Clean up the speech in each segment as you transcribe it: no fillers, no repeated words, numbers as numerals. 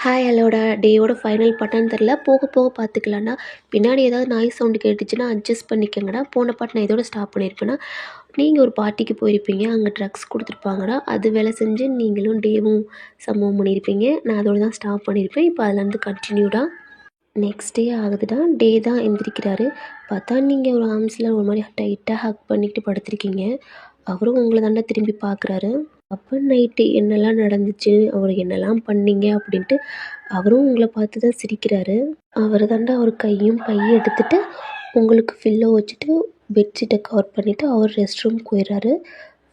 Hi ஹலோடா டேயோட final பட்டான்னு தெரில போக போக பார்த்துக்கலாம்டா. பின்னாடி ஏதாவது நாய்ஸ் சவுண்டு கேட்டுச்சுன்னா அட்ஜஸ்ட் பண்ணிக்கங்கடா. போன பாட்டு நான் இதோட ஸ்டாப் பண்ணியிருப்பேன்னா, நீங்கள் ஒரு பார்ட்டிக்கு போயிருப்பீங்க, அங்கே ட்ரக்ஸ் கொடுத்துருப்பாங்கடா. அது வேலை செஞ்சு நீங்களும் டேவும் சம்பவம் பண்ணியிருப்பீங்க. நான் அதோட தான் ஸ்டாப் பண்ணியிருப்பேன். இப்போ அதுலேருந்து கண்டினியூடா நெக்ஸ்ட் டே ஆகுதுடா. டே தான் எந்திரிக்கிறாரு. பார்த்தா நீங்கள் ஒரு ஆர்ம்ஸில் ஒரு மாதிரி டைட்டாக ஹக் பண்ணிட்டு படுத்திருக்கீங்க. அவரும் உங்களை தாண்டா திரும்பி பார்க்குறாரு. அப்போ நைட்டு என்னெல்லாம் நடந்துச்சு, அவர் என்னெல்லாம் பண்ணீங்க அப்படின்ட்டு அவரும் உங்களை பார்த்து தான் சிரிக்கிறாரு. அவர் தாண்டா அவர் கையும் பையும் எடுத்துட்டு உங்களுக்கு ஃபில்லோ வச்சுட்டு பெட்ஷீட்டை கவர் பண்ணிவிட்டு அவர் ரெஸ்ட் ரூம் போயிடுறாரு.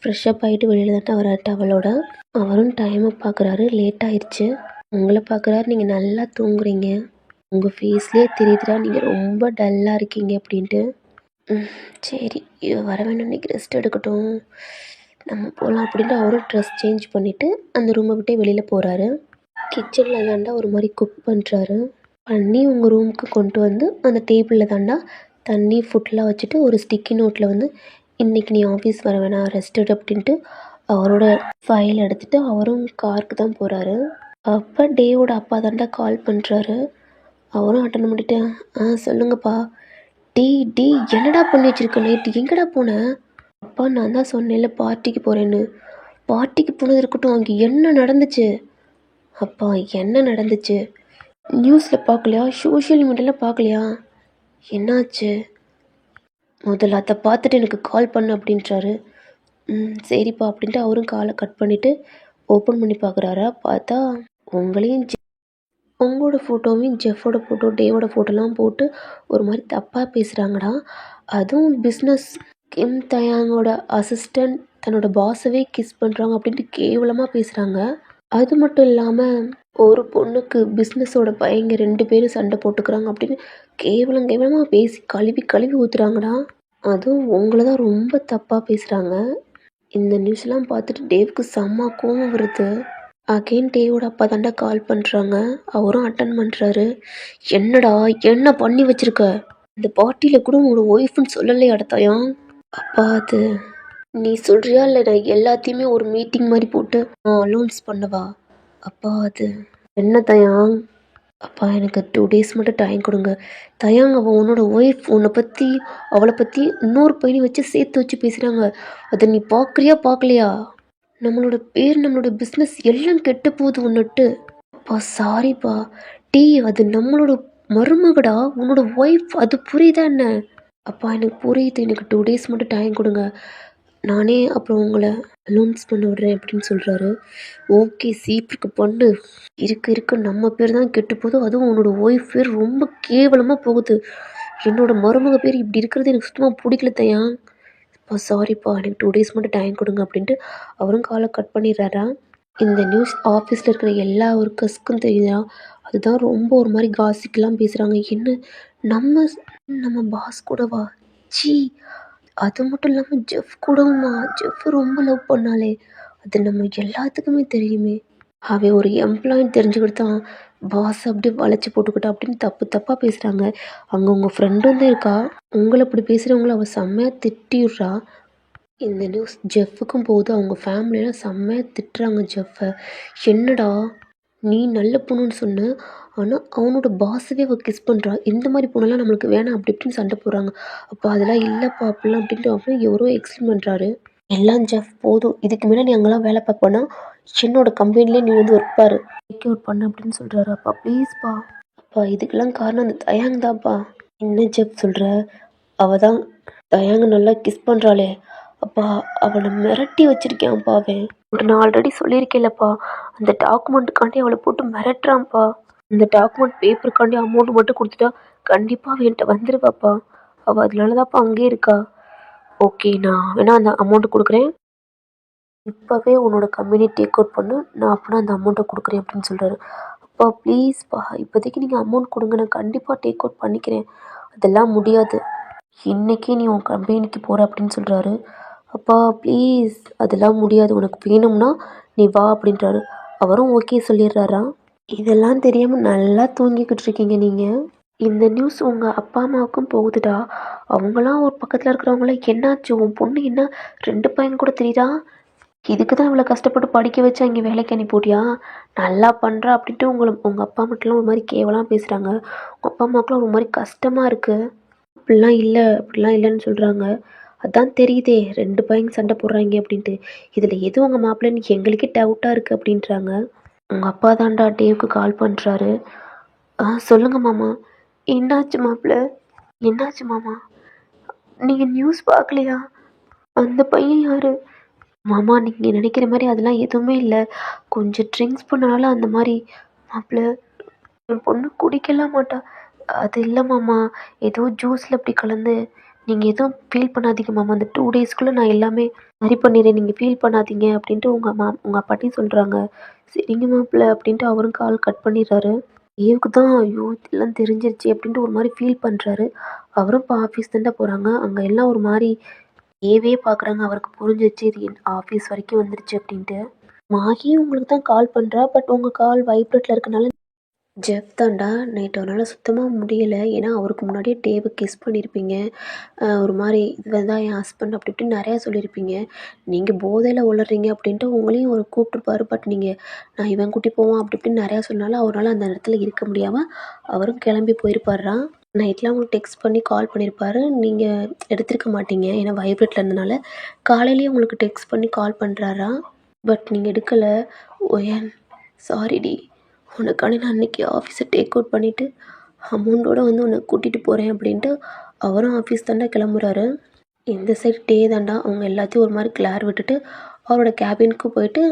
ஃப்ரெஷ்ஷப் ஆகிட்டு வெளியில் தாண்டா வராரு டவலோட. அவரும் டைமை பார்க்குறாரு, லேட் ஆயிடுச்சு. உங்களை பார்க்குறாரு, நீங்கள் நல்லா தூங்குறீங்க. உங்கள் ஃபேஸ்லேயே தெரியுதுடா நீங்கள் ரொம்ப டல்லாக இருக்கீங்க அப்படின்ட்டு. சரி வர வேணும், இன்றைக்கி ரெஸ்ட் எடுக்கட்டும், நம்ம போகலாம் அப்படின்ட்டு அவரும் ட்ரெஸ் சேஞ்ச் பண்ணிவிட்டு அந்த ரூமை விட்டே வெளியில் போகிறாரு. கிச்சனில் தாண்டா ஒரு மாதிரி குக் பண்ணுறாரு. பண்ணி உங்கள் ரூமுக்கு கொண்டு வந்து அந்த டேபிளில் தாண்டா தண்ணி ஃபுட்லாம் வச்சுட்டு ஒரு ஸ்டிக்கி நோட்டில் வந்து இன்றைக்கி நீ ஆஃபீஸ் வர வேணாம், ரெஸ்ட் எடு அப்படின்ட்டு அவரோட ஃபைல் எடுத்துகிட்டு அவரும் காருக்கு தான் போகிறாரு. அப்போ டேவோட அப்பா தாண்டா கால் பண்ணுறாரு. அவரும் அட்டன் பண்ணிவிட்டு சொல்லுங்கப்பா. டீ டீ என்னடா பண்ணி வச்சுருக்க, நைட்டு எங்கடா போனேன்? அப்பா நான் தான் சொன்னேன்ல பார்ட்டிக்கு போகிறேன்னு. பார்ட்டிக்கு போனது இருக்கட்டும், அங்கே என்ன நடந்துச்சு? அப்பா என்ன நடந்துச்சு? நியூஸில் பார்க்கலையா, சோஷியல் மீடியாவில் பார்க்கலையா? என்னாச்சு? முதல்ல அதை பார்த்துட்டு எனக்கு கால் பண்ணு அப்படின்றாரு. சரிப்பா அப்படின்ட்டு அவரும் காலை கட் பண்ணிவிட்டு ஓப்பன் பண்ணி பார்க்குறாரா. பார்த்தா உங்களையும் உங்களோட ஃபோட்டோவையும் ஜெஃபோட ஃபோட்டோ டேவோட ஃபோட்டோலாம் போட்டு ஒரு மாதிரி தப்பாக பேசுகிறாங்கடா. அதுவும் பிஸ்னஸ் கிம் தயாங்கோட அசிஸ்டண்ட் தன்னோட பாஸவே கிஸ் பண்ணுறாங்க அப்படின்ட்டு கேவலமாக பேசுகிறாங்க. அது மட்டும் இல்லாமல் ஒரு பொண்ணுக்கு பிஸ்னஸோட பையங்க 2 பேரும் சண்டை போட்டுக்கிறாங்க அப்படின்னு கேவலமாக பேசி கழுவி கழுவி ஊற்றுறாங்கடா. அதுவும் உங்களை தான் ரொம்ப தப்பாக பேசுகிறாங்க. இந்த நியூஸ்லாம் பார்த்துட்டு டேவுக்கு செம்ம கோவம் வருது. அகெயின் டேவோட அப்பா தாண்டா கால் பண்ணுறாங்க. அவரும் அட்டன் பண்ணுறாரு. என்னடா என்ன பண்ணி வச்சிருக்க? இந்த பார்ட்டியில் கூட உங்களோட ஒய்ஃப்னு சொல்லலையே அடத்தாயம். அப்பா அது நீ சொல்கிறியா இல்லை நான் எல்லாத்தையுமே ஒரு மீட்டிங் மாதிரி போட்டு நான் அலௌன்ஸ் பண்ணவா? அப்பா அது என்ன தயாங்? அப்பா எனக்கு 2 days மட்டும் டைம் கொடுங்க. தயாங் அவள் உன்னோட ஒய்ஃப், அவளை பற்றி இன்னொரு பையனை வச்சு சேர்த்து வச்சு பேசுகிறாங்க. அதை நீ பார்க்குறியா பார்க்கலையா? நம்மளோட பேர் நம்மளோட பிஸ்னஸ் எல்லாம் கெட்டு போகுது உன்னிட்டு. அப்பா சாரிப்பா. டீ அது நம்மளோட மருமகடா, உன்னோட ஒய்ஃப், அது புரியுதா என்ன? அப்பா எனக்கு புரியுது, எனக்கு 2 days மட்டும் டைம் கொடுங்க, நானே அப்புறம் உங்களை அலௌன்ஸ் பண்ண விடுறேன் அப்படின்னு சொல்கிறாரு. ஓகே சீப்புக்கு பண்ணு. இருக்கு நம்ம பேர் தான் கெட்டு போகுது, அதுவும் உன்னோட ஒய்ஃப் பேர் ரொம்ப கேவலமாக போகுது. என்னோட மருமக பேர் இப்படி இருக்கிறது எனக்கு சுத்தமாக பிடிக்கல தயா. அப்பா சாரிப்பா எனக்கு 2 days மட்டும் டைம் கொடுங்க அப்படின்ட்டு அவரும் காலை கட் பண்ணிடுறாரா. இந்த நியூஸ் ஆஃபீஸில் இருக்கிற எல்லா ஒர்க்கர்ஸ்க்கும் தெரியுதா. அதுதான் ரொம்ப ஒரு மாதிரி காசிக்கெலாம் பேசுகிறாங்க. என்ன நம்ம நம்ம பாஸ் கூடவா? சி அது மட்டும் இல்லாமல் ஜெஃப் கூடவுமா? ஜெஃப் ரொம்ப லவ் பண்ணாலே, அது நம்ம எல்லாத்துக்குமே தெரியுமே. அவன் ஒரு எம்ப்ளாயின்னு தெரிஞ்சுக்கிட்டு தான் பாஸ் அப்படியே வளைச்சி போட்டுக்கிட்டா அப்படின்னு தப்பாக பேசுகிறாங்க. அங்கே உங்கள் ஃப்ரெண்டும் தான் இருக்கா, உங்களை இப்படி பேசுகிறவங்கள அவள் செம்மையாக திட்டிடுறா. இந்த நியூஸ் ஜெஃப்புக்கும் போகுது. அவங்க ஃபேமிலியெல்லாம் செம்மையாக திட்டுறாங்க ஜெஃப்பை. என்னடா நீ நல்ல பொண்ணுன்னு சொன்ன, ஆனால் அவனோட பாஸவே அவள் கிஸ் பண்ணுறா, இந்த மாதிரி பொண்ணெல்லாம் நம்மளுக்கு வேணாம் அப்படி இப்படின்னு சண்டை போடுறாங்க. அப்போ அதெல்லாம் இல்லைப்பா அப்படிலாம் அப்படின்ட்டு அப்படின்னு எவரோ எக்ஸ்பிளைன் பண்ணுறாரு. எல்லாம் ஜெஃப் போதும், இதுக்கு மேலே நீ அங்கெல்லாம் வேலை பார்ப்பேன்னா என்னோட கம்பெனிலே நீ வந்து ஒர்க் பாரு, டேக் அவுட் பண்ணு அப்படின்னு சொல்கிறாரு. அப்பா ப்ளீஸ்ப்பா. அப்பா இதுக்கெல்லாம் காரணம் அந்த தயாங் தான்ப்பா. என்ன ஜெஃப் சொல்கிற? அவள் தான் தயாங்க நல்லா கிஸ் பண்ணுறாளே. அப்பா அவளை மிரட்டி வச்சிருக்கேன்ப்பா அவன். நான் ஆல்ரெடி சொல்லியிருக்கேன்லப்பா, அந்த டாக்குமெண்ட்டுக்காண்டி அவளை போட்டு மிரட்டுறான்ப்பா. அந்த டாக்குமெண்ட் பேப்பருக்காண்டி அமௌண்ட் மட்டும் கொடுத்துட்டா கண்டிப்பாக அவன் என்கிட்ட வந்துடுவாப்பா. அவள் அதனால தான்ப்பா அங்கேயே இருக்கா. ஓகே நான் வேணா அந்த அமௌண்ட்டு கொடுக்குறேன், இப்போவே உன்னோட கம்பெனி டேக் அவுட் பண்ணு, நான் அப்போனா அந்த அமௌண்ட்டை கொடுக்குறேன் அப்படின்னு சொல்கிறாரு. அப்பா ப்ளீஸ்ப்பா இப்போதைக்கு நீங்கள் அமௌண்ட் கொடுங்க, நான் கண்டிப்பாக டேக் அவுட் பண்ணிக்கிறேன். அதெல்லாம் முடியாது, இன்றைக்கே நீ உன் கம்பெனிக்கு போகிற அப்படின்னு சொல்கிறாரு. அப்பா ப்ளீஸ் அதெல்லாம் முடியாது, உனக்கு வேணும்னா நீ வா அப்படின்றாரு. அவரும் ஓகே சொல்லிடுறாரா. இதெல்லாம் தெரியாமல் நல்லா தூங்கிக்கிட்டு இருக்கீங்க நீங்கள். இந்த நியூஸ் உங்கள் அப்பா அம்மாவுக்கும் போகுதுடா. அவங்களாம் ஒரு பக்கத்தில் இருக்கிறவங்களாம் என்னாச்சு உன் பொண்ணு என்ன 2 பையன் கூட தெரியுதா, இதுக்கு தான் இவ்வளோ கஷ்டப்பட்டு படிக்க வச்சு அங்கே வேலைக்கு அனுப்பிவிட்டியா? நல்லா பண்ணுறா அப்படின்ட்டு உங்கள் அப்பா அம்மாட்டலாம் ஒரு மாதிரி கேவலமாக பேசுகிறாங்க. உங்கள் அப்பா அம்மாவுக்குலாம் ஒரு மாதிரி கஷ்டமாக இருக்குது. அப்படிலாம் இல்லை அப்படிலாம் இல்லைன்னு சொல்கிறாங்க. அதான் தெரியுதே 2 பையங்க சண்டை போடுறாங்க அப்படின்ட்டு. இதில் எது உங்கள் மாப்பிள்ளைன்னு எங்களுக்கே டவுட்டாக இருக்குது அப்படின்றாங்க. உங்கள் அப்பா தான்டா டேவுக்கு கால் பண்ணுறாரு. சொல்லுங்க மாமா. என்னாச்சு மாப்பிள்ள? என்னாச்சு மாமா? நீங்கள் நியூஸ் பார்க்கலையா? அந்த பையன் யாரு? மாமா நீங்கள் நினைக்கிற மாதிரி அதெல்லாம் எதுவுமே இல்லை. கொஞ்சம் ட்ரிங்க்ஸ் பண்ணனால அந்த மாதிரி. மாப்பிள்ள என் பொண்ணு குடிக்கலாம் மாட்டா. அது இல்லை மாமா, ஏதோ ஜூஸில் அப்படி கலந்து. நீங்கள் எதுவும் ஃபீல் பண்ணாதீங்க மாமா, அந்த 2 டேஸ்க்குள்ளே நான் எல்லாமே சரி பண்ணிடுறேன், நீங்கள் ஃபீல் பண்ணாதீங்க அப்படின்ட்டு உங்கள் அப்பாட்டையும் சொல்கிறாங்க. சரிங்க மாப்பிள்ள அப்படின்ட்டு அவரும் கால் கட் பண்ணிடுறாரு. ஏவுக்கு தான் ஐயோ இதெல்லாம் தெரிஞ்சிருச்சு அப்படின்ட்டு ஒரு மாதிரி ஃபீல் பண்ணுறாரு. அவரும் இப்போ ஆஃபீஸ் தாண்டா போகிறாங்க. அங்கே எல்லாம் ஒரு மாதிரி ஏவே பார்க்குறாங்க. அவருக்கு புரிஞ்சிருச்சு இது என் ஆஃபீஸ் வரைக்கும் வந்துருச்சு அப்படின்ட்டு. மாகி உங்களுக்கு தான் கால் பண்ணுறா. பட் உங்கள் கால் வைப்ரேட்டில் இருக்கனால ஜெஃப் தான்டா. நைட் அவனால் சுத்தமாக முடியலை. ஏன்னா அவருக்கு முன்னாடியே டேவை கிஸ் பண்ணியிருப்பீங்க. ஒரு மாதிரி இது தான் என் ஹஸ்பண்ட் அப்படி இப்படின்னு நிறையா சொல்லியிருப்பீங்க. நீங்கள் போதையில் உளறீங்க அப்படின்ட்டு உங்களையும் அவர் கூப்பிட்ருப்பாரு. பட் நீங்கள் நான் இவன் கூட்டி போவான் அப்படி இப்படின்னு நிறையா சொன்னாலும் அவரால் அந்த இடத்துல இருக்க முடியாமல் அவரும் கிளம்பி போயிருப்பாராம். நைட்லாம் உங்களுக்கு டெக்ஸ்ட் பண்ணி கால் பண்ணியிருப்பாரு. நீங்கள் எடுத்திருக்க மாட்டீங்க ஏன்னா வைப்ரேட்டில் இருந்தனால. காலையிலேயே உங்களுக்கு டெக்ஸ்ட் பண்ணி கால் பண்ணுறாரா. பட் நீங்கள் எடுக்கலை. ஓயன் சாரிடி, உனக்காண்டி நான் அன்றைக்கி ஆஃபீஸை டேக் அவுட் பண்ணிவிட்டு அமௌண்ட்டோடு வந்து உன்னை கூட்டிகிட்டு போகிறேன் அப்படின்ட்டு அவரும் ஆஃபீஸ் தாண்டா கிளம்புறாரு. இந்த சைடு டே தாண்டா அவங்க எல்லாத்தையும் ஒரு மாதிரி கிளார் விட்டுட்டு அவரோட கேபினுக்கு போயிட்டு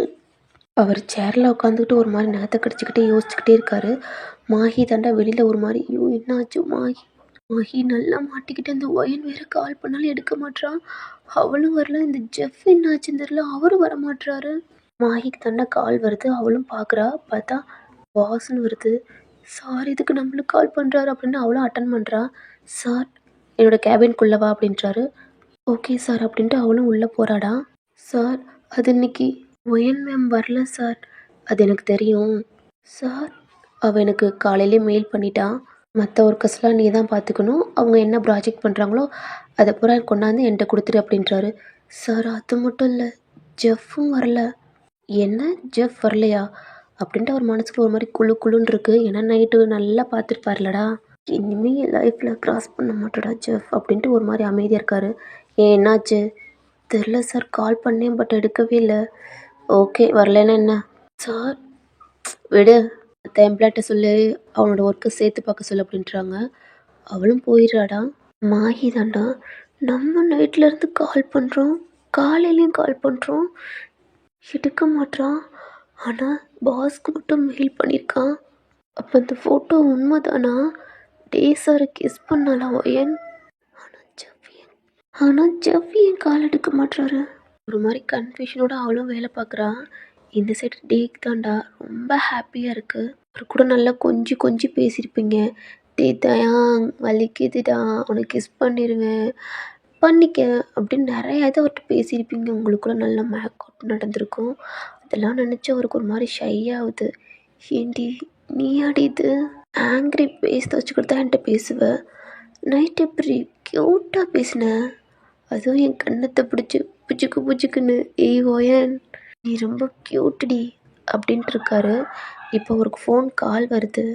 அவர் சேரில் உட்காந்துக்கிட்டு ஒரு மாதிரி நகத்தை கடிச்சிக்கிட்டே யோசிச்சுக்கிட்டே இருக்காரு. மாஹி தாண்டா வெளியில் ஒரு மாதிரி ஐயோ என்னாச்சு மாஹி. மாஹி நல்லா மாட்டிக்கிட்டு இந்த ஒயன் வேறு கால் பண்ணாலும் எடுக்க மாட்றான். அவளும் வரல. இந்த ஜெஃப் என்னாச்சுன்னு தெரியல, அவரும் வர மாட்றாரு. மாஹிக்கு தாண்டா கால் வருது. அவளும் பார்க்குறா. பார்த்தா பாஸ்ன்னு வருது. சார் இதுக்கு நம்மளுக்கு கால் பண்ணுறாரு அப்படின்னு அவளும் அட்டன் பண்ணுறா. சார் என்னோடய கேபின்குள்ளே வா அப்படின்றாரு. ஓகே சார் அப்படின்ட்டு அவளும் உள்ளே போகிறாடா. சார் அது இன்னைக்கு ஒயன் மேம் வரல சார். அது எனக்கு தெரியும் சார். அவள் எனக்கு காலையிலே மெயில் பண்ணிட்டா. மற்ற ஒர்க்கர்ஸ்லாம் நீ தான் பார்த்துக்கணும். அவங்க என்ன ப்ராஜெக்ட் பண்ணுறாங்களோ அதை பூரா கொண்டாந்து என்கிட்ட கொடுத்துரு அப்படின்றாரு. சார் அது மட்டும் இல்லை, ஜெஃப்பும் வரல. என்ன ஜெஃப் வரலையா அப்படின்ட்டு அவர் மனசுக்குள்ள ஒரு மாதிரி குழு குழுன்னு இருக்குது. ஏன்னா நைட்டு நல்லா பார்த்துருப்பார்லடா. இனிமேல் என் லைஃப்பில் க்ராஸ் பண்ண மாட்டேடா ஜெஃப் அப்படின்ட்டு ஒரு மாதிரி அமைதியாக இருக்கார். என்னாச்சு? தெரில சார், கால் பண்ணேன் பட் எடுக்கவே இல்லை. ஓகே வரலன்னா என்ன சார்? விடு, மற்ற எம்ப்ளாய்ட்ட சொல்லு அவனோட ஒர்க்கை சேர்த்து பார்க்க சொல்லு அப்படின்றாங்க. அவளும் போயிடுறாடா. மாஹி தாண்டா. நம்ம நைட்லேருந்து கால் பண்ணுறோம், காலையிலையும் கால் பண்ணுறோம், எடுக்க மாட்றான். ஆனால் பாஸ்க்கு மட்டும் மெயில் பண்ணியிருக்கான். அப்போ அந்த ஃபோட்டோ உண்மைதானா? டே சாரை கிஸ் பண்ணாலா ஒயன்? ஆனால் ஜெஃப் ஏன் கால் எடுக்க மாட்றாரு? ஒரு மாதிரி கன்ஃபியூஷனோட அவளும் வேலை பார்க்குறா. இந்த சைடு டேக் தாண்டா ரொம்ப ஹாப்பியாக இருக்குது. அவர் கூட நல்லா கொஞ்சி கொஞ்சி பேசியிருப்பீங்க. டே தயாங் வலிக்குதுடா, உனக்கு கிஸ் பண்ணிடுவேன் பண்ணிக்க அப்படின்னு நிறையா இதை அவர்கிட்ட பேசியிருப்பீங்க. உங்களுக்குள்ள நல்ல மேக் அவுட் நடந்திருக்கும். அதெல்லாம் நினச்சி அவருக்கு ஒரு மாதிரி ஷை ஆகுது. ஏண்டி நீ ஆடி இது ஆங்க்ரி பேஸ் வச்சுக்கிட்டு தான் என்கிட்ட பேசுவேன். நைட் எப்படி க்யூட்டாக பேசினேன், அதுவும் என் கண்ணத்தை பிடிச்சி புச்சுக்கு புச்சுக்குன்னு. ஏய் ஓயன் நீ ரொம்ப க்யூட்டுடி அப்படின்ட்டு இருக்காரு. இப்போ அவருக்கு ஃபோன் கால் வருது.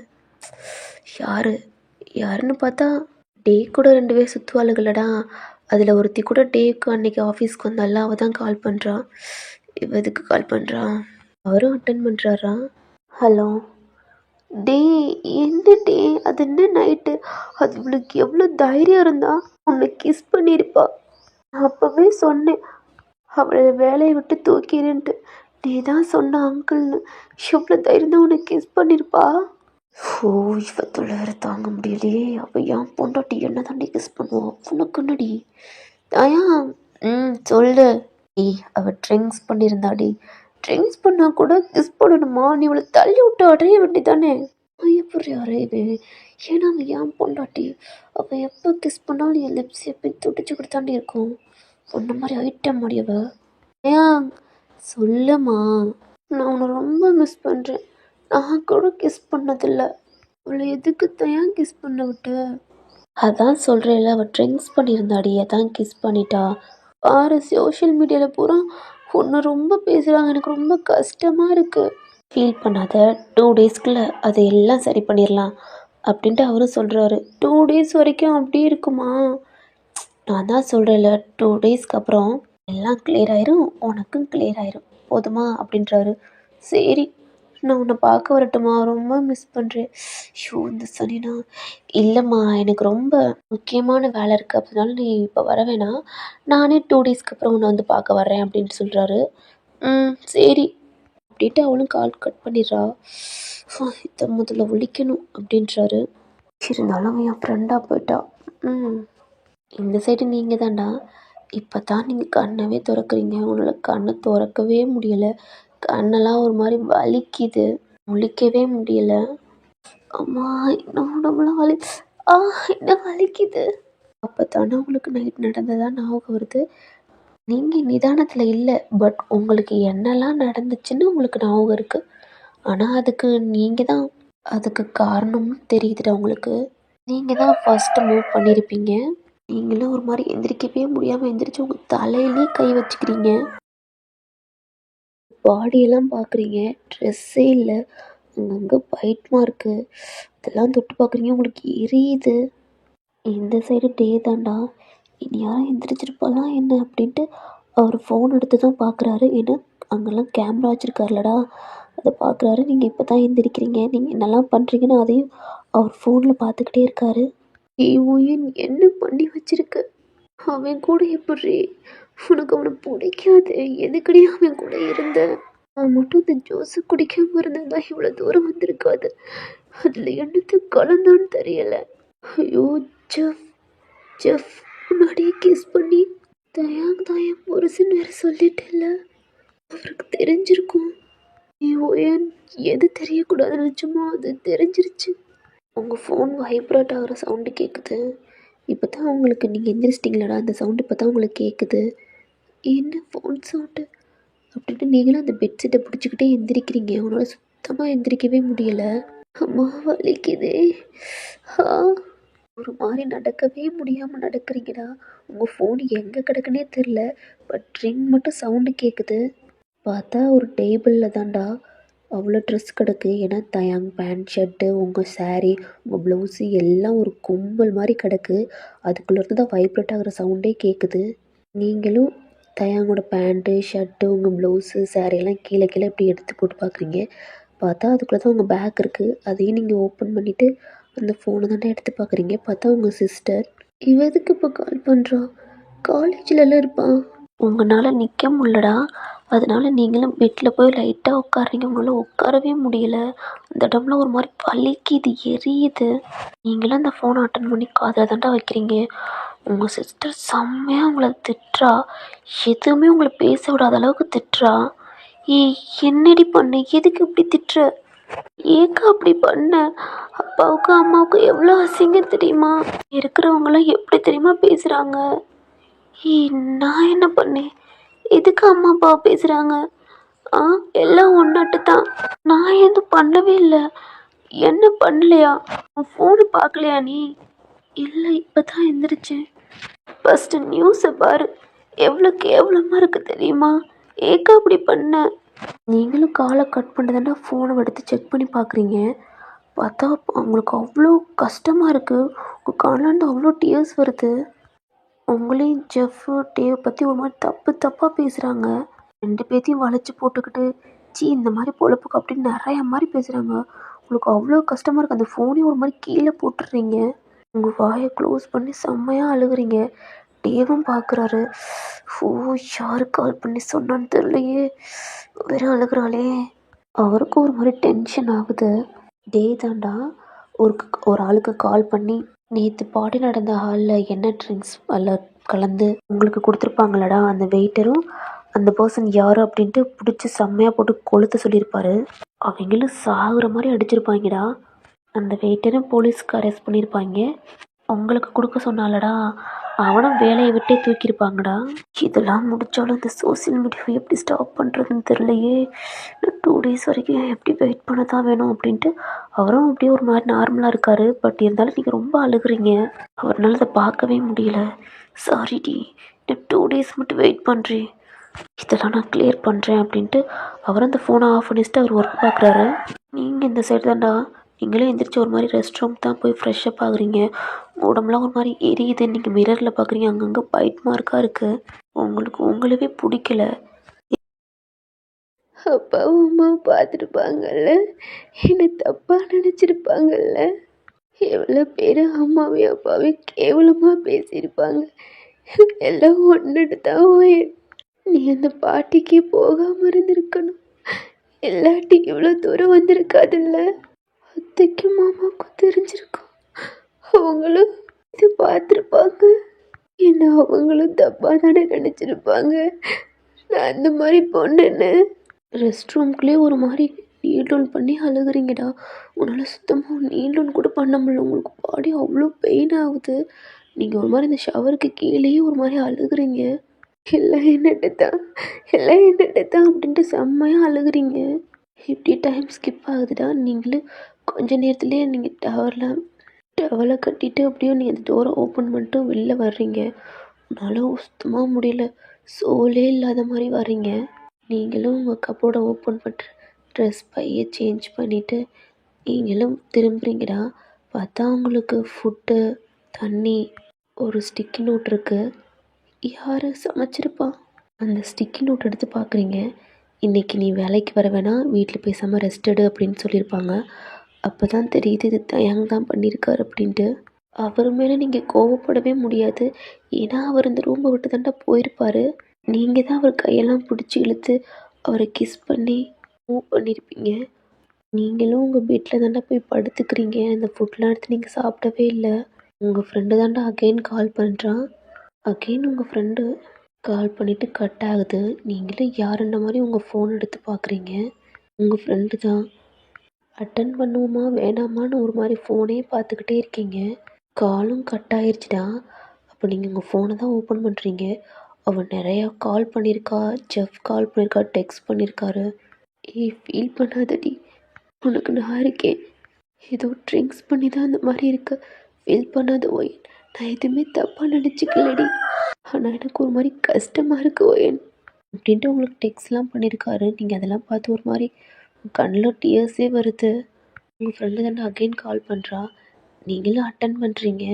யாருன்னு பார்த்தா டே கூட 2 பேர் சுற்றுவாளுகளடா. அதில் ஒருத்தி கூட டேக்கு அன்னைக்கு ஆஃபீஸ்க்கு வந்தால அவள் தான் கால் பண்ணுறான். இவ எதுக்கு கால் பண்ணுறான்? அவரும் அட்டன் பண்ணுறாரா. ஹலோ டே, எந்த டே? அது என்ன நைட்டு? அது இவளுக்கு எவ்வளோ தைரியம் இருந்தா உன்னை கிஸ் பண்ணியிருப்பா. நான் அப்போவே சொன்னேன் அவளை வேலையை விட்டு தூக்கிடுன்ட்டு. நீ தான் சொன்ன அங்கிள்னு. எவ்வளோ தைரியம் தான் உன்னை கிஸ் பண்ணியிருப்பா. ஓ இவத்துல வேற தாங்க முடியலையே. அவள் ஏன் பொண்டாட்டி என்ன தாண்டி கிஸ் பண்ணுவோம் உனக்கு என்னடி? ஆயா சொல்லு. அவள் ட்ரிங்க்ஸ் பண்ணியிருந்தாடி. ட்ரிங்க்ஸ் பண்ணால் கூட கிஸ் பண்ணணுமா? நீ இவளை தள்ளி விட்டு அடைய வேண்டி தானே? எப்படி அறையுது? ஏன்னா அவள் ஏன் பொண்டாட்டி. அவள் எப்போ கிஸ் பண்ணாலும் என் லிப்ஸ் எப்போ துடிச்சுக்கிட்டு தாண்டி இருக்கும். உன்ன மாதிரி ஐட்டம் முடியவ. ஏன் சொல்லுமா. நான் உன்னை ரொம்ப மிஸ் பண்ணுறேன். நான் கூட கிஸ் பண்ணதில்லை. அவளை எதுக்கு தான் கிஸ் பண்ண விட்ட? அதான் சொல்கிறேன்ல, அவள் ட்ரிங்க்ஸ் பண்ணியிருந்தாடி, அதான் கிஸ் பண்ணிட்டா. பாரு சோஷியல் மீடியாவில் பூரா பொண்ணு ரொம்ப பேசுகிறாங்க, எனக்கு ரொம்ப கஷ்டமாக இருக்குது. ஃபீல் பண்ணாத, 2 டேஸ்க்குள்ளே அதை எல்லாம் சரி பண்ணிடலாம் அப்படின்ட்டு அவரும் சொல்கிறாரு. 2 டேஸ் வரைக்கும் அப்படியே இருக்குமா? நான் தான் சொல்கிறேன்ல, 2 டேஸ்க்கு அப்புறம் எல்லாம் கிளியர் ஆயிரும், உனக்கும் கிளியர் ஆயிரும் போதுமா அப்படின்றாரு. சரி, நான் உன்னை பார்க்க வரட்டுமா? ரொம்ப மிஸ் பண்ணுறேன். ஷோ இந்த சனினா. இல்லைம்மா, எனக்கு ரொம்ப முக்கியமான வேலை இருக்குது, அதனால நீ இப்போ வர வேணாம், நானே 2 டேஸ்க்கு அப்புறம் உன்னை வந்து பார்க்க வர்றேன் அப்படின்ட்டு சொல்கிறாரு. சரி அப்படின்ட்டு அவளும் கால் கட் பண்ணிடுறா. இதை முதல்ல ஒழிக்கணும் அப்படின்றாரு. இருந்தாலும் என் ஃப்ரெண்டாக போயிட்டா. இந்த சைடு நீங்கள் தான்டா. இப்போ தான் நீங்கள் கண்ணவே திறக்கிறீங்க, உன்னால் கண்ணை திறக்கவே முடியலை. கண்ணெல்லாம் ஒரு மாதிரி வலிக்குது, முழிக்கவே முடியலை. அம்மா இன்னும் உடம்புலாம் என்ன வலிக்குது. அப்போ தானே உங்களுக்கு நைட் நடந்ததான் ஞாபகம் வருது. நீங்கள் நிதானத்தில் இல்லை, பட் உங்களுக்கு என்னெல்லாம் நடந்துச்சுன்னு உங்களுக்கு ஞாபகம் இருக்குது. ஆனால் அதுக்கு நீங்கள் தான் அதுக்கு காரணம்னு தெரியுதுடா உங்களுக்கு. நீங்கள் தான் ஃபஸ்ட்டு மூவ் பண்ணியிருப்பீங்க. நீங்களும் ஒரு மாதிரி எந்திரிக்கவே முடியாமல் எந்திரிச்சு உங்கள் தலையிலே கை வச்சுக்கிறீங்க. பாடியெல்லாம் பார்க்குறீங்க, ட்ரெஸ்ஸே இல்லை, அங்கங்கே பைட் மார்க்கு, இதெல்லாம் தொட்டு பார்க்குறீங்க, உங்களுக்கு எரியுது. இந்த சைடு டே தாண்டா. இனி யாரும் எந்திரிச்சிருப்பாலாம் என்ன அப்படின்ட்டு அவர் ஃபோன் எடுத்து தான் பார்க்குறாரு. ஏன்னா அங்கெல்லாம் கேமரா வச்சுருக்காருலடா, அதை பார்க்குறாரு. நீங்கள் இப்போ தான் எந்திரிக்கிறீங்க, நீங்கள் என்னெல்லாம் பண்ணுறீங்கன்னு அதையும் அவர் ஃபோனில் பார்த்துக்கிட்டே இருக்காரு. உயிர் என்ன பண்ணி வச்சிருக்க? அவன் கூட எப்படி? உனக்கு அவனை பிடிக்காது, எதுக்கடி அவன் கூட இருந்த? அவன் மட்டும் இந்த ஜூஸை குடிக்காம இருந்தா இவ்வளோ தூரம் வந்திருக்காது. அதில் என்னத்தை கலந்தான்னு தெரியல. ஐயோ ஜெஃப், ஜெஃப் முன்னாடியே கிஸ் பண்ணி தயாங் தாயம் புருஷன் வேற சொல்லிட்டல, அவருக்கு தெரிஞ்சிருக்கும். ஏன் எது தெரியக்கூடாது நினச்சோமோ அது தெரிஞ்சிருச்சு. உங்கள் ஃபோன் வைப்ரேட் ஆகிற சவுண்டு கேட்குது. இப்போ தான் உங்களுக்கு நீங்கள் எந்திரிச்சிட்டிங்களாடா, அந்த சவுண்டு இப்போ தான் உங்களுக்கு கேட்குது. என்ன ஃபோன் சவுண்டு அப்படின்ட்டு நீங்களும் அந்த பெட்ஷீட்டை பிடிச்சிக்கிட்டே எந்திரிக்கிறீங்க. உன்னால் சுத்தமாக எந்திரிக்கவே முடியலை. அம்மா வலிக்குதே. ஒரு மாதிரி நடக்கவே முடியாமல் நடக்கிறீங்கடா. உங்கள் ஃபோன் எங்கே கிடக்குன்னே தெரில, பட் ரிங் மட்டும் சவுண்டு கேட்குது. பார்த்தா ஒரு டேபிளில் தான்டா அவ்வளோ ட்ரெஸ் கிடக்கு. ஏன்னா தயாங் பேண்ட் ஷர்ட்டு, உங்கள் சாரீ, உங்கள் ப்ளவுஸு எல்லாம் ஒரு கும்பல் மாதிரி கிடக்கு. அதுக்குள்ளேருந்து தான் வைப்ரேட் ஆகிற சவுண்டே கேட்குது. நீங்களும் தயாங்கோட பேண்ட்டு ஷர்ட்டு, உங்கள் ப்ளவுஸு சாரியெல்லாம் கீழே கீழே இப்படி எடுத்து போட்டு பார்க்குறீங்க. பார்த்தா அதுக்குள்ளே தான் உங்கள் பேக் இருக்குது. அதையும் நீங்கள் ஓப்பன் பண்ணிவிட்டு அந்த ஃபோனை தானே எடுத்து பார்க்குறீங்க. பார்த்தா உங்கள் சிஸ்டர். இவ எதுக்கு இப்போ கால் பண்ணுறா? காலேஜிலலாம் இருப்பான். உங்களால் நிற்க முடியலடா, அதனால நீங்களும் பெட்டில் போய் லைட்டாக உட்காருறீங்க. உங்களால் உட்காரவே முடியல. அந்த இடம்லாம் ஒரு மாதிரி வலிக்குது, எரியுது. நீங்களும் அந்த ஃபோனை அட்டன் பண்ணி காதில் தாண்டா வைக்கிறீங்க. உங்கள் சிஸ்டர் செம்மையாக உங்களை திட்டுறா, எதுவுமே உங்களை பேச விடாத அளவுக்கு திட்டுறா. என்னடி பண்ண, எதுக்கு இப்படி திட்டுற, ஏக்கா அப்படி பண்ண? அப்பாவுக்கு அம்மாவுக்கு எவ்வளோ அசிங்கம் தெரியுமா? இருக்கிறவங்களாம் எப்படி தெரியுமா பேசுகிறாங்க. நான் என்ன பண்ணேன்? எதுக்கு அம்மா அப்பாவை பேசுகிறாங்க? எல்லாம் ஒன்றாட்டு தான். நான் எதுவும் பண்ணவே இல்லை. என்ன பண்ணலையா? ஃபோனு பார்க்கலையா நீ? இல்லை, இப்போ தான் எந்திரிச்சேன். ஃபஸ்ட்டு நியூஸை பாரு, எவ்வளோ கேவலமாக இருக்குது தெரியுமா? ஏக்கா அப்படி பண்ண? நீங்களும் காலை கட் பண்ணுறதுன்னா ஃபோனை எடுத்து செக் பண்ணி பார்க்குறீங்க. பார்த்தா அவங்களுக்கு அவ்வளோ கஷ்டமாக இருக்குது. உங்கள் கண்ணிலேருந்து அவ்வளோ டியர்ஸ் வருது. உங்களையும் ஜெஃப் டேவ் பற்றி ஒரு மாதிரி தப்பாக பேசுகிறாங்க. 2 பேர்த்தையும் வளைச்சி போட்டுக்கிட்டு இந்த மாதிரி பொழப்புக்கு அப்படின்னு நிறையா மாதிரி பேசுகிறாங்க. உங்களுக்கு அவ்வளோ கஷ்டமாக இருக்குது. அந்த ஃபோனையும் ஒரு மாதிரி கீழே போட்டுடுறீங்க. உங்கள் வாயை க்ளோஸ் பண்ணி செம்மையாக அழுகுறீங்க. டேவும் பார்க்குறாரு. யாரு கால் பண்ணி சொன்னான்னு தெரியலையே, வேற அழுகுறாளே. அவருக்கும் ஒரு மாதிரி டென்ஷன் ஆகுது. டே தாண்டா ஒரு ஆளுக்கு கால் பண்ணி, நேற்று பாடி நடந்த ஹாலில் என்ன ட்ரிங்க்ஸ் அதில் கலந்து உங்களுக்கு கொடுத்துருப்பாங்களடா, அந்த வெயிட்டரும் அந்த பர்சன் யார் அப்படின்ட்டு பிடிச்சி செம்மையாக போட்டு கொளுத்த சொல்லியிருப்பாரு. அவங்களும் சாகுற மாதிரி அடிச்சிருப்பாங்கடா. அந்த வெயிட்டரும் போலீஸ்க்கு அரெஸ்ட் பண்ணியிருப்பாங்க. உங்களுக்கு கொடுக்க சொன்னாலடா, அவனும் வேலையை விட்டே தூக்கியிருப்பாங்கடா. இதெல்லாம் முடித்தாலும் இந்த சோசியல் மீடியாவை எப்படி ஸ்டாப் பண்ணுறதுன்னு தெரியலையே. 2 டேஸ் வரைக்கும் எப்படி வெயிட் பண்ண தான் வேணும் அப்படின்ட்டு அவரும் அப்படியே ஒரு மாதிரி நார்மலாக இருக்கார். பட் இருந்தாலும் நீங்கள் ரொம்ப அழுகுறீங்க. அவரால் அதை பார்க்கவே முடியல. சாரிடி, நான் 2 டேஸ் மட்டும் வெயிட் பண்ணுறேன். இதெல்லாம் நான் கிளியர் பண்ணுறேன் அப்படின்ட்டு அவர் அந்த ஃபோனை ஆஃப் பண்ணிச்சுட்டு அவர் ஒர்க் பார்க்குறாரு. நீங்கள் இந்த சைடு தான்டா. நீங்களே எந்திரிச்சு ஒரு மாதிரி ரெஸ்ட் ரூம் தான் போய் ஃப்ரெஷ்ஷப் ஆகுறீங்க. உடம்புலாம் ஒரு மாதிரி எரியுது. நீங்கள் மிரரில் பார்க்குறீங்க, அங்கங்கே பைட் மார்க்காக இருக்குது. உங்களுக்கு உங்களவே பிடிக்கல. அப்பாவும் அம்மாவும் பார்த்துருப்பாங்கல்ல, என்னை தப்பாக நினச்சிருப்பாங்கல்ல. எவ்வளோ பேர் அம்மாவையும் அப்பாவையும் கேவலமாக பேசியிருப்பாங்க. எல்லாம் ஒன்றுட்டு தான் நீ அந்த பாட்டிக்கே போகாமல் இருந்திருக்கணும். இல்லாட்டி இவ்வளோ தூரம் வந்திருக்காதுல்ல. அத்தைக்கும் மாமாவுக்கும் தெரிஞ்சிருக்கும். அவங்களும் இது பார்த்துருப்பாங்க. என்ன அவங்களும் தப்பாக தானே நினச்சிருப்பாங்க நான் அந்த மாதிரி பொண்ணுன்னு. ரெஸ்ட் ரூம்குள்ளே ஒரு மாதிரி நீல் டவுன் பண்ணி அழுகுறீங்கடா. உன்னால் சுத்தமாக நீல் டவுன் கூட பண்ண முடியல. உங்களுக்கு பாடி அவ்வளோ பெயின் ஆகுது. நீங்கள் ஒரு மாதிரி இந்த ஷவருக்கு கீழேயே ஒரு மாதிரி அழுகுறீங்க. எல்லாம் என்னட்டு தான், எல்லாம் என்னட்டு தான் அப்படின்ட்டு செம்மையாக அழுகுறீங்க. இப்படி டைம் ஸ்கிப் ஆகுதுடா. நீங்களும் கொஞ்ச நேரத்துலேயே நீங்கள் டவலை கட்டிட்டு அப்படியே நீங்கள் அந்த டோரை ஓப்பன் பண்ணிட்டு வெளில வர்றீங்க. உன்னால் சுத்தமாக முடியல. சோலே இல்லாத மாதிரி வர்றீங்க. நீங்களும் உங்கள் கப்போர்டை ஓப்பன் பண்ணிட்டு ட்ரெஸ் பையை சேஞ்ச் பண்ணிவிட்டு நீங்களும் திரும்புறீங்கடா. பார்த்தா உங்களுக்கு ஃபுட்டு, தண்ணி, ஒரு ஸ்டிக்கி நோட் இருக்குது. யார் சமைச்சிருப்பா? அந்த ஸ்டிக்கி நோட் எடுத்து பார்க்குறீங்க. இன்றைக்கி நீ வேலைக்கு வர வேணாம், வீட்டில் பேசாமல் ரெஸ்ட் எடு அப்படின்னு சொல்லியிருப்பாங்க. அப்போ தான் தெரியுது இது தயங் தான் பண்ணியிருக்காரு அப்படின்ட்டு. அவர் மேலே நீங்கள் கோவப்படவே முடியாது. ஏன்னா அவர் இந்த ரூமை விட்டு தாண்டா போயிருப்பார். நீங்கள் தான் அவர் கையெல்லாம் பிடிச்சி இழுத்து அவரை கிஸ் பண்ணி மூவ் பண்ணியிருப்பீங்க. நீங்களும் உங்கள் வீட்டில் தாண்டா போய் படுத்துக்கிறீங்க. அந்த ஃபுட்லாம் எடுத்து நீங்கள் சாப்பிடவே இல்லை. உங்கள் ஃப்ரெண்டு தாண்டா அகெயின் கால் பண்ணுறான். அகெயின் உங்கள் ஃப்ரெண்டு கால் பண்ணிவிட்டு கட் ஆகுது. நீங்களே யாருன்ற மாதிரி உங்கள் ஃபோன் எடுத்து பார்க்குறீங்க. உங்கள் ஃப்ரெண்டு தான். அட்டன் பண்ணுவோமா வேணாமான்னு ஒரு மாதிரி ஃபோனே பார்த்துக்கிட்டே இருக்கீங்க. காலும் கட் ஆயிடுச்சுடா. அப்போ நீங்கள் உங்கள் ஃபோனை தான் ஓப்பன் பண்ணுறீங்க. அவன் நிறையா கால் பண்ணியிருக்கா. ஜெஃப் கால் பண்ணியிருக்கா, டெக்ஸ்ட் பண்ணியிருக்காரு. ஏய் ஃபீல் பண்ணாதடி, உனக்கு நான் இருக்கேன். ஏதோ ட்ரிங்க்ஸ் பண்ணி தான் அந்த மாதிரி இருக்கு. ஃபீல் பண்ணாத ஒயின். நான் எதுவுமே தப்பாக நினச்சிக்கலடி. ஆனால் எனக்கு ஒரு மாதிரி கஷ்டமாக இருக்குது ஒயன் அப்படின்ட்டு உங்களுக்கு டெக்ஸ்ட்லாம் பண்ணியிருக்காரு. நீங்கள் அதெல்லாம் பார்த்து ஒரு மாதிரி கண்ணில் டியர்ஸே வருது. உங்கள் ஃப்ரெண்டு தானே அகெயின் கால் பண்ணுறா. நீங்களும் அட்டன் பண்ணுறீங்க.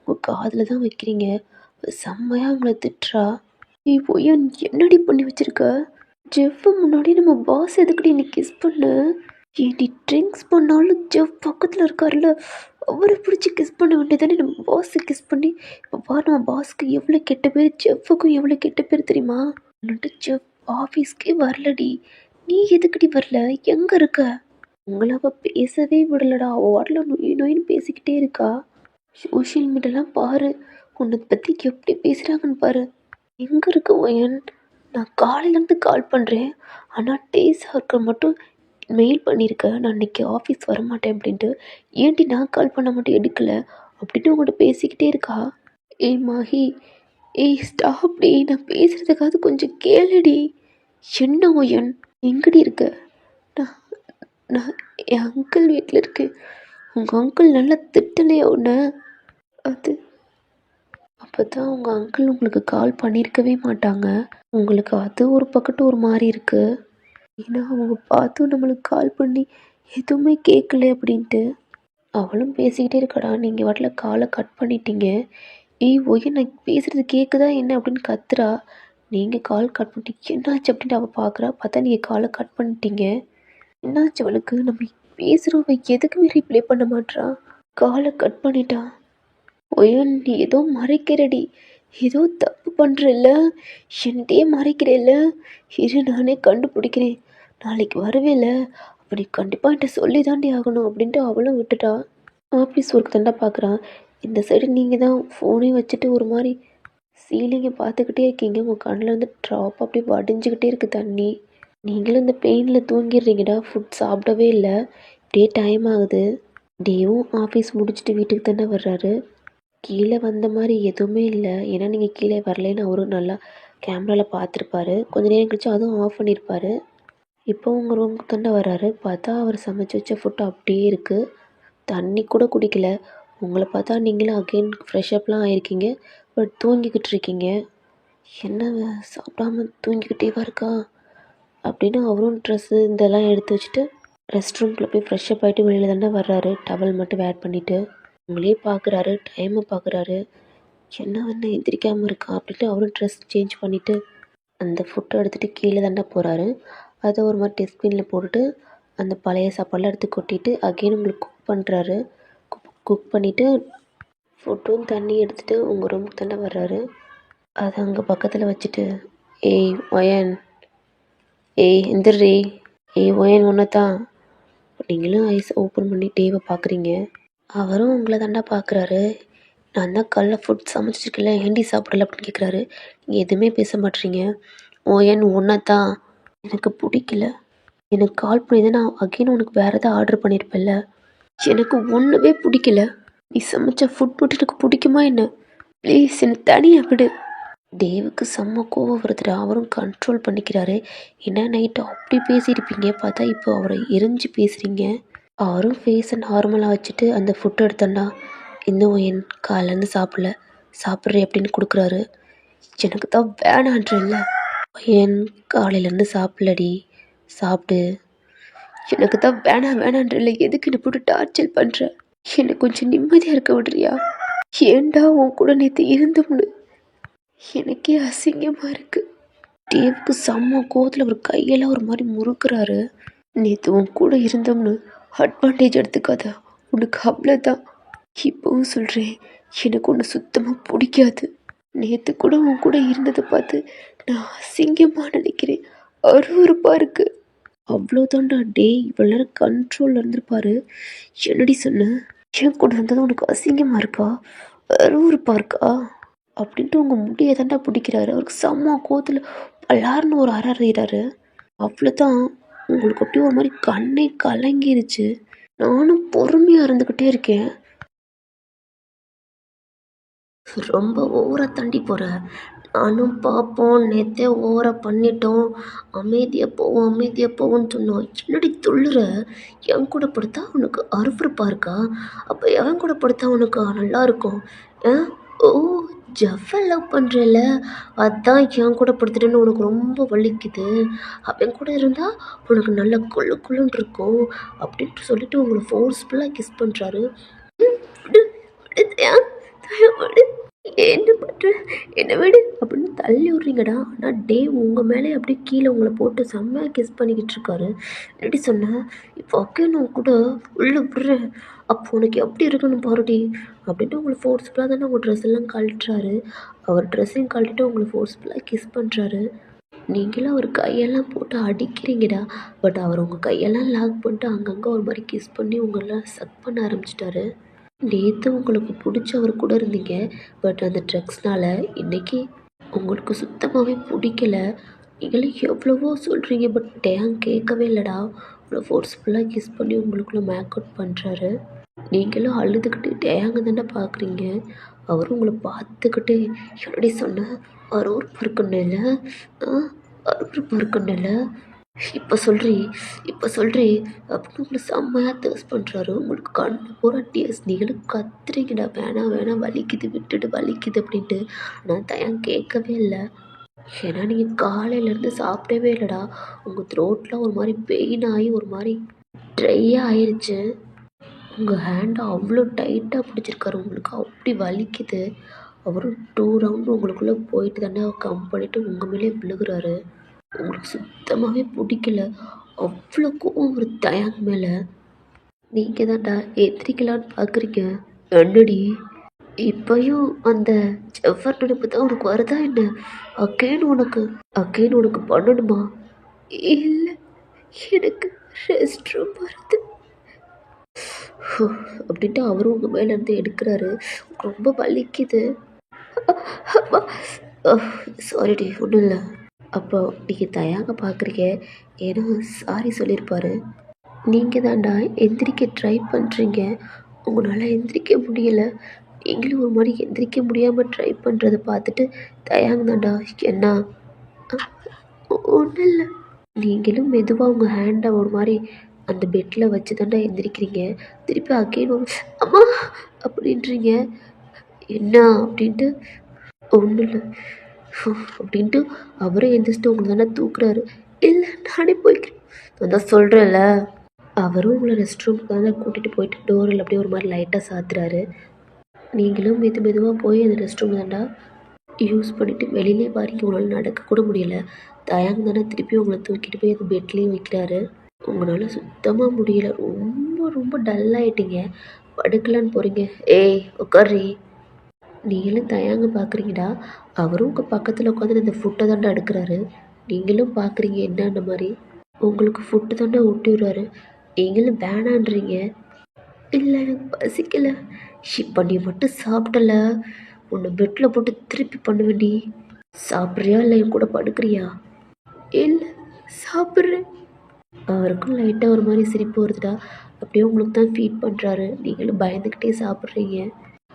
உங்கள் காதில் தான் வைக்கிறீங்க. செம்மையாக உங்களை திட்டுறா. ஏய் ஒயன் என்னடி பண்ணி வச்சுருக்க? ஜெஃப் முன்னாடி நம்ம பாஸ் எதுக்கடி நீ கிஸ் பண்ண? ஏன்டி ட்ரிங்க்ஸ் பண்ணாலும் ஜெஃப் பக்கத்தில் இருக்கார்ல, அவரை பிடிச்சி கிஸ் பண்ண வேண்டியதானே. நம்ம பாஸை கிஸ் பண்ணி இப்போ பாரு, நம்ம பாஸ்க்கு எவ்வளோ கெட்ட பேர், ஜெஃபுக்கும் எவ்வளோ கெட்ட பேர் தெரியுமா? என்னட்டு ஜெஃப் ஆஃபீஸ்க்கே வரலடி. நீ எதுக்கடி வரல? எங்கே இருக்க? உங்களை அவள் பேசவே விடலடா. அவள் வாட்டில் நொய் நொயின்னு பேசிக்கிட்டே இருக்கா. சோஷியல் மீடியாலாம் பாரு, உன்னை பற்றி எப்படி பேசுகிறாங்கன்னு பாரு. எங்கே இருக்க ஒயன்? நான் காலையிலேருந்து கால் பண்ணுறேன். ஆனால் டேஸ் ஹார்க்கர் மட்டும் மெயில் பண்ணியிருக்கேன், நான் இன்றைக்கி ஆஃபீஸ் வரமாட்டேன் அப்படின்ட்டு. ஏன்டி நான் கால் பண்ண மட்டும் எடுக்கலை அப்படின்ட்டு உங்கள்கிட்ட பேசிக்கிட்டே இருக்கா. ஏய் மாஹி, ஏய் ஸ்டாப்டி, நான் பேசுகிறதுக்காவது கொஞ்சம் கேளுடி. என்ன ஒயன்? எங்கடி இருக்க? நான் நான் என் அங்கிள் வீட்டில் இருக்கேன். உங்கள் அங்கிள் நல்லா திட்டலையா உன்னை? அது அப்போ தான் உங்கள் அங்கிள் உங்களுக்கு கால் பண்ணியிருக்கவே மாட்டாங்க. உங்களுக்கு அது ஒரு பக்கத்து ஒரு மாதிரி இருக்குது. ஏன்னா அவங்க பார்த்தும் நம்மளுக்கு கால் பண்ணி எதுவுமே கேட்கல அப்படின்ட்டு. அவளும் பேசிக்கிட்டே இருக்கடா. நீங்கள் வாட்டில் காலை கட் பண்ணிட்டீங்க. ஏய் ஒய், நான் பேசுகிறது கேட்குதா என்ன அப்படின்னு கத்துறா. நீங்கள் கால் கட் பண்ணிட்டீங்க. என்னாச்சு அப்படின்ட்டு அவள் பார்க்குறா. பார்த்தா நீங்கள் காலை கட் பண்ணிட்டீங்க. என்னாச்சு அவளுக்கு? நம்ம பேசுகிறோம், எதுக்குமே ரிப்ளை பண்ண மாட்றா. காலை கட் பண்ணிட்டா. ஒயன் நீ ஏதோ மறைக்கிறடி, ஏதோ தப்பு பண்ணுறல்ல, என்கிட்டே மறைக்கிறல்ல. இரு நானே கண்டுபிடிக்கிறேன். நாளைக்கு வருவேல, அப்போ நீ கண்டிப்பாக என்கிட்ட சொல்லி தாண்டி ஆகணும் அப்படின்ட்டு அவளும் விட்டுட்டா. ஆஃபீஸ் ஒர்க் தாண்டா பார்க்குறான். இந்த சைடு நீங்கள் தான் ஃபோனே வச்சுட்டு ஒரு மாதிரி சீலிங்கை பார்த்துக்கிட்டே இருக்கீங்க. உங்கள் கண்ணில் வந்து ட்ராப் அப்படியே வடிஞ்சிக்கிட்டே இருக்குது தண்ணி. நீங்களும் இந்த பெயினில் தூங்கிடுறீங்கடா. ஃபுட் சாப்பிடவே இல்லை. இப்படியே டைம் ஆகுது. டேவும் ஆஃபீஸ் முடிச்சுட்டு வீட்டுக்கு தானே வர்றாரு. கீழே வந்த மாதிரி எதுவுமே இல்லை. ஏன்னா நீங்கள் கீழே வரலேன்னு அவரும் நல்லா கேமராவில் பார்த்துருப்பாரு. கொஞ்ச நேரம் கழிச்சு அதுவும் ஆஃப் பண்ணியிருப்பார். இப்போ உங்கள் ரூமுக்கு தாண்டா வர்றாரு. பார்த்தா அவர் சமைச்சு வச்ச ஃபுட்டு அப்படியே இருக்குது. தண்ணி கூட குடிக்கல. உங்களை பார்த்தா நீங்களும் அகெயின் ஃப்ரெஷ்அப்லாம் ஆகிருக்கீங்க. பட் தூங்கிக்கிட்டு இருக்கீங்க. என்ன சாப்பிடாம தூங்கிக்கிட்டேவா இருக்கா அப்படின்னு அவரும் ட்ரெஸ்ஸு இதெல்லாம் எடுத்து வச்சுட்டு ரெஸ்ட் ரூம்குள்ளே போய் ஃப்ரெஷ்ஷப் ஆகிட்டு வெளியில் தானே வர்றாரு. டவல் மட்டும் வேர் பண்ணிவிட்டு உங்களே பார்க்குறாரு, டைமை பார்க்குறாரு. என்ன வந்து எந்திரிக்காமல் இருக்கா அப்படின்ட்டு அவரும் ட்ரெஸ் சேஞ்ச் பண்ணிவிட்டு அந்த ஃபுட்டை எடுத்துகிட்டு கீழே தாண்டா போகிறாரு. அதை ஒரு மாதிரி டஸ்ட்பினில் போட்டுட்டு அந்த பழைய சாப்பாடெலாம் எடுத்து கொட்டிட்டு அகெயின் உங்களுக்கு குக் பண்ணுறாரு. குக் பண்ணிவிட்டு ஃபுட்டும் தண்ணி எடுத்துகிட்டு உங்கள் ரூமுக்கு தாண்டா வர்றாரு. அதை அங்கே பக்கத்தில் வச்சுட்டு ஏய் ஒயன், ஏய் எந்திரி, ஏய் ஒயன் ஒன்று தான். நீங்களும் ஐஸ் ஓப்பன் பண்ணி டேவை பார்க்குறீங்க. அவரும் உங்களை தாண்டா பார்க்குறாரு. நான் தான் காலைல ஃபுட் சமைச்சிருக்கல, ஏண்டி சாப்பிடல அப்படின்னு கேட்குறாரு. நீங்கள் எதுவுமே பேச மாட்டீங்க. ஓயன் ஒன்றை தான் எனக்கு பிடிக்கல. எனக்கு கால் பண்ணி தான் நான் அகெயின் உனக்கு வேறு எதாவது ஆர்டர் பண்ணியிருப்பேன்ல. எனக்கு ஒன்றுமே பிடிக்கல. நீ சமைச்ச ஃபுட் மட்டும் எனக்கு பிடிக்குமா என்ன? ப்ளீஸ் என்னை தனியாக விடு. தேவுக்கு செம்ம கோவம் வருதுடா. அவரும் கண்ட்ரோல் பண்ணிக்கிறாரு. என்ன நைட்டு அப்படி பேசியிருப்பீங்க, பார்த்தா இப்போ அவரை எரிஞ்சு பேசுகிறீங்க. அவரும் ஃபேஸை நார்மலாக வச்சுட்டு அந்த ஃபுட்டை எடுத்தோன்னா இன்னும் என் காலேருந்து சாப்பிட்றே அப்படின்னு கொடுக்குறாரு. எனக்கு தான் வேணான்றல்ல. என் காலையிலேருந்து சாப்பிடலடி, சாப்பிடு. எனக்கு தான் வேணான்றல்ல, எதுக்கு என்னை போட்டு டார்ச்சர் பண்ணுற? என்னை கொஞ்சம் நிம்மதியாக இருக்க விடுறியா? ஏண்டா உன் கூட நேற்று இருந்தோம்னு எனக்கே அசிங்கமாக இருக்குது. தேவுக்கு செம்ம கோவத்தில் அவர் கையெல்லாம் ஒரு மாதிரி முறுக்குறாரு. நேற்று உன் கூட இருந்தோம்னு அட்வான்டேஜ் எடுத்துக்காத, உனக்கு அவ்வளோதான். இப்போவும் சொல்கிறேன், எனக்கு ஒன்று சுத்தமாக பிடிக்காது. நேற்று கூட உன் கூட இருந்ததை பார்த்து நான் அசிங்கமாக நினைக்கிறேன். அருவருப்பாக இருக்குது. அவ்வளோதான்டா. டே இவ்வளோ நேரம் கண்ட்ரோலில் இருந்திருப்பாரு. என்னடி சொன்ன? என் கூட இருந்தது உனக்கு அசிங்கமாக இருக்கா, அருவருப்பாக இருக்கா அப்படின்ட்டு உங்கள் முடியை தாண்டா பிடிக்கிறாரு. அவருக்கு செம்ம கோவத்தில் பலார்னு ஒரு அறாறாரு. அவ்வளோதான். உங்களுக்கு அப்படியே ஒரு மாதிரி கண்ணே கலங்கிருச்சு. நானும் பொறுமையாக இருந்துக்கிட்டே இருக்கேன். ரொம்ப ஓவராக தாண்டி போகிற. நானும் பார்ப்போம், நேற்றே ஓவராக பண்ணிட்டோம், அமைதியாக போவோன்னு சொன்னோம். என்னடி துள்ளுற? என் கூட படுத்தா உனக்கு அருவருப்பாக இருக்கா? அப்போ எவன் கூட படுத்தா உனக்கு நல்லா இருக்கும்? ஓ, ஜவ்வை லவ் பண்ணுறல, அதான் என் கூட படுத்துட்டேன்னு உனக்கு ரொம்ப வலிக்குது. அவன் கூட இருந்தால் உனக்கு நல்லா குள்ளுன்னு இருக்கும் அப்படின்ட்டு சொல்லிட்டு உங்களை ஃபோர்ஸ்ஃபுல்லாக கிஸ் பண்ணுறாரு. என்ன பண்ணுற, என்ன விடு அப்படின்னு தள்ளி விட்றீங்கடா. ஆனால் டே உங்கள் மேலே அப்படியே கீழே உங்களை போட்டு செம்மையாக கிஸ் பண்ணிக்கிட்டு இருக்காரு. எப்படி சொன்னேன், இப்போ ஓகே நான் கூட உள்ளே விடுறேன், அப்போ உனக்கு எப்படி இருக்குன்னு பாருடி அப்படின்ட்டு உங்களை ஃபோர்ஸ்ஃபுல்லாக தானே உங்கள் ட்ரெஸ் எல்லாம் கழட்டுறாரு. அவர் ட்ரெஸ்ஸையும் கழட்டிட்டு உங்களை ஃபோர்ஸ்ஃபுல்லாக கிஸ் பண்ணுறாரு. நீங்களும் அவர் கையெல்லாம் போட்டு அடிக்கிறீங்கடா. பட் அவர் உங்கள் கையெல்லாம் லாக் பண்ணிட்டு அங்கங்கே ஒரு மாதிரி கிஸ் பண்ணி உங்களெல்லாம் சக் பண்ண ஆரம்பிச்சிட்டாரு. நேற்று உங்களுக்கு பிடிச்சவர் கூட இருந்தீங்க, பட் அந்த ட்ரக்ஸ்னால் இன்றைக்கி உங்களுக்கு சுத்தமாகவே பிடிக்கல. நீங்களும் எவ்வளவோ சொல்கிறீங்க, பட் டேங் கேட்கவே இல்லைடா. உங்களை ஃபோர்ஸ்ஃபுல்லாக கிஸ் பண்ணி உங்களுக்குள்ளே மேக் அவுட் பண்ணுறாரு. நீங்களும் அழுதுகிட்டு டேங்க தானே பார்க்குறீங்க. அவரும் உங்களை பார்த்துக்கிட்டு என்னடி சொன்ன, அருவருப்பு இருக்குன்னு, அருவருப்பு இருக்குன்னு இப்போ சொல்கிறீ அப்படின்னு உங்களை செம்மையாக தேர்ஸ் பண்ணுறாரு. உங்களுக்கு கண்ணு பூரா டியர்ஸ். நீங்களும் கத்துறீங்கடா, வேணாம் வலிக்குது, விட்டுட்டு வலிக்குது அப்படின்ட்டு. ஆனால் தயம் கேட்கவே இல்லை. ஏன்னா நீங்கள் காலையிலேருந்து சாப்பிடவே இல்லைடா. உங்கள் த்ரோட்லாம் ஒரு மாதிரி பெயின் ஆகி ஒரு மாதிரி ட்ரையாக ஆயிடுச்சு. உங்கள் ஹேண்டை அவ்வளோ டைட்டாக பிடிச்சிருக்காரு, உங்களுக்கு அப்படி வலிக்குது. அவரும் 2 ரவுண்டு உங்களுக்குள்ளே போயிட்டு தானே கம் பண்ணிவிட்டு உங்கள் மேலே விழுகிறாரு. உங்களுக்கு சுத்தமாகவே பிடிக்கல. அவ்வளோ கோவம் ஒரு தயாங் மேலே. நீங்கள் தான்டா எத்திரிக்கலான்னு பார்க்குறீங்க. என்னடி இப்போயும் அந்த செவ்வாய் நினைப்பு தான் உனக்கு வருதா என்ன? அகெயின் உனக்கு பண்ணணுமா? இல்லை, எனக்கு ரெஸ்ட் ரூம் வருது அப்படின்ட்டு அவரும் உங்கள் மேலேருந்து எடுக்கிறாரு. ரொம்ப வலிக்குது. சாரிடி, ஒன்றும் இல்லை. அப்போ நீங்கள் தயாங்க பார்க்குறீங்க, ஏன்னா சாரி சொல்லியிருப்பாரு. நீங்கள் தாண்டா எந்திரிக்க ட்ரை பண்ணுறீங்க, உங்களால் எந்திரிக்க முடியலை. நீங்களும் ஒரு மாதிரி எந்திரிக்க முடியாமல் ட்ரை பண்ணுறதை பார்த்துட்டு தயாங்க தாண்டா என்ன ஒன்றும் இல்லை. நீங்களும் மெதுவாக உங்கள் ஹேண்டை ஒரு மாதிரி அந்த பெட்டில் வச்சு தாண்டா எந்திரிக்கிறீங்க. திருப்பி அகெயின் ஒரு அம்மா அப்படின்றீங்க. என்ன அப்படின்ட்டு ஒன்றும் இல்லை. அப்படின்ட்டு அவரே எந்திரிச்சிட்டு உங்களை தானே தூக்குறாரு. இல்லை நானே போய்க்கிறேன். நான் தான் சொல்கிறேன்ல. அவரும் உங்களை ரெஸ்ட் ரூமுக்கு தானே கூட்டிகிட்டு போயிட்டு டோரில் அப்படியே ஒரு மாதிரி லைட்டாக சாத்துறாரு. நீங்களும் மெதுவாக போய் அந்த ரெஸ்ட் ரூம் தாண்டா யூஸ் பண்ணிவிட்டு வெளியிலே பாருங்க. உங்களால் நடக்கக்கூட முடியல. தயாங்க தானே திருப்பி உங்களை தூக்கிட்டு போய் அந்த பெட்லேயும் வைக்கிறாரு. உங்களால் சுத்தமாக முடியல. ரொம்ப ரொம்ப டல்லாகிட்டீங்க. படுக்கலான்னு போகிறீங்க. ஏய் உட்காரி. நீங்களும் தயாங்க பார்க்குறீங்கடா. அவரும் உங்கள் பக்கத்தில் உட்காந்து அந்த ஃபுட்டை தாண்டா எடுக்கிறாரு. நீங்களும் பார்க்குறீங்க என்னன்ற மாதிரி. உங்களுக்கு ஃபுட்டு தாண்டா ஊட்டி விடுறாரு. நீங்களும் வேணான்றீங்க. இல்லை எனக்கு பசிக்கலை. இப்போ நீ மட்டும் சாப்பிடல உன்னை பெட்டில் போட்டு திருப்பி பண்ணுவேண்டி. சாப்பிட்றியா இல்லை என் கூட படுக்கிறியா? இல்லை சாப்பிட்றேன். அவருக்கும் லைட்டாக ஒரு மாதிரி சிரிப்பு வருதுடா. அப்படியே உங்களுக்கு தான் ஃபீட் பண்ணுறாரு. நீங்களும் பயந்துக்கிட்டே சாப்பிட்றீங்க.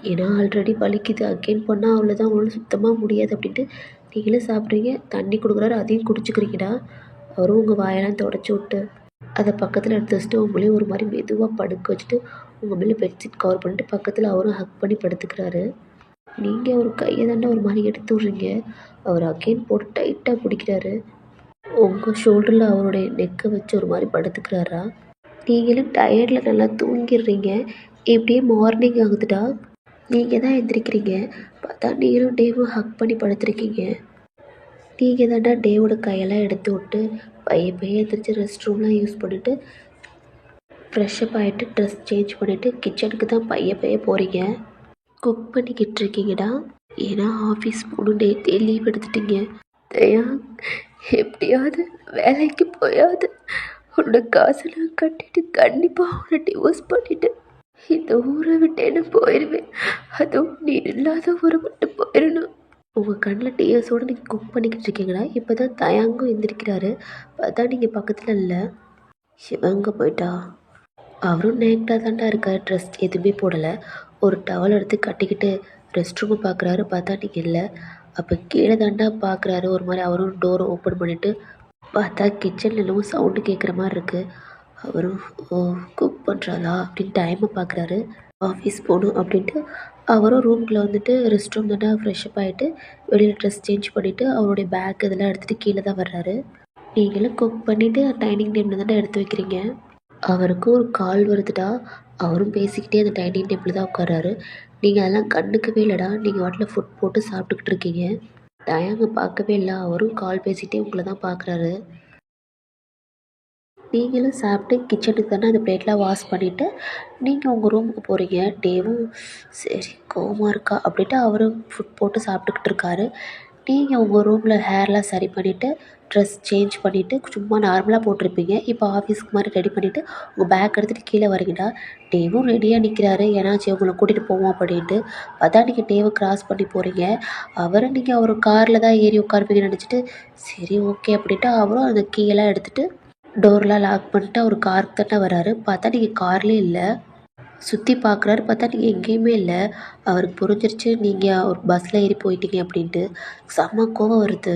ஏன்னா ஆல்ரெடி வலிக்குது, அகெயின் பண்ணால் அவ்வளோதான், உங்களால் சுத்தமாக முடியாது அப்படின்ட்டு நீங்களே சாப்பிட்றீங்க. தண்ணி கொடுக்குறாரு, அதையும் குடிச்சுக்கிறீங்கடா. அவரும் உங்கள் வாயெல்லாம் தொடச்சி விட்டு அதை பக்கத்தில் எடுத்து வச்சுட்டு உங்களையும் ஒரு மாதிரி மெதுவாக படுக்க வச்சுட்டு உங்கள் மேலே பெட்ஷீட் கவர் பண்ணிட்டு பக்கத்தில் அவரும் ஹக் பண்ணி படுத்துக்கிறாரு. நீங்கள் ஒரு கையை தாண்டா ஒரு மாதிரி எடுத்து விட்றீங்க. அவர் அகெயின் போட்டு டைட்டாக பிடிக்கிறாரு. உங்கள் ஷோல்டரில் அவருடைய நெக்கை வச்சு ஒரு மாதிரி படுத்துக்கிறாரா. நீங்களும் டயர்டில் நல்லா தூங்கிடுறீங்க. இப்படியே மார்னிங் ஆகுதுடா. நீங்கள் தான் எந்திரிக்கிறீங்க. பார்த்தா நீங்களும் டேவும் ஹக் பண்ணி படுத்துருக்கீங்க. நீங்கள் தாண்டா டேவோட கையெல்லாம் எடுத்து விட்டு பையன் எந்திரிச்சு ரெஸ்ட் ரூம்லாம் யூஸ் பண்ணிவிட்டு ஃப்ரெஷ்அப் ஆகிட்டு ட்ரெஸ் சேஞ்ச் பண்ணிவிட்டு கிச்சனுக்கு தான் பைய போகிறீங்க. குக் பண்ணிக்கிட்டு இருக்கீங்கடா. ஏன்னா ஆஃபீஸ் போகணும். நேற்றே லீவ் எடுத்துட்டீங்க. தயா எப்படியாவது வேலைக்கு போயாவது உன்னோட காசெல்லாம் கட்டிட்டு கண்டிப்பாக உன்னை டிவோர்ஸ் பண்ணிவிட்டு இந்த ஊரை விட்டேன்னு போயிடுவேன். அதுவும் நீ இல்லாத ஊரை விட்டு போயிடணும். உங்கள் கண்ணில் டீயர்ஸோடு நீங்கள் குக் பண்ணிக்கிட்டு இருக்கீங்களா. இப்போ தான் தயாங்கும் எந்திரிக்கிறாரு. பார்த்தா நீங்கள் பக்கத்தில் இல்லை. சிவங்க போயிட்டா. அவரும் நேக்டாக தாண்டா இருக்கார். ட்ரெஸ் எதுவுமே போடலை. ஒரு டவல் எடுத்து கட்டிக்கிட்டு ரெஸ்ட் ரூமை பார்க்குறாரு. பார்த்தா நீங்கள் இல்லை. அப்போ கீழே தாண்டா பார்க்குறாரு. ஒரு மாதிரி அவரும் டோரை ஓப்பன் பண்ணிவிட்டு பார்த்தா கிச்சனில் என்னமோ சவுண்டு கேட்குற மாதிரி இருக்குது. அவரும் ஓ குக் பண்ணுறாளா அப்படின்னு டைமை பார்க்குறாரு. ஆஃபீஸ் போகணும் அப்படின்ட்டு அவரும் ரூம்குள்ளே வந்துட்டு ரெஸ்ட் ரூம் தாண்டா ஃப்ரெஷ்அப் ஆகிட்டு வெளியில் ட்ரெஸ் சேஞ்ச் பண்ணிவிட்டு அவருடைய பேக் இதெல்லாம் எடுத்துகிட்டு கீழே தான் வர்றாரு. நீங்களும் குக் பண்ணிவிட்டு டைனிங் டேபிளில் தாண்டா எடுத்து வைக்கிறீங்க. அவருக்கும் ஒரு கால் வருதுடா. அவரும் பேசிக்கிட்டே அந்த டைனிங் டேபிளில் தான் உட்காராரு. நீங்கள் அதெல்லாம் கண்டுக்கவே இல்லைடா. நீங்கள் வாட்டில் ஃபுட் போட்டு சாப்பிட்டுக்கிட்டு இருக்கீங்க. டயாங்க பார்க்கவே இல்லை. அவரும் கால் பேசிகிட்டே உங்களை தான் பார்க்குறாரு. நீங்களும் சாப்பிட்டு கிச்சனுக்கு தானே அந்த பிளேட்லாம் வாஷ் பண்ணிவிட்டு நீங்கள் உங்கள் ரூமுக்கு போகிறீங்க. டேவும் சரி கோவமாக இருக்கா அப்படின்ட்டு அவரும் ஃபுட் போட்டு சாப்பிட்டுக்கிட்டு இருக்காரு. நீங்கள் உங்கள் ரூமில் ஹேர்லாம் சரி பண்ணிவிட்டு ட்ரெஸ் சேஞ்ச் பண்ணிவிட்டு சும்மா நார்மலாக போட்டிருப்பீங்க. இப்போ ஆஃபீஸ்க்கு மாதிரி ரெடி பண்ணிவிட்டு உங்கள் பேக் எடுத்துகிட்டு கீழே வரீங்கடா. டேவும் ரெடியாக நிற்கிறாரு. ஏன்னாச்சும் உங்களை கூட்டிகிட்டு போவோம் அப்படின்ட்டு. அதான் நீங்கள் டேவை கிராஸ் பண்ணி போகிறீங்க. அவரை நீங்கள் அவர் காரில் தான் ஏறி உட்காருப்பீங்கன்னு நினச்சிட்டு சரி ஓகே அப்படின்ட்டு அவரும் அந்த கீயெல்லாம் எடுத்துகிட்டு டோர்லாம் லாக் பண்ணிட்டு அவர் காருக்கு தானே வராரு. பார்த்தா நீங்கள் கார்லேயே இல்லை. சுற்றி பார்க்குறாரு. பார்த்தா நீங்கள் எங்கேயுமே இல்லை. அவருக்கு புரிஞ்சிருச்சு நீங்கள் ஒரு பஸ்ஸில் ஏறி போயிட்டீங்க அப்படின்ட்டு. செம்ம கோவம் வருது.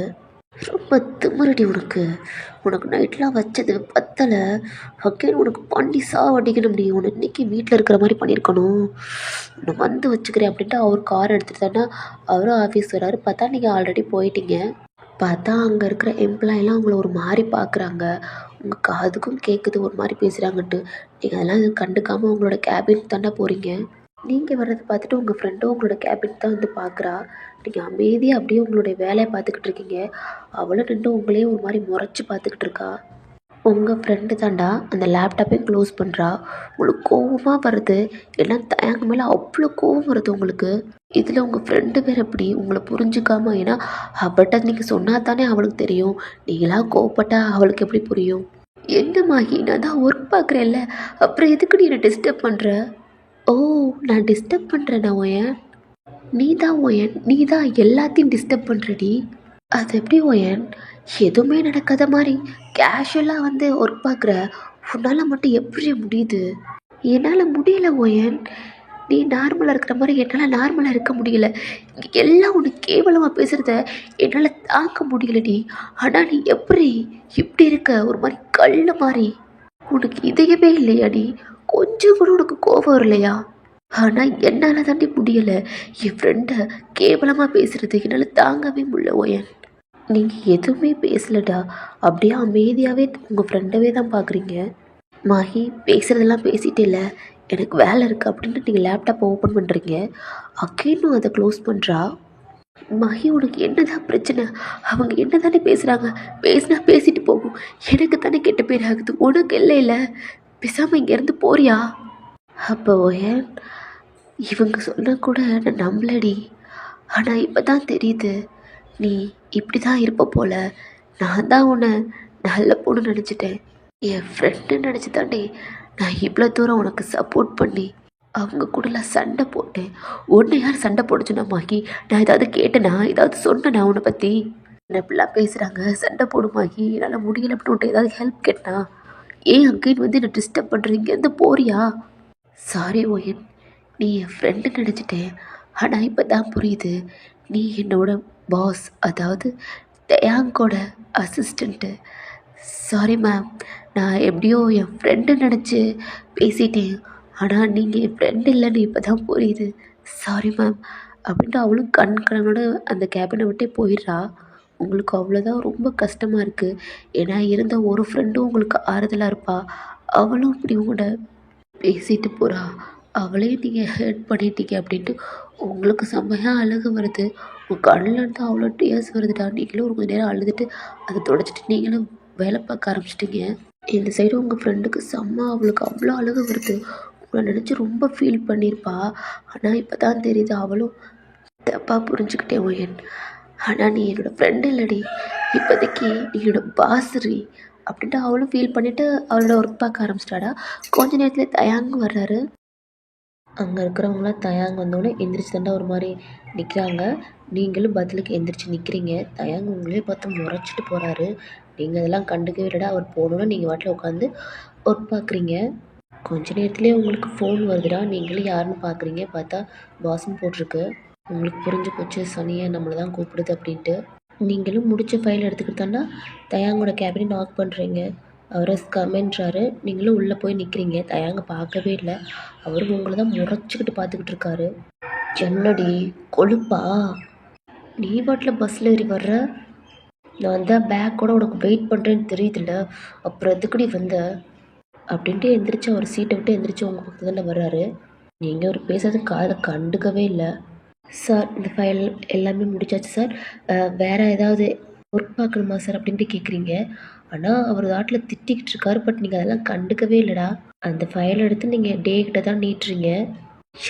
ரொம்ப திமிரடி உனக்கு. உனக்கு நைட்லாம் வச்சது பத்தலை. அக்கேன் உனக்கு பண்ணி சாவடிக்கணும். நீ உன்னை இன்றைக்கி வீட்டில் இருக்கிற மாதிரி பண்ணியிருக்கணும். உன்னை வந்து வச்சுக்கிறேன் அப்படின்ட்டு அவர் கார் எடுத்துகிட்டு தானே அவரும் ஆஃபீஸ் வராரு. பார்த்தா நீங்கள் ஆல்ரெடி போயிட்டீங்க. பார்த்தா அங்கே இருக்கிற எம்ப்ளாயெல்லாம் உங்களை ஒரு மாதிரி பார்க்குறாங்க. உங்கள் காதுக்கும் கேட்குது ஒரு மாதிரி பேசுகிறாங்கன்ட்டு. நீங்கள் அதெல்லாம் கண்டுக்காமல் உங்களோட கேபினுக்கு தாண்டா போகிறீங்க. நீங்கள் வர்றதை பார்த்துட்டு உங்கள் ஃப்ரெண்டும் உங்களோட கேபினுக்கு தான் வந்து பார்க்குறா. நீங்கள் அமைதியாக அப்படியே உங்களுடைய வேலையை பார்த்துக்கிட்டு இருக்கீங்க. அவளும் நின்று உங்களையே ஒரு மாதிரி முறைச்சி பார்த்துக்கிட்டு இருக்கா. உங்கள் ஃப்ரெண்டு தாண்டா அந்த லேப்டாப்பையும் க்ளோஸ் பண்ணுறா. உங்களுக்கு கோவமாக வருது. எல்லாம் தயங்க மேலே அவ்வளோ கோவம் வருது உங்களுக்கு. இதில் உங்கள் ஃப்ரெண்டு பேர் எப்படி உங்களை புரிஞ்சுக்காம. ஏன்னா அவள்கிட்ட நீங்கள் சொன்னால் தானே அவளுக்கு தெரியும். நீங்களாக கோவப்பட்டா அவளுக்கு எப்படி புரியும். என்ன மாகி நான் தான் ஒர்க் பார்க்குறேன்ல, அப்புறம் எதுக்கு நீ என்னை டிஸ்டர்ப் பண்ணுற? ஓ நான் டிஸ்டர்ப் பண்ணுறேன்னா ஓயன்? நீ தான் எல்லாத்தையும் டிஸ்டர்ப் பண்ணுறடி. அது எப்படி ஓயன் எதுவுமே நடக்காத மாதிரி கேஷுவலாக வந்து ஒர்க் பார்க்குற? உன்னால் மட்டும் எப்படி முடியுது? என்னால் முடியல ஓயன். நீ நார்மலாக இருக்கிற மாதிரி என்னால் நார்மலாக இருக்க முடியல. எல்லாம் உனக்கு கேவலமாக பேசுகிறத என்னால் தாக்க முடியலடி. ஆனால் நீ எப்படி இப்படி இருக்க ஒரு மாதிரி கல் மாதிரி? உனக்கு இதயமே இல்லையாடி? கொஞ்சம் கூட உனக்கு கோபம் வரலையா? ஆனால் என்னால் தாண்டி முடியலை. என் ஃப்ரெண்டை கேவலமாக பேசுகிறது என்னால் தாங்கவே முடியல ஓயன். நீங்கள் எதுவுமே பேசலடா. அப்படியே அமைதியாகவே உங்கள் ஃப்ரெண்டவே தான் பார்க்குறீங்க. மாஹி பேசுகிறதெல்லாம் பேசிட்டே இல்லை, எனக்கு வேலை இருக்குது அப்படின்ட்டு நீங்கள் லேப்டாப்பை ஓப்பன் பண்ணுறீங்க. அகைனும் அதை க்ளோஸ் பண்ணுறா. மகி உனக்கு என்னதான் பிரச்சனை? அவங்க என்ன தானே பேசுகிறாங்க, பேசினா பேசிட்டு போகும். எனக்கு தானே கெட்ட பேர் ஆகுது, உனக்கு இல்லை இல்லை. பேசாமல் இங்கேருந்து போறியா? அப்போ ஏன் இவங்க சொன்னால் கூட நான் நம்பலடி. ஆனால் இப்போ தான் தெரியுது நீ இப்படி தான் இருப்ப போல. நான் தான் உன்னை நல்ல பொண்ணு நினச்சிட்டேன். என் ஃப்ரெண்டு நினச்சி தாண்டி நான் இவ்வளோ தூரம் உனக்கு சப்போர்ட் பண்ணி அவங்க கூடலாம் சண்டை போட்டேன். ஒன்று யார் சண்டை போடுச்சுன்னா மாகி? நான் ஏதாவது கேட்டேனா, ஏதாவது சொன்னேனா உன்னை பற்றி? என்ன இப்படிலாம் பேசுகிறாங்க, சண்டை போடுமாகி, என்னால் முடியலை அப்படின்னு உன்ட்ட ஏதாவது ஹெல்ப் கேட்டனா? ஏன் அங்கேன்னு வந்து என்னை டிஸ்டர்ப் பண்ணுறீங்க, இருந்து போறியா? சாரி ஓயன், நீ என் ஃப்ரெண்டு நினச்சிட்டேன். ஆனால் இப்போ தான் புரியுது நீ என்னோட பாஸ், அதாவது தயாங்கோட அசிஸ்டண்ட்டு. சாரி மேம், நான் எப்படியோ என் ஃப்ரெண்டு நினச்சி பேசிட்டேன். ஆனால் நீங்கள் என் ஃப்ரெண்டு இல்லைன்னு இப்போ தான் புரியுது. சாரி மேம் அப்படின்ட்டு அவளும் கண்ணோட அந்த கேபினை விட்டே போயிடுறா. உங்களுக்கு அவ்வளோதான் ரொம்ப கஷ்டமாக இருக்குது. ஏன்னா இருந்த ஒரு ஃப்ரெண்டும் உங்களுக்கு ஆறுதலாக இருப்பா, அவளும் இப்படி உங்களோட பேசிட்டு போகிறா. அவளே நீங்கள் ஹெல்ப் பண்ணிட்டீங்க அப்படின்ட்டு உங்களுக்கு செம்மையாக அழுக வருது. உங்கள் கண்ணிலேருந்து அவ்வளோ டீயர்ஸ் வருதுடா. நீங்களும் ஒரு கொஞ்ச நேரம் அழுதுட்டு அதை தொடச்சிட்டு நீங்களும் வேலை பார்க்க ஆரம்பிச்சிட்டிங்க. இந்த சைடு உங்கள் ஃப்ரெண்டுக்கு செம்ம அவளுக்கு அவ்வளோ அழுக வருது. உங்களை நினச்சி ரொம்ப ஃபீல் பண்ணியிருப்பா. ஆனால் இப்போ தான் தெரியுது அவளும் தப்பாக புரிஞ்சுக்கிட்டேன் ஓயன். ஆனால் நீ என்னோடய ஃப்ரெண்டு இல்லடி, இப்போதைக்கு நீ என்னோடய பாஸ்ரி அப்படின்ட்டு அவளும் ஃபீல் பண்ணிவிட்டு அவளோட ஒர்க் பார்க்க ஆரம்பிச்சிட்டாடா. கொஞ்ச நேரத்தில் தயாங்க வர்றாரு. அங்கே இருக்கிறவங்களாம் தயாங்க வந்தோடனே எந்திரிச்சு தாண்டா ஒரு மாதிரி நிற்கிறாங்க. நீங்களும் பதிலுக்கு எந்திரிச்சு நிற்கிறீங்க. தயாங்க உங்களே பார்த்து முறைச்சிட்டு போகிறாரு. நீங்கள் அதெல்லாம் கண்டுக்கவே இல்லைடா. அவர் போகணுன்னா நீங்கள் வாட்டில் உட்காந்து ஒர்க் பார்க்குறீங்க. கொஞ்ச நேரத்துலேயே உங்களுக்கு ஃபோன் வருதுடா. நீங்களும் யாருன்னு பார்க்குறீங்க, பார்த்தா பாஸ்ன்னு போட்டிருக்கு. உங்களுக்கு புரிஞ்சு போச்சு சனியை நம்மளை தான் கூப்பிடுது அப்படின்ட்டு. நீங்களும் முடிச்ச ஃபைல் எடுத்துக்கிட்டு தாண்டா தயாங்கோட கேபினை நாக் பண்ணுறீங்க. அவரை கமெண்ட்றாரு. நீங்களும் உள்ளே போய் நிற்கிறீங்க. தயாங்க பார்க்கவே இல்லை. அவரும் உங்களை தான் முறைச்சிக்கிட்டு பார்த்துக்கிட்டு இருக்காரு. என்னடி கொழுப்பா, நீ பாட்டில் பஸ்ஸில் ஏறி வர்ற? நான் தான் பேக்கோட உனக்கு வெயிட் பண்ணுறேன்னு தெரியுதுல்ல, அப்புறம் எதுக்குடி வந்த அப்படின்ட்டு எந்திரிச்சு அவர் சீட்டை விட்டு எந்திரிச்சு உங்கள் பக்கத்து தானே வர்றாரு. நீங்கள் அவர் பேசுறது காதில் கண்டுக்கவே இல்லை. சார் இந்த ஃபைல் எல்லாமே முடிச்சாச்சு சார், வேறு ஏதாவது ஒர்க் பார்க்கணுமா சார் அப்படின்ட்டு கேட்குறீங்க. ஆனால் அவர் நாட்டில் திட்டிக்கிட்டு இருக்காரு. பட் நீங்கள் அதெல்லாம் கண்டுக்கவே இல்லைடா. அந்த ஃபைலை எடுத்து நீங்கள் டே கிட்ட தான் நீட்டுறீங்க.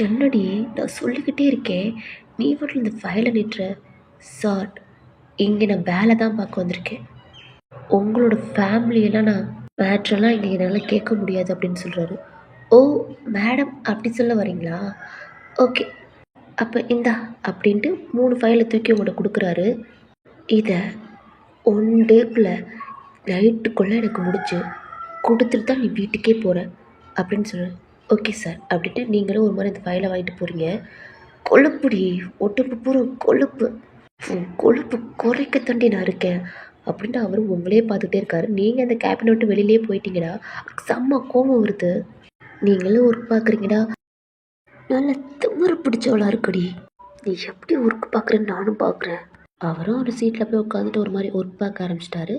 என்னடி நான் சொல்லிக்கிட்டே இருக்கேன், நீ மட்டும் இந்த ஃபைலை நீட்டுற? சார் இங்கே நான் வேலை தான் பார்க்க வந்திருக்கேன். உங்களோட ஃபேமிலியெல்லாம் நான் மேட்ரெல்லாம் இங்கே என்னால் கேட்க முடியாது அப்படின்னு சொல்கிறாரு. ஓ மேடம் அப்படி சொல்ல வரீங்களா? ஓகே, அப்போ இந்தா அப்படின்ட்டு 3 ஃபைலை தூக்கி உங்கள்கிட்ட கொடுக்குறாரு. இதை 1 டேக்குள்ளே நைட்டுக்குள்ளே எனக்கு முடிச்சு கொடுத்துட்டு தான் நீ வீட்டுக்கே போகிற அப்படின்னு சொல்கிறேன். ஓகே சார் அப்படின்ட்டு நீங்களும் ஒரு மாதிரி இந்த ஃபைலை வாங்கிட்டு போகிறீங்க. கொழுப்புடி, உடம்பு பூரா கொழுப்பு, கொழுப்பு குறைக்கத்தாண்டி நான் இருக்கேன் அப்படின்ட்டு அவரும் உங்களையே பார்த்துட்டே இருக்காரு. நீங்கள் அந்த கேபினை விட்டு வெளியிலே போயிட்டீங்கடா. செம்ம கோபம் வருது. நீங்களும் ஒர்க் பார்க்குறீங்கடா, நல்ல திமிரு பிடிச்சவளா இருக்குடி. நீ எப்படி ஒர்க் பார்க்குறேன்னு நானும் பார்க்குறேன். அவரும் ஒரு சீட்டில் போய் உட்காந்துட்டு ஒரு மாதிரி ஒர்க் பார்க்க ஆரம்பிச்சிட்டாரு.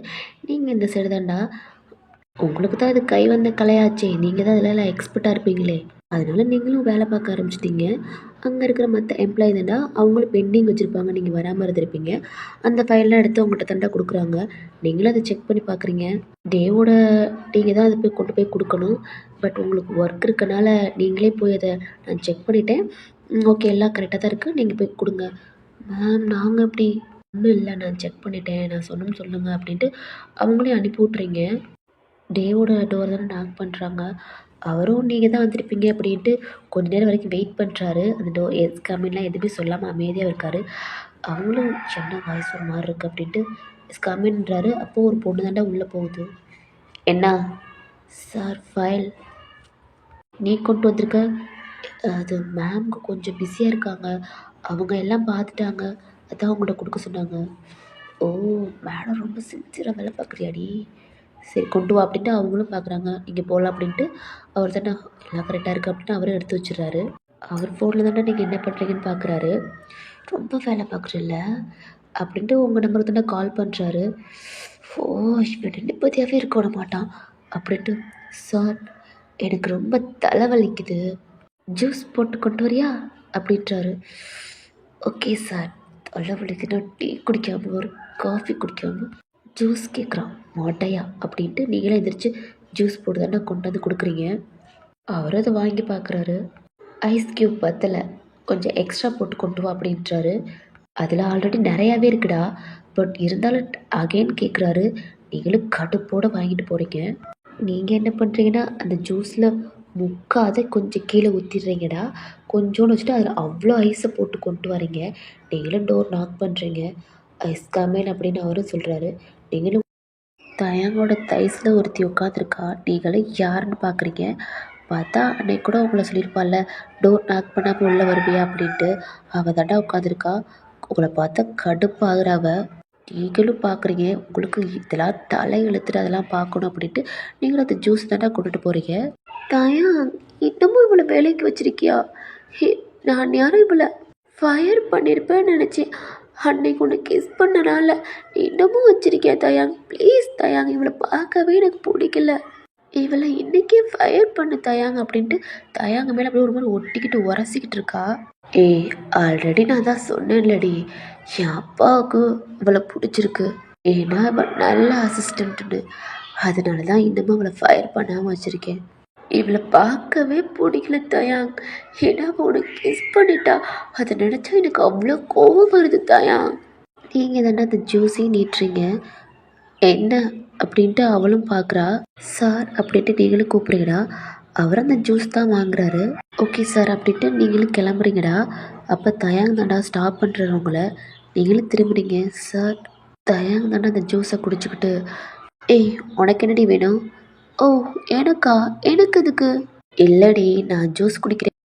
நீங்கள் இந்த சைடு தாண்டா, உங்களுக்கு தான் இது கை வந்த கலையாச்சே, நீங்கள் தான் இதெல்லாம் எக்ஸ்பர்ட்டாக இருப்பீங்களே, அதனால நீங்களும் வேலை பார்க்க ஆரம்பிச்சிட்டிங்க. அங்கே இருக்கிற மற்ற எம்ப்ளாயி தாண்டா, அவங்களும் பெண்டிங் வச்சுருப்பாங்க, நீங்கள் வராமல் இருந்திருப்பீங்க. அந்த ஃபைல்லாம் எடுத்து உங்கள்கிட்ட தாண்டா கொடுக்குறாங்க. நீங்களும் அதை செக் பண்ணி பார்க்குறீங்க. டேவோட நீங்கள் தான் அதை போய் கொண்டு போய் கொடுக்கணும். பட் உங்களுக்கு ஒர்க் இருக்கனால நீங்களே போய் அதை நான் செக் பண்ணிட்டேன், ஓகே எல்லாம் கரெக்டாக தான் இருக்குது, நீங்கள் போய் கொடுங்க. மேம் நாங்கள் எப்படி? ஒன்றும் இல்லை, நான் செக் பண்ணிட்டேன், நான் சொன்னோன்னு சொல்லுங்கள் அப்படின்ட்டு அவங்களே அனுப்பி விட்றீங்க. டேவோட டோர் தானே நாக் பண்ணுறாங்க. அவரும் நீங்கள் தான் வந்திருப்பீங்க அப்படின்ட்டு கொஞ்ச நேரம் வரைக்கும் வெயிட் பண்ணுறாரு. அந்த டோர் எஸ் கம்மின்லாம் எதுவுமே சொல்லாமல் அமைதியாக இருக்கார். அவங்களும் என்ன வாய்ஸ் ஒரு மாதிரி இருக்குது அப்படின்ட்டு எஸ் கம்மின்றாரு. அப்போது ஒரு பொண்ணு தாண்டா உள்ளே போகுது. என்ன சார் ஃபைல் நீ கொண்டு வந்திருக்க? அது மேம்க்கு கொஞ்சம் பிஸியாக இருக்காங்க, அவங்க எல்லாம் பார்த்துட்டாங்க, அதான் அவங்கள்ட்ட கொடுக்க சொன்னாங்க. ஓ மேடம் ரொம்ப சின்சியராக வேலை பார்க்குறியாடி, சரி கொண்டு வா அப்படின்ட்டு அவங்களும் பார்க்குறாங்க. இங்கே போகலாம் அப்படின்ட்டு அவர் தானே எல்லாம் கரெக்டாக இருக்குது அப்படின்ட்டு அவரும் எடுத்து வச்சிடுறாரு. அவர் ஃபோனில் தானே நீங்கள் என்ன பண்ணுறீங்கன்னு பார்க்குறாரு. ரொம்ப வேலை பார்க்குறல்ல அப்படின்ட்டு உங்கள் நம்பருக்கு தானே கால் பண்ணுறாரு. ஓ, இவன் நிம்மதியாகவே இருக்க விட மாட்டான் அப்படின்ட்டு, சார் எனக்கு ரொம்ப தலைவலிக்குது, ஜூஸ் போட்டு கொண்டு வரியா அப்படின்றாரு. Okay sir. தலைவலிக்குன்னா டீ குடிக்காம ஒரு காஃபி குடிக்காம ஜூஸ் கேட்குறான் மாட்டையா அப்படின்ட்டு நீங்களே எந்திரிச்சு ஜூஸ் போட்டு தானே கொண்டு வந்து கொடுக்குறீங்க. அவர் அதை வாங்கி பார்க்குறாரு. ஐஸ் க்யூப் பத்தலை, கொஞ்சம் எக்ஸ்ட்ரா போட்டு கொண்டு வா அப்படின்றாரு. அதில் ஆல்ரெடி நிறையாவே இருக்குடா, பட் இருந்தாலும் அகைன் கேட்குறாரு. நீங்களும் கடுப்போடு வாங்கிட்டு போகிறீங்க. நீங்கள் என்ன பண்ணுறீங்கன்னா அந்த ஜூஸில் முக்காத கொஞ்சம் கீழே ஊற்றிடுறீங்கடா, கொஞ்சோன்னு வச்சுட்டு அதில் அவ்வளோ ஐஸை போட்டு கொண்டு வரீங்க. நீங்களும் டோர் நாக் பண்ணுறீங்க. ஐஸ் கமேன் அப்படின்னு அவரும் சொல்கிறாரு. நீங்களும் தயங்கோட தைஸில் ஒருத்தி உட்காந்துருக்கா, நீங்களும் யாருன்னு பார்க்குறீங்க. பார்த்தா அன்னைக்கு கூட உங்களை சொல்லியிருப்பாள்ல, டோர் நாக் பண்ணாமல் உள்ளே வருவியா அப்படின்ட்டு. அவள் தாண்டா உட்காந்துருக்கா. உங்களை பார்த்தா கடுப்பாகிற அவள். நீங்களும் பார்க்குறீங்க, உங்களுக்கு இதெல்லாம் தலை இழுத்துட்டு அதெல்லாம் பார்க்கணும் அப்படின்ட்டு நீங்களும் அந்த ஜூஸ் தாண்டா கொண்டுட்டு போகிறீங்க. தாயா, இன்னமும் இவளை வேலைக்கு வச்சிருக்கியா? நான் யாரும் இவளை ஃபயர் பண்ணியிருப்பேன்னு நினச்சேன். அன்னைக்கு உன்னை கிஸ் பண்ணனால நீ இன்னமும் வச்சிருக்கியா தயாங்? ப்ளீஸ் தயாங், இவளை பார்க்கவே எனக்கு பிடிக்கல. இவளை இன்றைக்கே ஃபயர் பண்ணு தயாங்க அப்படின்ட்டு தயாங்க மேலே அப்படியே ஒரு மாதிரி ஒட்டிக்கிட்டு உரசிக்கிட்டு இருக்கா. ஏய், ஆல்ரெடி நான் தான் சொன்னேன்லடி, என் அப்பாவுக்கு இவளை பிடிச்சிருக்கு. ஏன்னா இவள் நல்ல அசிஸ்டண்ட்டுன்னு. அதனால தான் இன்னமும் அவளை ஃபயர் பண்ணாமல் வச்சுருக்கேன். இவளை பார்க்கவே பிடிக்கல தயாங். ஏன்னா அவள் உனக்கு கிஸ் பண்ணிட்டா. அதை நினச்சா எனக்கு அவ்வளோ கோபம் வருது தயாங். நீங்கள் தானே அந்த ஜூஸையும் நீட்டுறீங்க, என்ன அப்படின்ட்டு அவளும் பார்க்குறா. சார் அப்படின்ட்டு நீங்களும் கூப்பிடுங்கடா. அவர் அந்த ஜூஸ் தான் வாங்குறாரு. ஓகே சார் அப்படின்ட்டு நீங்களும் கிளம்புறீங்கடா. அப்போ தயாங் தாண்டா ஸ்டாப் பண்ணுறவங்கள. நீங்களும் திரும்புறீங்க. சார், தயாங் தாண்டா அந்த ஜூஸை குடிச்சிக்கிட்டு, ஏய் உனக்கு என்னடி வேணும்? ஓ, எனக்கா? எனக்கு எதுக்கு? இல்லடி, நான் ஜூஸ் குடிக்கிறேன்.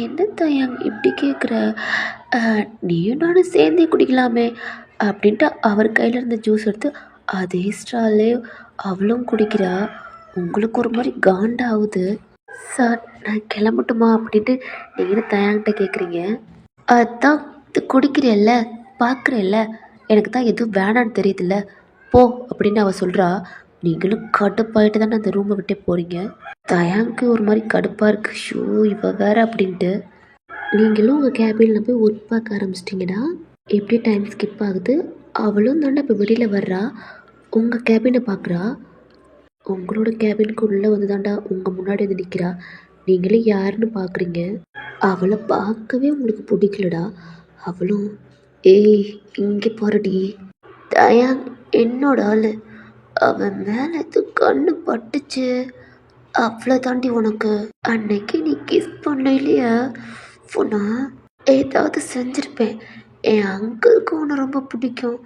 என்ன தயாங் இப்படி கேட்குற? நீயும் நானும் சேர்ந்தே குடிக்கலாமே அப்படின்ட்டு அவர் கையில் இருந்த ஜூஸ் எடுத்து அதே ஸ்ட்ராலே அவளும் குடிக்கிறா. உங்களுக்கு ஒரு மாதிரி காண்டாகுது. சார், நான் கிளம்பட்டுமா அப்படின்ட்டு நீங்களும் தயாங்கிட்ட கேட்குறீங்க. அதான் குடிக்கிறேல்ல, பார்க்குறேல்ல, எனக்கு தான் எதுவும் வேணான்னு தெரியுதுல்ல, போ அப்படின்னு அவள் சொல்கிறா. நீங்களும் கடுப்பாயிட்டு தானே அந்த ரூமை விட்டே போகிறீங்க. தயாங்க்கு ஒரு மாதிரி கடுப்பாக இருக்குது. ஷோ, இவ வேற அப்படின்ட்டு நீங்களும் உங்கள் கேபினில் போய் ஒர்க் பார்க்க ஆரம்பிச்சிட்டிங்கடா. எப்படி டைம் ஸ்கிப் ஆகுது. அவளும் தானே இப்போ வெளியில் வர்றா, உங்கள் கேபினை பார்க்குறா. உங்களோட கேபினுக்கு உள்ளே வந்து தாண்டா உங்கள் முன்னாடி வந்து நிற்கிறா. நீங்களே யாருன்னு பார்க்குறீங்க. அவளை பார்க்கவே உங்களுக்கு பிடிக்கலடா. அவளும், ஏய் இங்கே பாருடி தயாங் என்னோட ஆள், அவன் மேலே எது கண்ணு பட்டுச்சு அவ்வளோ தாண்டி உனக்கு. அன்னைக்கு நீ கிஸ் பண்ண இல்லையா, உன்னை ஏதாவது செஞ்சுருப்பேன். என் அங்கிளுக்கு உன்னை ரொம்ப பிடிக்கும்,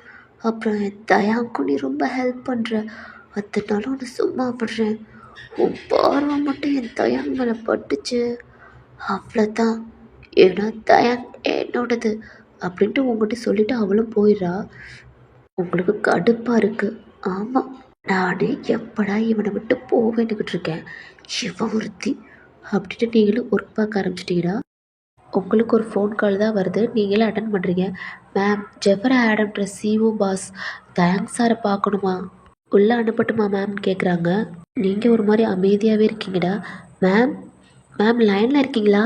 அப்புறம் என் தயாவுக்கும் நீ ரொம்ப ஹெல்ப் பண்ணுற, அதனால உன்னை சும்மா விடுறேன். உன் பார்வை மட்டும் என் தயாங் மேலே பட்டுச்சு அவ்வளோதான். ஏன்னா தயாங் என்னோடது அப்படின்ட்டு உங்கள்கிட்ட சொல்லிவிட்டு அவளும் போயிடுறா. உங்களுக்கு கடுப்பாக இருக்குது. ஆமாம், நானே எப்படா இவனை விட்டு போவேன்னுக்கிட்டு இருக்கேன், இவன் ஒருத்தி அப்படின்ட்டு நீங்களும் ஒர்க் பார்க்க ஆரம்பிச்சிட்டீங்களா. உங்களுக்கு ஒரு ஃபோன் கால் தான் வருது. நீங்களே அட்டன் பண்ணுறீங்க. மேம், ஜெஃபர் ஆடம்ன்ற சிஓ பாஸ் தயாங் சாரை பார்க்கணுமா, உள்ளே அனுப்பட்டுமா மேம்னு கேட்குறாங்க. நீங்கள் ஒரு மாதிரி அமைதியாகவே இருக்கீங்கடா. மேம், மேம் லைனில் இருக்கீங்களா?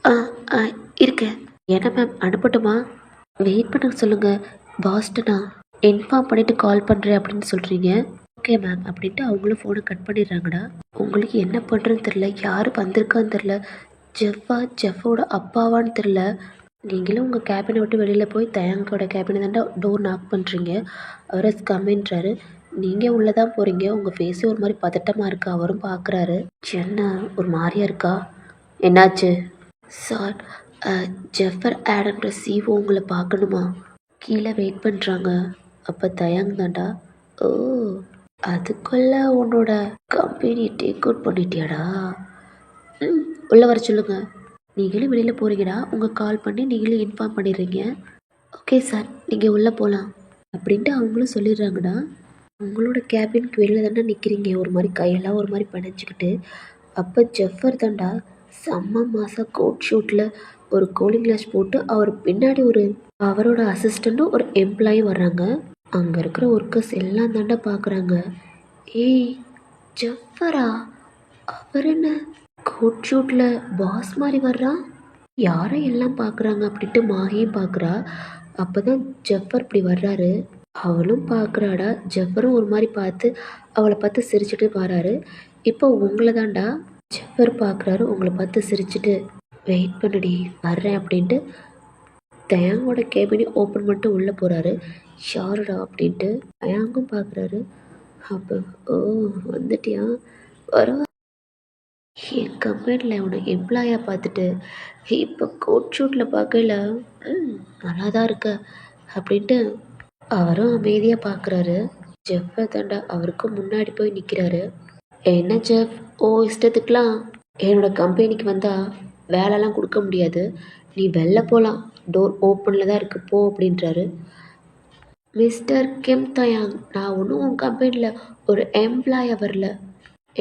ஆ ஆ இருக்கேன். என்ன மேம் அனுப்பட்டுமா? வெயிட் பண்ண சொல்லுங்கள், பாஸ்ட்டு நான் இன்ஃபார்ம் பண்ணிவிட்டு கால் பண்ணுறேன் அப்படின்னு சொல்கிறீங்க. ஓகே மேம் அப்படின்ட்டு அவங்களும் ஃபோனை கட் பண்ணிடுறாங்கடா. உங்களுக்கு என்ன பண்ணுறதுன்னு தெரில, யார் வந்திருக்கான்னு தெரில, ஜெஃபோட அப்பாவான்னு தெரில. நீங்களும் உங்கள் கேபினை விட்டு வெளியில் போய் தயாங்கோட கேபினை தாண்டா டோர் நாக் பண்ணுறீங்க. அவரை கம்மின்றாரு. நீங்கள் உள்ளே தான் போகிறீங்க. உங்கள் ஃபேஸே ஒரு மாதிரி பதட்டமாக இருக்கா. அவரும் பார்க்குறாரு. என்ன ஒரு மாதிரியா இருக்கா, என்னாச்சு? சார், ஜெஃபர் ஆடம்ன்ற சிஓ உங்களை பார்க்கணுமா, கீழே வெயிட் பண்ணுறாங்க. அப்போ தயாங் தாண்டா. ஓ, அதுக்குள்ள உன்னோட கம்பெனி டேக் அவுட் பண்ணிட்டியாடா? உள்ளே வர சொல்லுங்க. நீங்களும் வெளியில் போகிறீங்கடா. உங்கள் கால் பண்ணி நீங்களும் இன்ஃபார்ம் பண்ணிடுறீங்க. ஓகே சார், நீங்கள் உள்ளே போகலாம் அப்படின்ட்டு அவங்களும் சொல்லிடுறாங்கடா. உங்களோட கேபினுக்கு வெளியில் தானே நிற்கிறீங்க, ஒரு மாதிரி கையெல்லாம் ஒரு மாதிரி படைச்சிக்கிட்டு. அப்போ ஜெஃபர் தாண்டா செம்ம மாதம் கோட் ஷூட்டில் ஒரு கூலிங் கிளாஸ் போட்டு அவர் பின்னாடி அவரோட அசிஸ்டண்ட்டும் ஒரு எம்ப்ளாயும் வர்றாங்க. அங்கே இருக்கிற ஒர்க்கர்ஸ் எல்லாம் தாண்டா பார்க்குறாங்க. ஏய் ஜஃபரா, அவர் என்ன கோட் ஷூட்டில் பாஸ் மாதிரி வர்றான்? யாரை எல்லாம் பார்க்குறாங்க அப்படின்ட்டு மாகியும் பார்க்குறா. அப்போ தான் ஜஃபர் இப்படி வர்றாரு. அவளும் பார்க்குறாடா. ஜஃபரும் ஒரு மாதிரி பார்த்து அவளை பார்த்து சிரிச்சுட்டு வராரு. இப்போ உங்களை தாண்டா ஜஃபர் பார்க்குறாரு. உங்களை பார்த்து சிரிச்சுட்டு வெயிட் பண்ணுடி வர்றேன் அப்படின்ட்டு தயாங்கோட கேபினை ஓப்பன் பண்ணிட்டு உள்ளே போகிறாரு. ஷாருடா அப்படின்ட்டு தயாங்கும் பார்க்குறாரு. அப்போ ஓ வந்துட்டியா, வர என் கம்பெனியில் உன்னை எம்ப்ளாயாக பார்த்துட்டு இப்போ கோட் ஷூட்டில் பார்க்கல நல்லா தான் இருக்க அப்படின்ட்டு அவரும் அமைதியாக பார்க்குறாரு. ஜெஃப்பை தாண்டா அவருக்கு முன்னாடி போய் நிற்கிறாரு. என்ன ஜெஃப், ஓ இஷ்டத்துக்குலாம் என்னோடய கம்பெனிக்கு வந்தால் வேலைலாம் கொடுக்க முடியாது, நீ வெளில போகலாம், டோர் ஓப்பனில் தான் இருக்குது போ அப்படின்றாரு. மிஸ்டர் கிம் தயாங், நான் ஒன்றும் உன் கம்பெனியில் ஒரு எம்ப்ளாயாக வரல,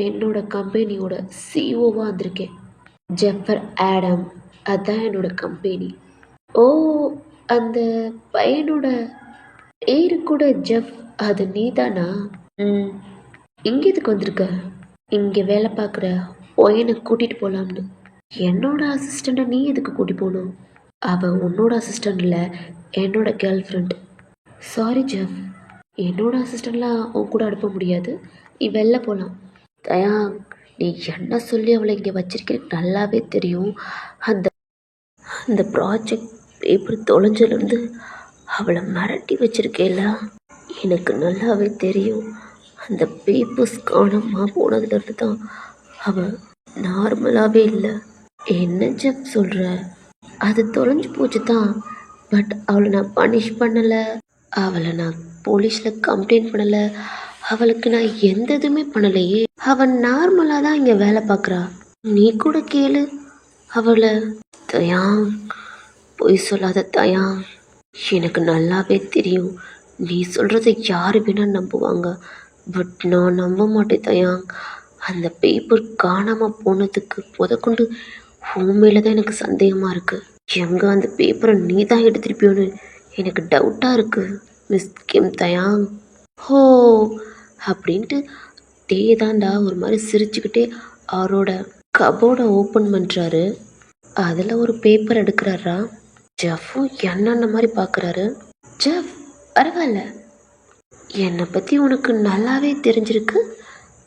என்னோடய கம்பெனியோட சிஓவாக வந்திருக்கேன். ஜெஃபர் ஆடம், அதுதான் என்னோடய கம்பெனி. ஓ அந்த பையனோட பேரு கூட ஜெஃப், அது நீ தானா? இங்கே எதுக்கு வந்திருக்க? இங்கே வேலை பார்க்குற பையனை கூட்டிகிட்டு போகலாம்னு. என்னோட அசிஸ்டண்ட்டை நீ எதுக்கு கூட்டிகிட்டு போகணும்? அவள் உன்னோட அசிஸ்டண்ட் இல்லை, என்னோட கேர்ள் ஃப்ரெண்ட். சாரி ஜெஃப், என்னோட அசிஸ்டண்ட்லாம் உன் கூட அனுப்ப முடியாது, நீ வெளில போகலாம். தயாங், நீ என்ன சொல்லி அவளை இங்கே வச்சிருக்க நல்லாவே தெரியும். அந்த அந்த ப்ராஜெக்ட் பேப்பர் தொலைஞ்சிலேருந்து அவளை மிரட்டி வச்சிருக்கேல, எனக்கு நல்லாவே தெரியும். அந்த பேப்பர்ஸ் காணாமல் போனதுலேருந்து தான் அவள் நார்மலாகவே இல்லை. என்ன ஜெஃப் சொல்கிற? அது தொலைஞ்சு போச்சு தான், பட் அவளை நான் பனிஷ் பண்ணலை, அவளை நான் போலீஸில் கம்ப்ளைண்ட் பண்ணலை, அவளுக்கு நான் எந்த இதுவுமே பண்ணலையே. அவள் நார்மலாக தான் இங்கே வேலை பார்க்குறா, நீ கூட கேளு அவளை. தயாங், பொய் சொல்லாத தயாங், எனக்கு நல்லாவே தெரியும் நீ சொல்கிறத யார் வேணால் நம்புவாங்க, பட் நான் நம்ப மாட்டேன் தயாங். அந்த பேப்பர் காணாமல் போனதுக்கு முதற்கொண்டு உண்மையில தான் எனக்கு சந்தேகமாக இருக்குது. எங்கே அந்த பேப்பரை நீ தான் எடுத்துருப்பியோன்னு எனக்கு டவுட்டாக இருக்குது மிஸ் கிம் தயாங். ஹோ அப்படின்ட்டு தேதாண்டா ஒரு மாதிரி சிரிச்சுக்கிட்டே அவரோட கபோர்டை ஓப்பன் பண்ணுறாரு. அதில் ஒரு பேப்பர் எடுக்கிறாரா. ஜெஃப்பும் என்னென்ன மாதிரி பார்க்குறாரு. ஜெஃப், பரவாயில்ல, என்னை பற்றி உனக்கு நல்லாவே தெரிஞ்சிருக்கு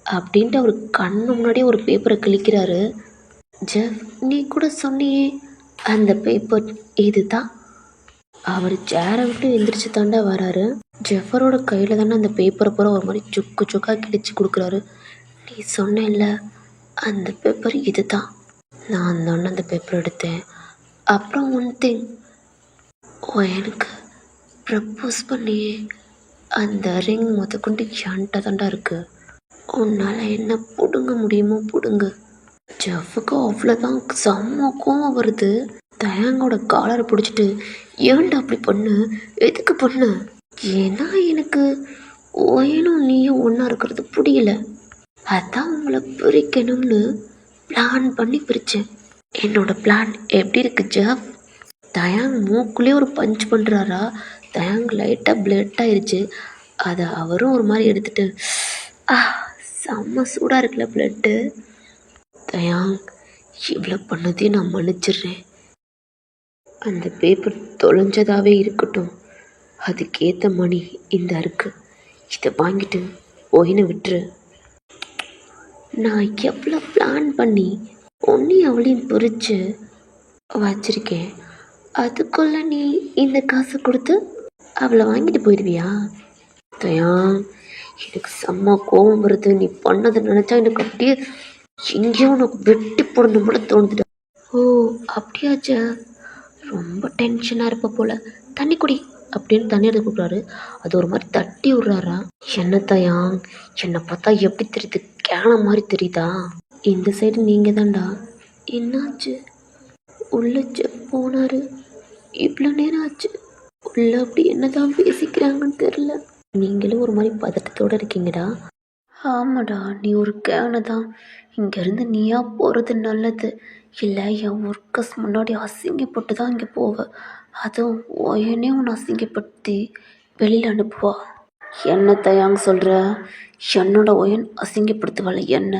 அப்படின்ட்டு அவர் கண்ணு முன்னாடியே ஒரு பேப்பரை கிழிக்கிறாரு. ஜெஃப், நீ கூட சொன்னியே அந்த பேப்பர் இது தான். அவர் சேரை விட்டு எந்திரிச்சு தாண்டா வராரு. ஜெஃபரோட கையில் தானே அந்த பேப்பரை பூரா ஒரு மாதிரி சுக்கு சுக்காக கிழிச்சு கொடுக்குறாரு. நீ சொன்னேன்ல அந்த பேப்பர் இது தான், நான் தானே அந்த பேப்பர் எடுத்தேன். அப்புறம் ஒன் திங், எனக்கு ப்ரப்போஸ் பண்ணியே அந்த ரிங் முதற்கொண்டு என்கிட்ட தாண்டா இருக்கு, உன்னால் என்ன பிடுங்க முடியுமோ பிடுங்க. ஜெஃபுக்கு அவ்வளோதான் செம்ம கோவம் வருது. தயாங்கோட காலரை பிடிச்சிட்டு, ஏன்டா அப்படி பண்ணு, எதுக்கு பண்ண? ஏன்னா எனக்கு ஓயனும் நீயும் ஒன்றா இருக்கிறது பிடிக்கல, அதான் உங்களை பிரிக்கணும்னு பிளான் பண்ணி பிரித்தேன். என்னோட பிளான் எப்படி இருக்கு ஜெஃப்? தயாங் மூக்குள்ளே ஒரு பஞ்ச் பண்ணுறாரா. தயாங் லைட்டாக பிளட் ஆயிடுச்சு. அதை அவரும் ஒரு மாதிரி எடுத்துட்டு, செம்ம சூடாக இருக்குல்ல பிளட்டு. தயாங், இவ்வளோ பண்ணதையும் நான் மன்னிச்சிடுறேன். அந்த பேப்பர் தொலைஞ்சதாகவே இருக்கட்டும், அதுக்கேற்ற மணி இந்த இருக்கு, இதை வாங்கிட்டு போயின்னு விட்டுரு. நான் எவ்வளோ பிளான் பண்ணி ஒன்றையும் அவளையும் பிரித்து வச்சிருக்கேன், அதுக்குள்ளே நீ இந்த காசை கொடுத்து அவளை வாங்கிட்டு போயிடுவியா? தயாங், எனக்கு செம்ம கோபம் வருது. நீ பண்ணதை நினச்சா எனக்கு அப்படியே எங்கேயோ உனக்கு வெட்டி போடணும் கூட தோணுதுடா. ஓ அப்படியாச்சா, ரொம்ப டென்ஷனாக இருப்ப போல், தண்ணி குடி அப்படின்னு தண்ணி எடுத்து கொடுக்குறாரு. அது ஒரு மாதிரி தட்டி விட்றாரா. என்ன தயாங், என்னை பார்த்தா எப்படி தெரியுது, கேன மாதிரி தெரியுதா? இந்த சைடு நீங்கள் தான்டா. என்னாச்சு? உள்ள ஜெஃப் போனார், இவ்வளோ நேரம் ஆச்சு, உள்ள அப்படி என்னதான் பேசிக்கிறாங்கன்னு தெரில. நீங்களும் ஒரு மாதிரி பதட்டத்தோடு இருக்கீங்கடா. ஆமாடா, நீ ஒரு கேனை தான், இங்கேருந்து நீயா போகிறது நல்லது, இல்லை என் ஒர்க்கர்ஸ் முன்னாடி அசிங்கப்பட்டு தான் இங்கே போவேன். அதுவும் ஒயனே உன்னை அசிங்கப்படுத்தி வெளியில் அனுப்புவா. என்ன தயாங்க சொல்கிற? என்னோட ஒயன் அசிங்கப்படுத்துவாள் என்ன?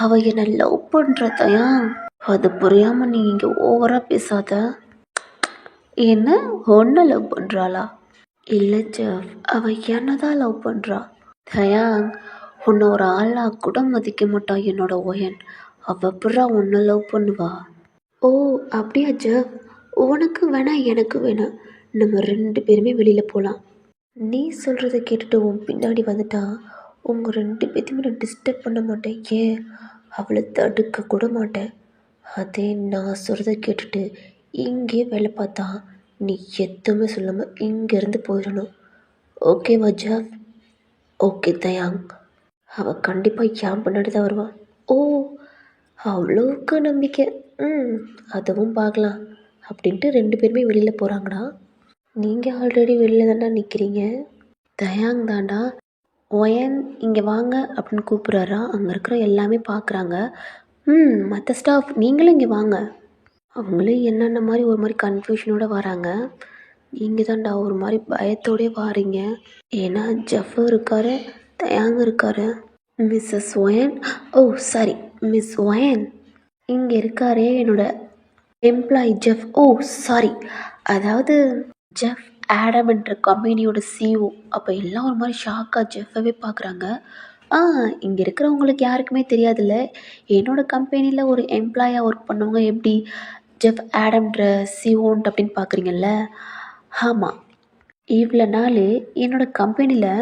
அவள் என்னை லவ் பண்ணுற தயாங். அது புரியாமல் நீ இங்கே ஓவராக பேசாத. என்ன ஒன்றை லவ் பண்ணுறாளா? இல்லை ஜெஃப், அவள் என்ன தான் லவ் பண்ணுறா. தயாங், உன்னை ஒரு ஆளாக கூட மதிக்க மாட்டா என்னோட ஒயன். அவள் எப்படா உன்னை லவ் பண்ணுவா? ஓ அப்படியா ஜெஃப், உனக்கு வேணா எனக்கு வேணாம், நம்ம 2 பேருமே வெளியில் போகலாம். நீ சொல்கிறத கேட்டுட்டு உன் பின்னாடி வந்துட்டா உங்கள் 2 பேத்தையுமே நான் டிஸ்டர்ப் பண்ண மாட்டேன். ஏன் அவளை தடுக்க கூட மாட்டேன். அதே நான் சொல்கிறத கேட்டுட்டு இங்கே வேலை பார்த்தா நீ எதுவுமே சொல்லாமல் இங்கேருந்து போயிடணும். ஓகேவா ஜெஃப்? ஓகே தயாங். அவள் கண்டிப்பாக என் பின்னாடி தான் வருவாள். ஓ அவ்வளோக்கு நம்பிக்கை. அதுவும் பார்க்கலாம் அப்படின்ட்டு 2 பேருமே வெளியில் போகிறாங்கடா. நீங்கள் ஆல்ரெடி வெளியில் தாண்டா நிற்கிறீங்க. தயாங் தாண்டா ஒயன் இங்கே வாங்க அப்படின்னு கூப்பிட்றாரா. அங்கே இருக்கிற எல்லாமே பார்க்குறாங்க. மற்ற ஸ்டாஃப் நீங்களும் இங்கே வாங்க. அவங்களும் என்னென்ன மாதிரி ஒரு மாதிரி கன்ஃபியூஷனோடு வராங்க. நீங்கள் தாண்டா ஒரு மாதிரி பயத்தோடே வாரீங்க. ஏன்னா ஜெஃபும் இருக்கார், தயாங் இருக்கார். மிஸ்ஸஸ் ஒயன், ஓ சாரி மிஸ் ஒயன் இங்கே இருக்காரே என்னோட எம்ப்ளாயி ஜெஃப். ஓ சாரி, அதாவது ஜெஃப் ஆடம் என்ற கம்பெனியோட சிஓ. அப்போ எல்லாம் ஒரு மாதிரி ஷாக்காக ஜெஃபவே பார்க்குறாங்க. இங்கே இருக்கிறவங்களுக்கு யாருக்குமே தெரியாதுல்ல, என்னோடய கம்பெனியில் ஒரு எம்ப்ளாயாக ஒர்க் பண்ணவங்க எப்படி ஜெஃப் ஆடம்ன்ற சிஓன்ட்டு அப்படின்னு பார்க்குறீங்கல்ல. ஆமாம், இவ்வளோ நாள் என்னோடய கம்பெனியில்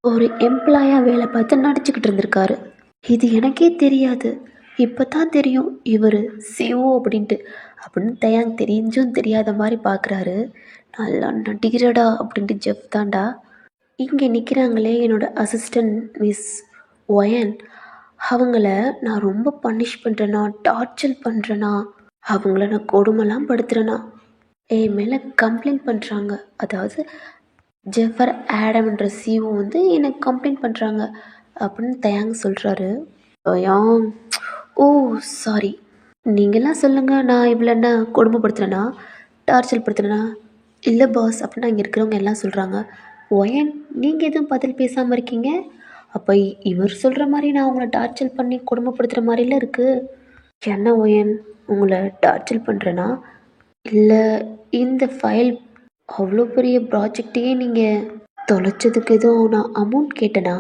ஒரு எம்ப்ளாயாக வேலை பார்த்து நடிச்சுக்கிட்டு இருந்திருக்காரு. இது எனக்கே தெரியாது, இப்போ தான் தெரியும் இவர் சிஓ அப்படின்ட்டு அப்படின்னு தயாங் தெரிஞ்சும் தெரியாத மாதிரி பார்க்குறாரு. நல்லா நடிக்கிறடா அப்படின்ட்டு ஜெஃப் தாண்டா. இங்கே நிற்கிறாங்களே என்னோடய அசிஸ்டன்ட் மிஸ் ஒயன், அவங்கள நான் ரொம்ப பனிஷ் பண்ணுறேனா, டார்ச்சர் பண்ணுறேனா, அவங்கள நான் கொடுமைலாம் படுத்துகிறேனா, என் மேலே கம்ப்ளைண்ட் பண்ணுறாங்க. அதாவது ஜெஃபர் ஆடம்ன்ற சிஓ வந்து எனக்கு கம்ப்ளைண்ட் பண்ணுறாங்க அப்படின்னு தயாங் சொல்கிறாரு. தயாங், ஓ சாரி, நீங்கள்லாம் சொல்லுங்கள், நான் இவ்வளோ என்ன கொடுமைப்படுத்துகிறேன்னா, டார்ச்சர் படுத்துகிறேன்னா? இல்லை பாஸ் அப்படின்னா இங்கே இருக்கிறவங்க எல்லாம் சொல்கிறாங்க. ஒயன் நீங்கள் எதுவும் பதில் பேசாமல் இருக்கீங்க. அப்போ இவர் சொல்கிற மாதிரி நான் உங்களை டார்ச்சர் பண்ணி கொடுமைப்படுத்துகிற மாதிரிலாம் இருக்குது. என்ன ஒயன், உங்களை டார்ச்சர் பண்ணுறேன்னா? இல்லை இந்த ஃபைல் அவ்வளோ பெரிய ப்ராஜெக்டையே நீங்கள் தொலைச்சதுக்கு எதுவும் நான் அமௌண்ட் கேட்டேனா?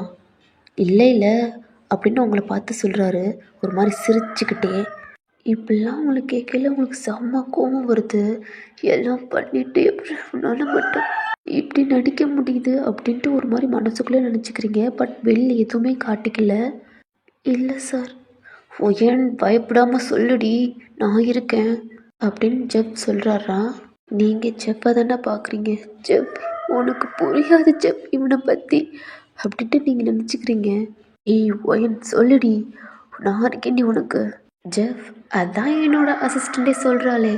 இல்லை இல்லை அப்படின்னு உங்களை பார்த்து சொல்கிறாரு ஒரு மாதிரி சிரிச்சுக்கிட்டே. இப்படிலாம் உங்களுக்கு கேட்கல உங்களுக்கு செம்ம கோபம் வருது. எல்லாம் பண்ணிவிட்டு எப்படி உன்னால் மட்டும் இப்படி நடிக்க முடியுது அப்படின்ட்டு ஒரு மாதிரி மனசுக்குள்ளே நினச்சிக்கிறீங்க. பட் வெளியில் எதுவுமே காட்டிக்கல. இல்லை சார். ஏன் பயப்படாமல் சொல்லுடி, நான் இருக்கேன் அப்படின்னு ஜெஃப் சொல்கிறாரா. நீங்கள் ஜெஃப்பை தானே பார்க்குறீங்க. ஜெஃப் உனக்கு புரியாது ஜெஃப் இவனை பற்றி அப்படின்ட்டு நீங்கள் நினச்சிக்கிறீங்க. ஏய் ஒயன் சொல்லுடி, நான் இருக்கேன்டி உனக்கு. ஜெஃப், அதான் என்னோட அசிஸ்டண்ட்டே சொல்கிறாளே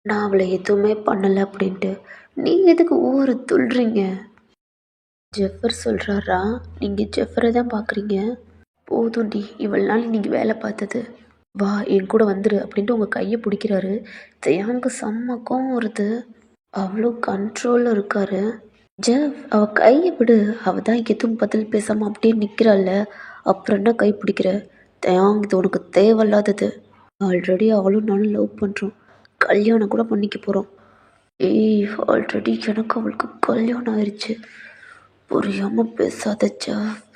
நான் அவளை எதுவுமே பண்ணலை அப்படின்ட்டு, நீங்கள் எதுக்கு ஊரை துள்ளுறீங்க? ஜெஃபர் சொல்கிறாரா. நீங்கள் ஜெஃபரை தான் பார்க்குறீங்க. போதும்டி, இவ்வளோ நாள் நீங்கள் வேலை பார்த்தது, வா என் கூட வந்துரு அப்படின்ட்டு உங்கள் கையை பிடிக்கிறாரு. தயாங்க செம்ம கோவம் வருது. அவ்வளோ கண்ட்ரோலில் இருக்காரு. ஜெஃப் அவள் கையை விடு, அவள் தான் எதுவும் பதில் பேசாமல் அப்படியே நிற்கிறாள்ல, அப்புறம் என்ன கை பிடிக்கிற? தயாங், இது உனக்கு தேவையில்லாதது. ஆல்ரெடி அவளும் நானும் லவ் பண்ணுறோம், கல்யாணம் கூட பண்ணிக்க போகிறோம். ஏய் ஆல்ரெடி எனக்கு அவளுக்கு கல்யாணம் ஆயிடுச்சு. புரியாமல் பேசாத ஜெஃப்,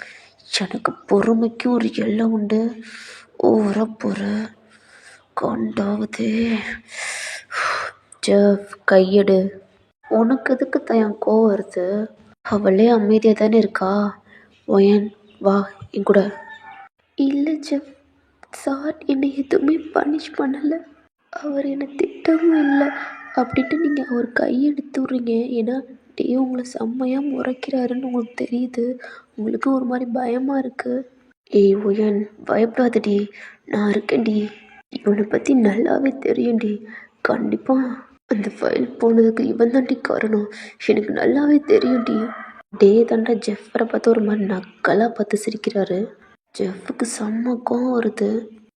எனக்கு பொறுமைக்கும் ஒரு எல்லை உண்டு. ஓவராக போகிற காண்டாவதே. ஜெஃப் கையெடு. உனக்கு எதுக்கு தயாங் கோவம் வருது? அவளே அமைதியாக தானே இருக்கா. ஒயன் வா என் கூட. இல்லை ஜெஃப், சார் என்னை எதுவுமே பனிஷ் பண்ணலை, அவர் என்னை திட்டவும் இல்லை அப்படின்ட்டு நீங்கள் அவர் கையெடுத்து விட்றீங்க. ஏன்னா டே உங்களை செம்மையாக முறைக்கிறாருன்னு உங்களுக்கு தெரியுது, உங்களுக்கு ஒரு மாதிரி பயமாக இருக்குது. ஏய் ஒயன் பயப்படாதடி, நான் இருக்கேன்டி. இவனை பற்றி நல்லாவே தெரியும்டி. கண்டிப்பாக அந்த ஃபைல் போனதுக்கு இவன் தாண்டி காரணம், எனக்கு நல்லாவே தெரியும்டி. டே தாண்டா ஜெஃபரை பார்த்து ஒரு மாதிரி நக்கலாக பார்த்து சிரிக்கிறாரு. ஜெஃபுக்கு செம்ம கோவம் வருது.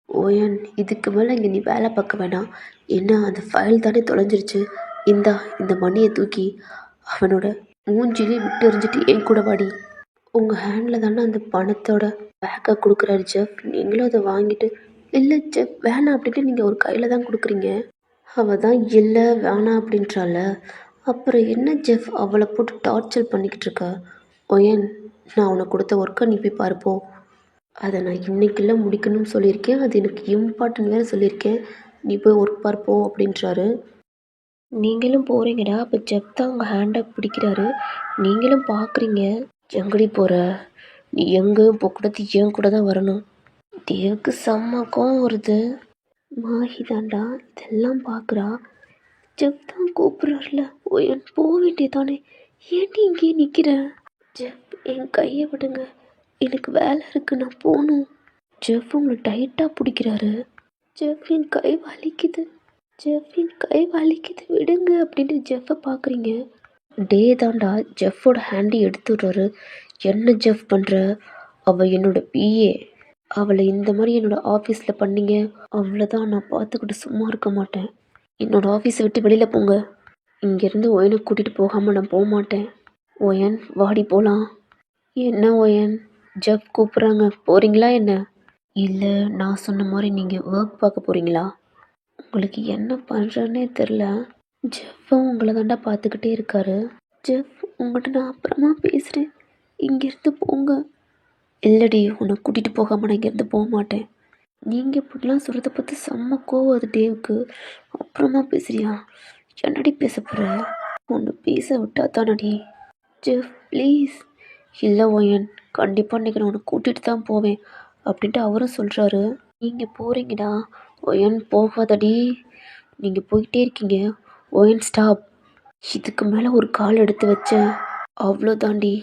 ஓயன் இதுக்கு மேலே இங்கே நீ வேலை பார்க்க வேணாம். என்ன அந்த ஃபைல் தானே தொலைஞ்சிருச்சு. இந்தா இந்த மணியை தூக்கி அவனோட மூஞ்சிலே விட்டு எறிஞ்சிட்டு என் கூட வாடி. உங்கள் ஹேண்டில் தானே அந்த பணத்தோட பேக்கை கொடுக்குறாரு ஜெஃப். நீங்களும் அதை வாங்கிட்டு இல்லை ஜெஃப் வேணாம் அப்படின்ட்டு நீங்கள் ஒரு கையில் தான் கொடுக்குறீங்க. அவள் தான் இல்லை வேணாம் அப்படின்றால. அப்புறம் என்ன ஜெஃப் அவளை போட்டு டார்ச்சர் பண்ணிக்கிட்டு இருக்க. ஒயன் நான் உனக்கு கொடுத்த ஒர்க்கை நீ போய் பார்ப்போ. அதை நான் இன்றைக்குள்ள முடிக்கணும்னு சொல்லியிருக்கேன். அது எனக்கு இம்பார்ட்டன்ட் வேறு சொல்லியிருக்கேன். நீ போய் ஒர்க் பார்ப்போ அப்படின்றாரு. நீங்களும் போகிறீங்கடா. அப்போ ஜெஃப் தான் உங்கள் ஹேண்டை பிடிக்கிறாரு. நீங்களும் பார்க்குறீங்க. எங்கடி போகிற? நீ எங்கேயும் போகக்கூடாது, என் கூட தான் வரணும். தேவுக்கு செம்ம கோவம் வருது. மாஹி தாண்டா இதெல்லாம் பார்க்குறா. ஜெஃப் தான் கூப்பிட்றாருல. ஓ என் போக வேண்டியதானே. ஏன்டி இங்கே நிற்கிற? ஜெஃப் என் கையை விடுங்க, எனக்கு வேலை இருக்குது, நான் போகணும். ஜெஃப் உங்களை டைட்டாக பிடிக்கிறாரு. ஜெஃப் என் கை வலிக்குது, ஜெஃப் என் கை வலிக்குது விடுங்க அப்படின்ட்டு ஜெஃப்பை பார்க்குறீங்க. டே தாண்டா ஜெஃப்போட ஹேண்டை எடுத்துடுறாரு. என்ன ஜெஃப் பண்ணுற? அவள் என்னோட பிஏ. அவளை இந்த மாதிரி என்னோடய ஆஃபீஸில் பண்ணீங்க அவ்வளோதான். நான் பார்த்துக்கிட்டு சும்மா இருக்க மாட்டேன். என்னோடய ஆஃபீஸை விட்டு வெளியில் போங்க. இங்கேருந்து ஒயனை கூட்டிகிட்டு போகாமல் நான் போக மாட்டேன். ஒயன் வாடி போகலாம். என்ன ஒயன்? ஜெஃப் கூப்பிட்றாங்க, போகிறீங்களா என்ன? இல்லை நான் சொன்ன மாதிரி நீங்கள் ஒர்க் பார்க்க போகிறீங்களா? உங்களுக்கு என்ன பண்ணுறேன்னே தெரில. ஜெஃப்பும் உங்களை தாண்டா பார்த்துக்கிட்டே இருக்காரு. ஜெஃப் உங்கள்கிட்ட நான் அப்புறமா பேசுகிறேன், இங்கேருந்து போங்க. இல்லடி உன்னை கூட்டிகிட்டு போகாமல் நான் இங்கேருந்து போக மாட்டேன். நீங்கள் இப்படிலாம் சொல்கிறத பற்றி செம்ம கோவம் அது டேவுக்கு. அப்புறமா பேசுறியா? என்னடி பேச போகிற? ஒன்று பேச விட்டா தானடி. Jeff please. இல்லை ஒயன் கண்டிப்பாக இன்றைக்கி நான் உன்னை கூட்டிகிட்டு தான் போவேன் அப்படின்ட்டு அவரும் சொல்கிறாரு. நீங்கள் போகிறீங்கடா. ஒயன் போகாதடி. நீங்கள் போயிட்டே இருக்கீங்க. Wine stop. இதுக்கு மேலே ஒரு கால் எடுத்து வச்சேன் அவ்வளோதாண்டி.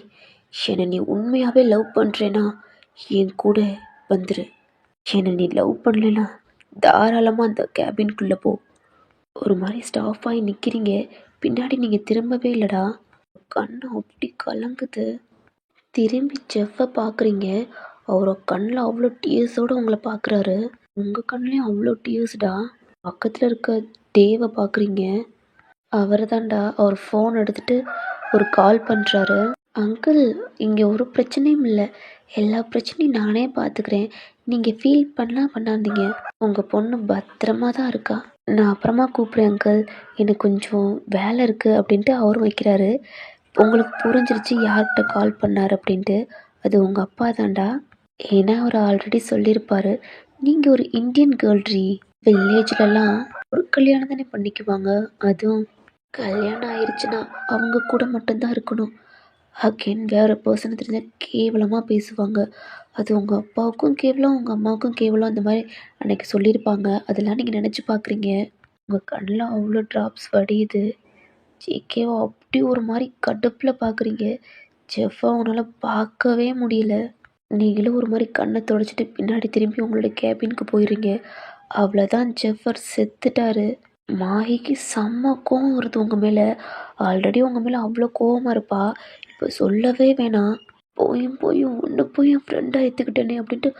என்னை நீ உண்மையாகவே லவ் பண்ணுறேன்னா என் கூட வந்துடு. என்னை நீ லவ் பண்ணலனா தாராளமாக அந்த கேபின்குள்ளே போ. ஒரு மாதிரி ஸ்டாஃப் ஆகி நிற்கிறீங்க, பின்னாடி நீங்கள் திரும்பவே இல்லைடா. கண்ணு அப்படி கலங்குது. திரும்பி ஜெஃப்பை பார்க்குறீங்க. அவரோட கண்ணில் அவ்வளோ டியர்ஸோடு உங்களை பார்க்குறாரு. உங்கள் கண்ணிலையும் அவ்வளோ டியர்ஸ்டா. பக்கத்தில் இருக்க டேவை பார்க்குறீங்க. அவர் தாண்டா. அவர் ஃபோன் எடுத்துகிட்டு ஒரு கால் பண்ணுறாரு. அங்கிள் இங்கே ஒரு பிரச்சனையும் இல்லை, எல்லா பிரச்சனையும் நானே பார்த்துக்கிறேன், நீங்கள் ஃபீல் பண்ணாதீங்க. உங்கள் பொண்ணு பத்திரமா தான் இருக்கா. நான் அப்புறமா கூப்பிட்றேன் அங்கிள், எனக்கு கொஞ்சம் வேலை இருக்குது அப்படின்ட்டு அவரும் வைக்கிறாரு. உங்களுக்கு புரிஞ்சிருச்சு யார்கிட்ட கால் பண்ணார் அப்படின்ட்டு. அது உங்கள் அப்பா தாண்டா. ஏன்னா அவர் ஆல்ரெடி சொல்லியிருப்பார், நீங்கள் ஒரு இந்தியன் கேர்ள்ரி. வில்லேஜ்லலாம் ஒரு கல்யாணம் தானே பண்ணிக்குவாங்க. அதுவும் கல்யாணம் ஆயிடுச்சுன்னா அவங்க கூட மட்டும்தான் இருக்கணும். அகெயின் வேறு பர்சனை தெரிஞ்சால் கேவலமாக பேசுவாங்க. அது உங்கள் அப்பாவுக்கும் கேவலம், உங்கள் அம்மாவுக்கும் கேவலம். அந்த மாதிரி அன்றைக்கி சொல்லியிருப்பாங்க. அதெல்லாம் நீங்கள் நினச்சி பார்க்குறீங்க. உங்கள் கண்ணில் அவ்வளோ ட்ராப்ஸ் வடியுது. ஜேகேவை அப்படி ஒரு மாதிரி கடுப்பில் பார்க்குறீங்க. ஜெஃப்பை உங்களால் பார்க்கவே முடியல. நீங்களும் ஒரு மாதிரி கண்ணை தொடச்சிட்டு பின்னாடி திரும்பி உங்களோட கேபினுக்கு போயிடுறீங்க. அவ்வளோதான், ஜெஃபர் செத்துட்டாரு. மாஹிக்கு செம்ம கோவம் வருது உங்கள் மேலே. ஆல்ரெடி உங்கள் மேலே அவ்வளோ கோவமாக இருப்பா. இப்போ சொல்லவே வேணாம். போயும் ஒன்று போய் என் ஃப்ரெண்டாக ஏற்றுக்கிட்டேனே அப்படின்ட்டு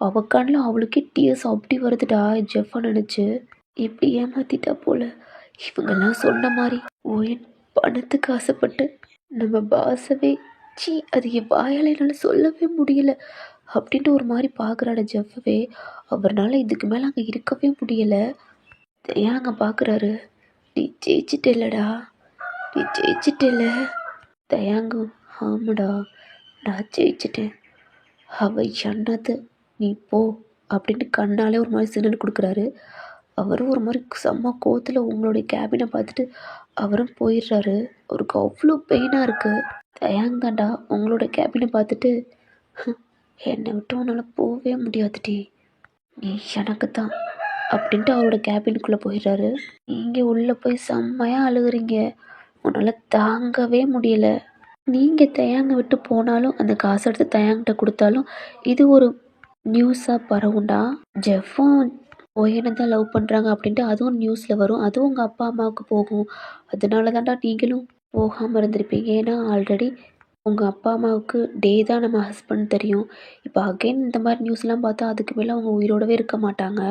அவள் கண்ணில் அவளுக்கே டியர்ஸ் அப்படி வருதுடா. ஜெஃபை நினச்சி இப்படி ஏமாத்திட்டா போல். இவங்கெல்லாம் சொன்ன மாதிரி ஓயன் பணத்துக்கு ஆசைப்பட்டு நம்ம பாசவே அது என் வாயால் என்னால் சொல்லவே முடியல அப்படின்ட்டு ஒரு மாதிரி பார்க்குறாட ஜெஃபவே. அவர்னால இதுக்கு மேலே அங்கே இருக்கவே முடியலை. ஏன் அங்கே பார்க்குறாரு. நீ ஜெயிச்சிட்டேலடா, நீ ஜெயிச்சிட்டேல. தயாங்கும் ஆமாடா நான் ஜெயிச்சிட்டேன். அவள் என்னது நீ போ அப்படின்ட்டு கண்ணாலே ஒரு மாதிரி சிக்னல் கொடுக்குறாரு. அவரும் ஒரு மாதிரி செம்ம கோவத்தில் உங்களுடைய கேபினை பார்த்துட்டு அவரும் போயிடுறாரு. அவருக்கு அவ்வளோ பெயினாக இருக்குது. தயாங் தாண்டா உங்களோட கேபினை பார்த்துட்டு என்னை விட்டு உன்னால் போகவே முடியாதுடி, நீ எனக்கு தான் அப்படின்ட்டு அவரோட கேபினுக்குள்ளே போயிடுறாரு. நீங்கள் உள்ளே போய் செம்மையாக அழுகுறீங்க. உன்னால் தாங்கவே முடியல. நீங்கள் தயாங்க விட்டு போனாலும் அந்த காசை எடுத்து தயாங்கிட்ட கொடுத்தாலும் இது ஒரு நியூஸாக பரவுண்டா. ஜெஃப்பும் ஒயனை தான் லவ் பண்ணுறாங்க அப்படின்ட்டு அதுவும் நியூஸில் வரும். அதுவும் உங்கள் அப்பா அம்மாவுக்கு போகும். அதனால தாண்டா நீங்களும் போகாமல் இருந்திருப்பீங்க. ஏன்னா ஆல்ரெடி உங்கள் அப்பா அம்மாவுக்கு டே தான் நம்ம ஹஸ்பண்ட் தெரியும். இப்போ அகைன் இந்த மாதிரி நியூஸ்லாம் பார்த்தா அதுக்கு மேலே அவங்க உயிரோடவே இருக்க மாட்டாங்க.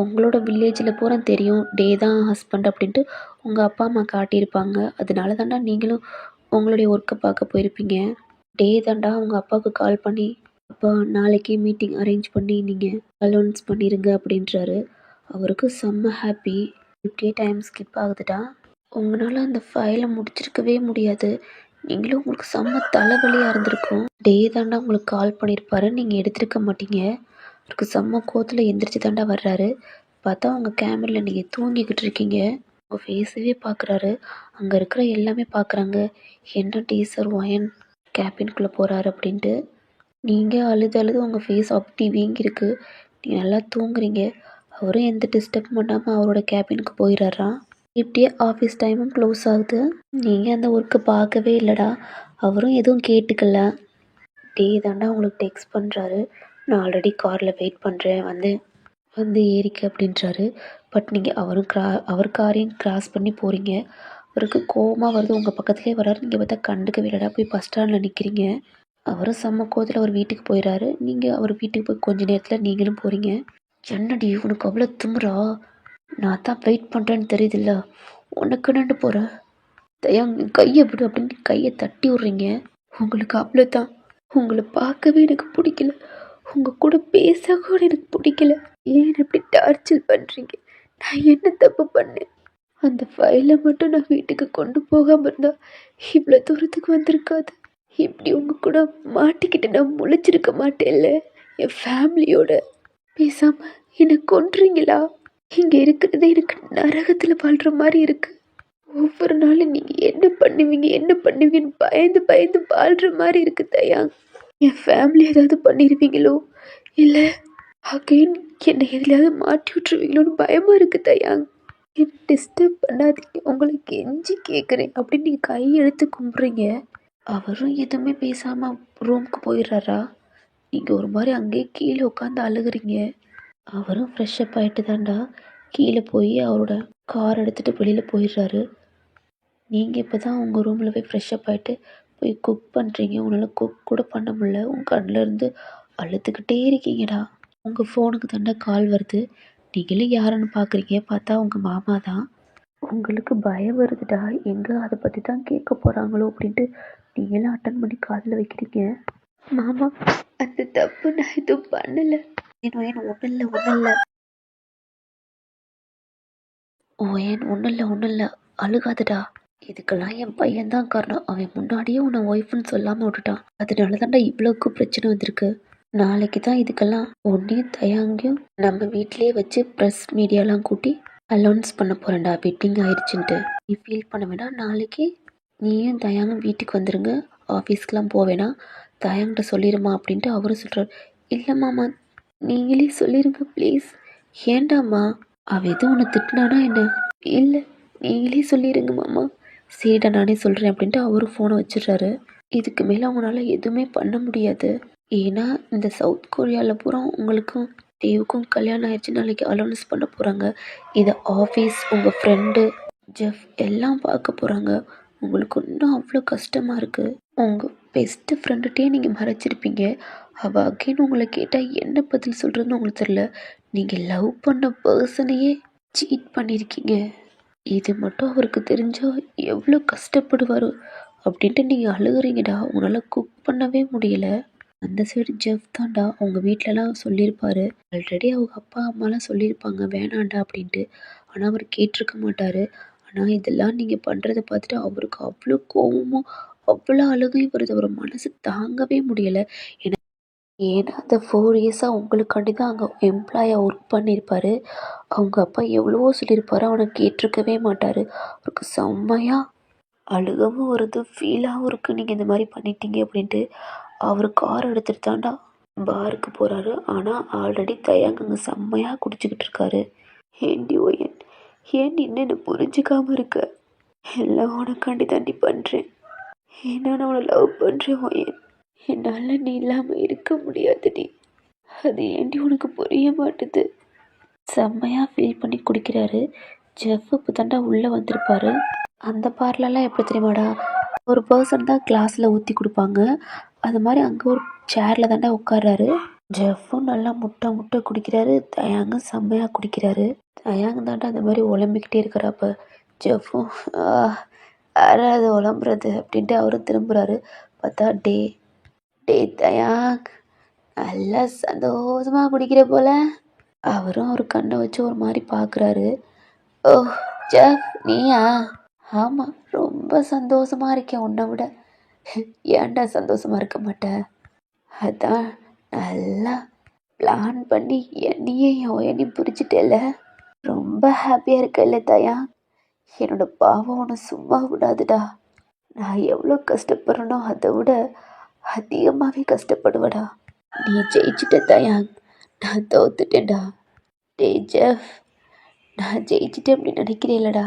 உங்களோட வில்லேஜில் பூரா தெரியும் டே தான் ஹஸ்பண்ட் அப்படின்ட்டு உங்கள் அப்பா அம்மா காட்டியிருப்பாங்க. அதனால தாண்டா நீங்களும் உங்களுடைய ஒர்க்கை பார்க்க போயிருப்பீங்க. டே தாண்டா உங்கள் அப்பாவுக்கு கால் பண்ணி அப்பா நாளைக்கு மீட்டிங் அரேஞ்ச் பண்ணி நீங்கள் அலௌன்ஸ் பண்ணிடுங்க அப்படின்றாரு. அவருக்கு செம்ம ஹாப்பி. இப்படியே டைம் ஸ்கிப் ஆகுதுடா. உங்களால் அந்த ஃபைலை முடிச்சிருக்கவே முடியாது. நீங்களும் உங்களுக்கு செம்ம தலைவலியாக இருந்திருக்கும். டே தாண்டா உங்களுக்கு கால் பண்ணியிருப்பாரு, நீங்கள் எடுத்திருக்க மாட்டீங்க. அவருக்கு செம்ம கோவத்தில் எந்திரிச்சு தாண்டா வர்றாரு. பார்த்தா உங்கள் கேமரில் நீங்கள் தூங்கிக்கிட்டு இருக்கீங்க. உங்கள் ஃபேஸவே பார்க்குறாரு. அங்கே இருக்கிற எல்லாமே பார்க்குறாங்க. என்ன டீசர் ஒயன் கேபின்குள்ளே போகிறாரு அப்படின்ட்டு. நீங்கள் அழுது அழுது உங்கள் ஃபேஸ் அப்படி வீங்கிருக்கு. நீங்கள் நல்லா தூங்குறீங்க. அவரும் எந்த டிஸ்டர்ப் பண்ணாமல் அவரோட கேபினுக்கு போயிடுறாராம். இப்படியே ஆஃபீஸ் டைமும் க்ளோஸ் ஆகுது. நீங்கள் அந்த ஒர்க்கை பார்க்கவே இல்லைடா. அவரும் எதுவும் கேட்டுக்கல. டே தாண்டா உங்களுக்கு டெக்ஸ்ட் பண்ணுறாரு. நான் ஆல்ரெடி காரில் வெயிட் பண்ணுறேன், வந்து ஏறிக்க அப்படின்றாரு. பட் நீங்கள் அவர் காரையும் கிராஸ் பண்ணி போகிறீங்க. அவருக்கு கோவமாக வருது. உங்கள் பக்கத்துலேயே வர்றாரு. நீங்கள் பார்த்தா கண்டுக்கவே இல்லைடா. போய் பஸ் ஸ்டாண்டில் நிற்கிறீங்க. அவரும் செம்ம கோவத்தில் அவர் வீட்டுக்கு போயிடறாரு. நீங்கள் அவர் வீட்டுக்கு போய் கொஞ்ச நேரத்தில் நீங்களும் போகிறீங்க. என்னடி உனக்கு அவ்வளோ திமிரா? நான் தான் வெயிட் பண்ணுறேன்னு தெரியுதுல்ல, உனக்கு நண்டு போகிறேன், தயங் கையை விடு அப்படின்னு கையை தட்டி விட்றீங்க. உங்களுக்கு அவ்வளோதான். உங்களை பார்க்கவே எனக்கு பிடிக்கல. உங்கள் கூட பேச கூட எனக்கு பிடிக்கல. ஏன் இப்படி டார்ச்சர் பண்ணுறீங்க? நான் என்ன தப்பு பண்ணேன்? அந்த ஃபைலை மட்டும் நான் வீட்டுக்கு கொண்டு போகாமல் இருந்தால் இவ்வளோ தூரத்துக்கு வந்திருக்காது. இப்படி உங்கள் கூட மாட்டிக்கிட்டு நான் முழிச்சிருக்க மாட்டேன்ல என் ஃபேமிலியோட. பேசாமல் என்னை கொன்றீங்களா? இங்கே இருக்கிறது எனக்கு நரகத்தில் வாழ்கிற மாதிரி இருக்குது. ஒவ்வொரு நாளும் நீங்கள் என்ன பண்ணுவீங்கன்னு பயந்து பயந்து வாழ்கிற மாதிரி இருக்குது தயாங். என் ஃபேமிலி ஏதாவது பண்ணிடுவீங்களோ, இல்லை அகைன் என்னை எதுலையாவது மாட்டி விட்டுருவீங்களோன்னு பயமாக இருக்குது தயாங். என்னை டிஸ்டர்ப் பண்ணாதீங்க, உங்களுக்கு கெஞ்சி கேட்குறேன் அப்படின்னு நீங்கள் கையெழுத்து கும்பிட்றீங்க. அவரும் எதுவுமே பேசாமல் ரூமுக்கு போயிடுறாரா? நீங்கள் ஒரு மாதிரி அங்கேயே கீழே உட்காந்து அழுகுறீங்க. அவரும் ஃப்ரெஷ்அப் ஆகிட்டு தாண்டா கீழே போய் அவரோட கார் எடுத்துகிட்டு வெளியில் போயிடுறாரு. நீங்கள் இப்போ தான் உங்கள் ரூமில் போய் ஃப்ரெஷ்அப் ஆகிட்டு போய் குக் பண்ணுறீங்க. உங்களால் குக் கூட பண்ண முடியல. உங்கள் கண்ணில் இருந்து அழுதுகிட்டே இருக்கீங்கடா. உங்கள் ஃபோனுக்கு தாண்டா கால் வருது. நீங்களும் யாருன்னு பார்க்குறீங்க. பார்த்தா உங்கள் மாமா தான். உங்களுக்கு பயம் வருதுடா, எங்கே அதை பற்றி தான் கேட்க போகிறாங்களோ அப்படின்ட்டு நீங்களும் அட்டன் பண்ணி காதில் வைக்கிறீங்க. மாமா, அந்த தப்பு நான் எதுவும் பண்ணலை. ஒன்றும் இல்லை. ஒன்றும் இல்லை அழுகாதடா. இதுக்கெல்லாம் என் பையன்தான் காரணம். அவன் முன்னாடியே உன்னை ஒய்ஃப்னு சொல்லாமல் விட்டுட்டான். அதனால தான்டா இவ்வளோக்கு பிரச்சனை வந்திருக்கு. நாளைக்கு தான் இதுக்கெல்லாம் ஒன்றையும் தயாங்கியும் நம்ம வீட்டிலேயே வச்சு ப்ரெஸ் மீடியாலாம் கூட்டி அலௌன்ஸ் பண்ண போகிறேன்டா, வெட்டிங் ஆயிடுச்சுன்ட்டு. நீ ஃபீல் பண்ண வேணாம். நாளைக்கு நீயும் தயாங்கும் வீட்டுக்கு வந்துடுங்க. ஆஃபீஸ்க்கெலாம் போவேணா, தயாங்கிட்ட சொல்லிடுமா அப்படின்ட்டு அவரும் சொல்கிறார். இல்லை மாமா, நீங்களே சொல்லிடுங்க ப்ளீஸ். ஏண்டாம்மா, அவள் எதுவும் உன்னை திட்டினானா என்ன? இல்லை, நீங்களே சொல்லிடுங்க மாமா. சரிடா நானே சொல்கிறேன் அப்படின்ட்டு அவரும் ஃபோனை வச்சிடுறாரு. இதுக்கு மேலே அவங்களால எதுவுமே பண்ண முடியாது. ஏன்னா இந்த சவுத் கொரியாவில் பூரா உங்களுக்கும் தேவுக்கும் கல்யாணம் ஆயிடுச்சு. நாளைக்கு அலௌன்ஸ் பண்ண போகிறாங்க. இதை ஆஃபீஸ், உங்கள் ஃப்ரெண்டு ஜெஃப் எல்லாம் பார்க்க போகிறாங்க. உங்களுக்கு இன்னும் அவ்வளோ கஷ்டமாக இருக்குது. உங்கள் பெஸ்ட்டு ஃப்ரெண்டுகிட்டே நீங்கள் மறைச்சிருப்பீங்க. அவள் அகைன் உங்களை கேட்டால் என்ன பதில் சொல்கிறதுன்னு உங்களுக்கு தெரியல. நீங்கள் லவ் பண்ண பர்சனையே சீட் பண்ணியிருக்கீங்க. இது மட்டும் அவருக்கு தெரிஞ்சால் எவ்வளோ கஷ்டப்படுவார் அப்படின்ட்டு நீங்கள் அழுகுறீங்கடா. உங்களால் குக் பண்ணவே முடியலை. அந்த சைடு ஜெஃப் தான்டா அவங்க வீட்டிலலாம் சொல்லியிருப்பார். ஆல்ரெடி அவங்க அப்பா அம்மாலாம் சொல்லியிருப்பாங்க வேணாண்டா அப்படின்ட்டு. ஆனால் அவர் கேட்டிருக்க மாட்டார். ஆனால் இதெல்லாம் நீங்கள் பண்ணுறதை பார்த்துட்டு அவருக்கு அவ்வளோ கோவமும் அவ்வளோ அழுகையும் வருது. அவர் மனசு தாங்கவே முடியலை. ஏன்னா அந்த 4 இயர்ஸாக உங்களுக்காண்டி தான் அங்கே எம்ப்ளாயாக ஒர்க் பண்ணியிருப்பார். அவங்க அப்பா எவ்வளவோ சொல்லியிருப்பார், அவனை கேட்டிருக்கவே மாட்டார். அவருக்கு செம்மையாக அழுகவும் வருது, ஃபீலாகவும் இருக்குது நீங்கள் இந்த மாதிரி பண்ணிட்டீங்க அப்படின்ட்டு. அவர் கார் எடுத்துகிட்டு தாண்டா பாருக்கு போகிறாரு. ஆனால் ஆல்ரெடி தயாங்க அங்கே செம்மையாக குடிச்சிக்கிட்டு இருக்காரு. ஏண்டி ஓயன், ஏண்டி இன்னும் என்ன புரிஞ்சுக்காமல் இருக்க? எல்லாம் உனக்காண்டி தாண்டி பண்ணுறேன். ஏன்னா நான் அவனை லவ் பண்ணுறேன் ஓயன். என்னால் நீ இல்லாமல் இருக்க முடியாதுடி. அது ஏண்டி உனக்கு புரிய மாட்டுது? செம்மையாக ஃபீல் பண்ணி குடிக்கிறாரு. ஜெஃப் இப்போ தாண்டா உள்ளே வந்திருப்பாரு. அந்த பார்லர்லாம் எப்படி தெரியுமாடா, ஒரு பர்சன் தான் கிளாஸில் ஊற்றி கொடுப்பாங்க. அது மாதிரி அங்கே ஒரு சேரில் தாண்டா உட்கார்றாரு. ஜெஃப்பும் நல்லா முட்டை முட்டை குடிக்கிறாரு, தயாங்கும் செம்மையாக குடிக்கிறாரு. தயாங் தாண்டா அந்த மாதிரி உழம்பிக்கிட்டே இருக்கிறப்ப ஜெஃப்பும் யாராவது உழம்புறது அப்படின்ட்டு அவரும் திரும்புகிறாரு. பார்த்தா டே டே தயாங் நல்லா சந்தோஷமாக குடிக்கிற போல. அவரும் அவர் கண்ணை வச்சு ஒரு மாதிரி பார்க்குறாரு. ஓ ஜெஃப் நீயா? ஆமாம், ரொம்ப சந்தோஷமா இருக்கேன் உன்னை விட. ஏன்டா சந்தோஷமா இருக்க மாட்டேன்? அதான் நல்லா பிளான் பண்ணி என்னையும் என்னையும் பிரிச்சுட்டேல, ரொம்ப ஹாப்பியாக இருக்கல தயா. என்னோட பாவம் உன்னை சும்மா விடாதுடா. நான் எவ்வளோ கஷ்டப்படுறேனோ அதை விட அதிகமாகவே கஷ்டப்படுவேடா. நீ ஜெயிச்சிட்ட தயா, நான் தோத்துட்டேன்டா. டே ஜெஃப், நான் ஜெயிச்சிட்டேன் அப்படின்னு நினைக்கிறேன்லடா,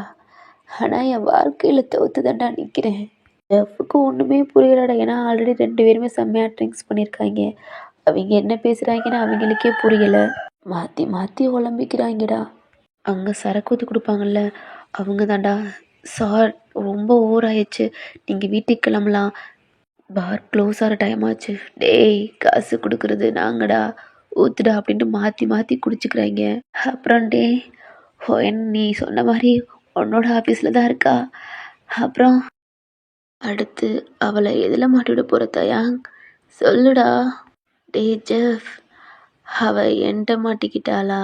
ஆனால் என் வாழ்க்கையில் தோத்துதான்டா நிற்கிறேன். ஜெஃப்புக்கு ஒன்றுமே புரியலடா. ஏன்னா ஆல்ரெடி 2 பேருமே செம்மையாக ட்ரிங்க்ஸ் பண்ணியிருக்காங்க. அவங்க என்ன பேசுகிறாங்கன்னு அவங்களுக்கே புரியலை. மாற்றி மாற்றி உழம்பிக்கிறாங்கடா. அங்கே சரக்கு ஊற்றி கொடுப்பாங்கல்ல, அவங்க தாண்டா சார் ரொம்ப ஓவர் ஆயிடுச்சு, நீங்கள் வீட்டுக்கு கிளம்பலாம், பார் க்ளோஸ் ஆகிற டைம் ஆச்சு. டேய் காசு கொடுக்குறது நாங்கடா, ஊத்துடா அப்படின்ட்டு மாற்றி மாற்றி குடிச்சுக்கிறாங்க. அப்புறம் டே நீ சொன்ன மாதிரி உன்னோட ஆஃபீஸில் தான் இருக்கா, அப்புறம் அடுத்து அவளை எதில் மாட்டிவிட போகிற தயாங் சொல்லுடா. டே ஜெஃப், அவள் என்கிட்ட மாட்டிக்கிட்டாளா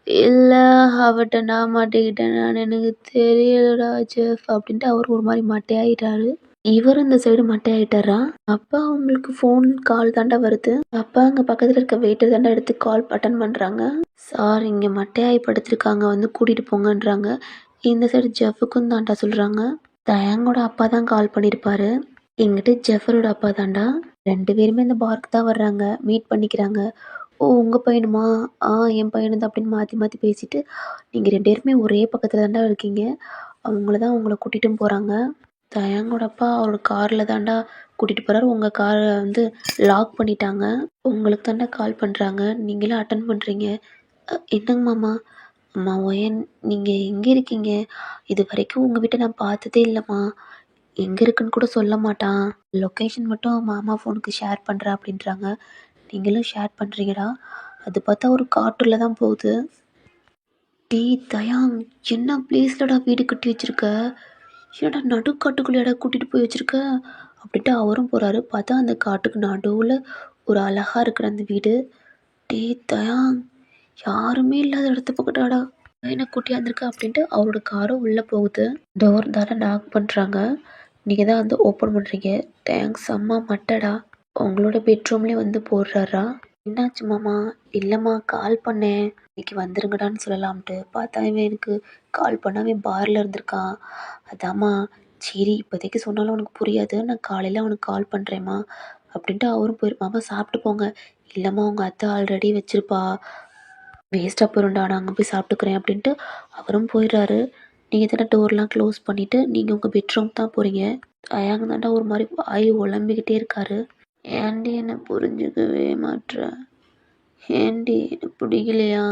இல்லை அவட்ட நான் மாட்டிக்கிட்டேனான்னு எனக்கு தெரியலடா ஜெஃப் அப்படின்ட்டு அவர் ஒரு மாதிரி மட்டையாயிட்டாரு. இவர் இந்த சைடு மட்டையாயிட்டாரா. அப்பா அவங்களுக்கு ஃபோன் கால் தாண்டா வருது. அப்பா அங்கே பக்கத்தில் இருக்க வெயிட்டர் தாண்டா எடுத்து கால் அட்டன் பண்ணுறாங்க. சார் இங்கே மட்டையாகி படுத்திருக்காங்க, வந்து கூட்டிகிட்டு போங்கன்றாங்க. இந்த சைடு ஜெஃபுக்கும் தாண்டா சொல்கிறாங்க. தயாங்கோட அப்பா தான் கால் பண்ணியிருப்பாரு. எங்கிட்ட ஜெஃபரோட அப்பா தாண்டா. 2 பேருமே இந்த பார்க்கு தான் வர்றாங்க, மீட் பண்ணிக்கிறாங்க. ஓ உங்கள் பையனுமா? என் பையனு தான் அப்படின்னு மாற்றி மாற்றி பேசிட்டு, நீங்கள் 2 பேருமே ஒரே பக்கத்தில் தாண்டா இருக்கீங்க, அவங்கள தான் உங்களை கூட்டிகிட்டும் போகிறாங்க. தயாங்கோட அப்பா அவரோட காரில் தாண்டா கூட்டிகிட்டு போகிறாரு. உங்கள் காரை வந்து லாக் பண்ணிட்டாங்க. உங்களுக்கு தாண்டா கால் பண்ணுறாங்க, நீங்களும் அட்டன் பண்ணுறீங்க. என்னங்க மாமா? அம்மா ஒயன், நீங்கள் எங்கே இருக்கீங்க? இது வரைக்கும் உங்கள் வீட்டை நான் பார்த்ததே இல்லைம்மா, எங்கே இருக்குன்னு கூட சொல்ல மாட்டான், லொக்கேஷன் மட்டும் மாமா ஃபோனுக்கு ஷேர் பண்ணுறா அப்படின்றாங்க. நீங்களும் ஷேர் பண்ணுறீங்கடா. அது பார்த்தா ஒரு காட்டில் தான் போகுது. டீ தயாங், என்ன பிளேஸ்லடா வீடு கட்டி வச்சுருக்க? ஏடா நடுக்காட்டுக்குள்ளேடா கூட்டிகிட்டு போய் வச்சுருக்க அப்படின்ட்டு அவரும் போகிறாரு. பார்த்தா அந்த காட்டுக்கு நடுவில் ஒரு அழகாக இருக்கிற அந்த வீடு. டே தயாங், யாருமே இல்லாத இடத்த பக்கத்தாடா என்ன கூட்டியாந்துருக்க அப்படின்ட்டு அவரோட காரும் உள்ளே போகுது. டோர் தானே நாக் பண்ணுறாங்க. நீங்கள் தான் வந்து ஓப்பன் பண்ணுறீங்க. தேங்க்ஸ் அம்மா மட்டடா. உங்களோட பெட்ரூம்லேயே வந்து போடுறாரா. என்னாச்சு மாமா? இல்லைம்மா கால் பண்ணேன், இன்னைக்கு வந்துருங்கடான்னு சொல்லலாம்ட்டு பார்த்தா இவன் எனக்கு கால் பண்ணாவே பாரில் இருந்திருக்கான். அதாம்மா சரி இப்போதைக்கு சொன்னாலும் உனக்கு புரியாது, நான் காலையில் அவனுக்கு கால் பண்ணுறேம்மா அப்படின்ட்டு அவரும் போயிருப்பாமா. சாப்பிட்டு போங்க. இல்லைம்மா உங்கள் அத்தை ஆல்ரெடி வச்சுருப்பா, வேஸ்ட்டாக போயிருண்டா, நான் அங்கே போய் சாப்பிட்டுக்கிறேன் அப்படின்ட்டு அவரும் போயிடுறாரு. நீங்கள் தானே டோர்லாம் க்ளோஸ் பண்ணிவிட்டு நீங்கள் உங்கள் பெட்ரூம் தான் போகிறீங்க. தயாங்க தாண்டா ஒரு மாதிரி வாய் உழம்பிக்கிட்டே இருக்காரு. ஏன்டி என்னை புரிஞ்சுக்கவே மாட்ற? ஏன்டி எனக்கு பிடிக்கலையா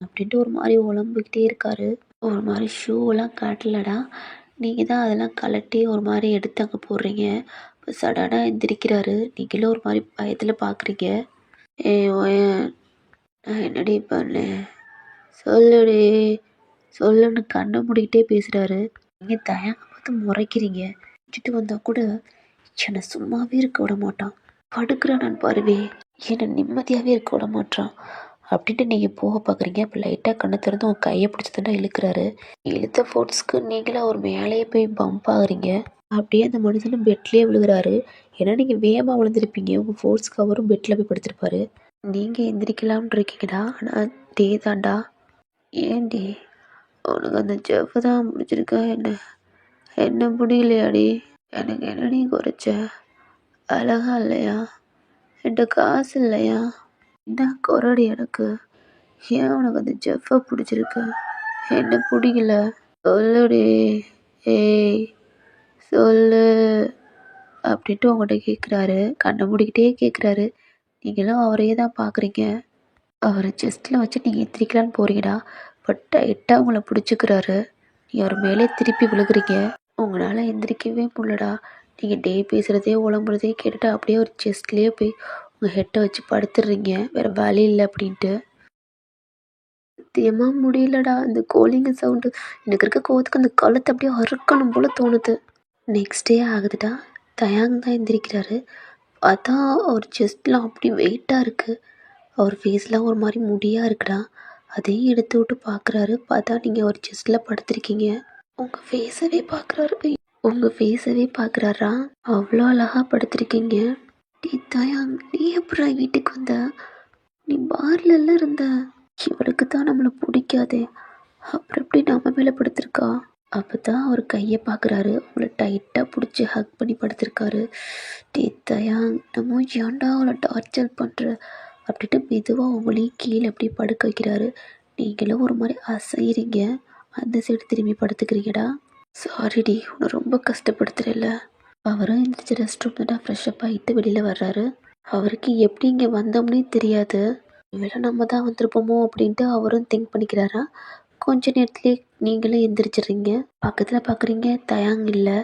அப்படின்ட்டு ஒரு மாதிரி உழம்பிக்கிட்டே இருக்காரு. ஒரு மாதிரி ஷூவெல்லாம் காட்டலடா, நீங்கள் தான் அதெல்லாம் கலட்டி ஒரு மாதிரி எடுத்து அங்கே போடுறீங்க. இப்போ சடனாக எந்திரிக்கிறாரு. நீங்களும் ஒரு மாதிரி பயத்தில் பார்க்குறீங்க. ஓயன், நான் என்னடி பண்ணேன் சொல்லுடி சொல்லுன்னு கண்ணை மூடிக்கிட்டே பேசுகிறாரு. நீங்கள் தயங்க பார்த்து முறைக்கிறீங்க. வச்சுட்டு வந்தால் கூட என்னை சும்மாவே இருக்க விட மாட்டான், படுக்கிறான் நான் பாருவே, என்னை நிம்மதியாகவே இருக்க விட மாட்டான் அப்படின்ட்டு நீங்கள் போக பார்க்குறீங்க. இப்போ லைட்டாக கண்ணை திறந்து உங்கள் கையை பிடிச்சி தாண்டா இழுக்கிறாரு. இழுத்த ஃபோர்ஸ்க்கு நீங்களும் அவர் மேலேயே போய் பம்ப் ஆகுறீங்க. அப்படியே அந்த மனுஷனும் பெட்லேயே விழுகிறாரு. ஏன்னா நீங்கள் வேகமாக விழுந்திருப்பீங்க, உங்கள் ஃபோர்ஸ்க்கு அவரும் பெட்டில் போய் படுத்திருப்பாரு. நீங்கள் எந்திரிக்கலாம்னு இருக்கீங்கடா, ஆனால் டே தாண்டா. ஏன்டி உனக்கு அந்த ஜெஃப் தான் பிடிச்சிருக்கா என்ன பிடிக்கலையாடி? எனக்கு என்னடி குறைச்ச? அழகா இல்லையா? என்கிட்ட காசு இல்லையா? என்ன குறடி எனக்கு? ஏன் உனக்கு அந்த ஜெஃப்பை பிடிச்சிருக்கு, என்ன பிடிக்கல? சொல்லுடி, ஏய் சொல்லு அப்படின்ட்டு உங்கள்கிட்ட கேட்குறாரு. கண்ணை மூடிக்கிட்டே கேட்குறாரு. நீங்களும் அவரையே தான் பார்க்குறீங்க. அவரை செஸ்ட்டில் வச்சு நீங்கள் எத்திரிக்கலான்னு போகிறீங்கடா, பட் டைட்டாக உங்களை பிடிச்சிக்கிறாரு. நீ அவர் மேலே திருப்பி விழுகிறீங்க. உங்களால் எந்திரிக்கவே முடியலடா. நீங்கள் டே பேசுகிறதே உளம்புறதே கேட்டுட்டு அப்படியே ஒரு செஸ்ட்லேயே போய் உங்கள் ஹெட்டை வச்சு படுத்துடுறீங்க. வேறு வழி இல்லை அப்படின்ட்டு. சத்தியமாக முடியலடா. அந்த கோழிங்க சவுண்டு எனக்கு இருக்க கோவத்துக்கு அந்த கழுத்தை அப்படியே அறுக்கணும் போல் தோணுது. Next day ஆகுதுடா. தயாங் தான் எந்திரிக்கிறாரு. அதான் அவர் செஸ்ட்லாம் அப்படி வெயிட்டாக இருக்குது. அவர் ஃபேஸ்லாம் ஒரு மாதிரி முடியாக இருக்குடா. அதையும் எடுத்து விட்டு பார்க்குறாரு. பார்த்தா நீங்கள் அவர் செஸ்ட்டில் படுத்திருக்கீங்க. உங்கள் ஃபேஸவே பார்க்குறாரா. அவ்வளோ அழகாக படுத்திருக்கீங்க. டீ தயாங், நீ எப்படா வீட்டுக்கு வந்த? நீ பார்லெல்லாம் இருந்த. இவளுக்கு தான் நம்மளை பிடிக்காதே, அப்புறம் எப்படி நம்ம மேலே படுத்திருக்கா? அப்போ தான் அவர் கையை பார்க்குறாரு. அவளை டைட்டாக பிடிச்சி ஹக் பண்ணி படுத்திருக்காரு. டீ தயாங், நம்ம ஏன்டா அவளை டார்ச்சர் பண்ணுற அப்படின்ட்டு மெதுவாக அவங்களையும் கீழே அப்படியே படுக்க வைக்கிறாரு. நீங்களும் ஒரு மாதிரி அசைகிறீங்க. அந்த சைடு திரும்பி படுத்துக்கிறீங்கடா. சாரிடி, உன்னை ரொம்ப கஷ்டப்படுத்துறேல்ல. அவரும் எந்திரிச்சு ரெஸ்ட் ரூம் தான் ஃப்ரெஷ்அப் ஆகிட்டு வெளியில் வர்றாரு. அவருக்கு எப்படி இங்கே வந்தோம்னே தெரியாது. இவ்வளோ நம்ம தான் வந்திருப்போமோ அப்படின்ட்டு அவரும் திங்க் பண்ணிக்கிறாரா. கொஞ்ச நேரத்துலேயே நீங்களும் எந்திரிச்சிடுறீங்க. பக்கத்தில் பார்க்குறீங்க, தயாங் இல்லை.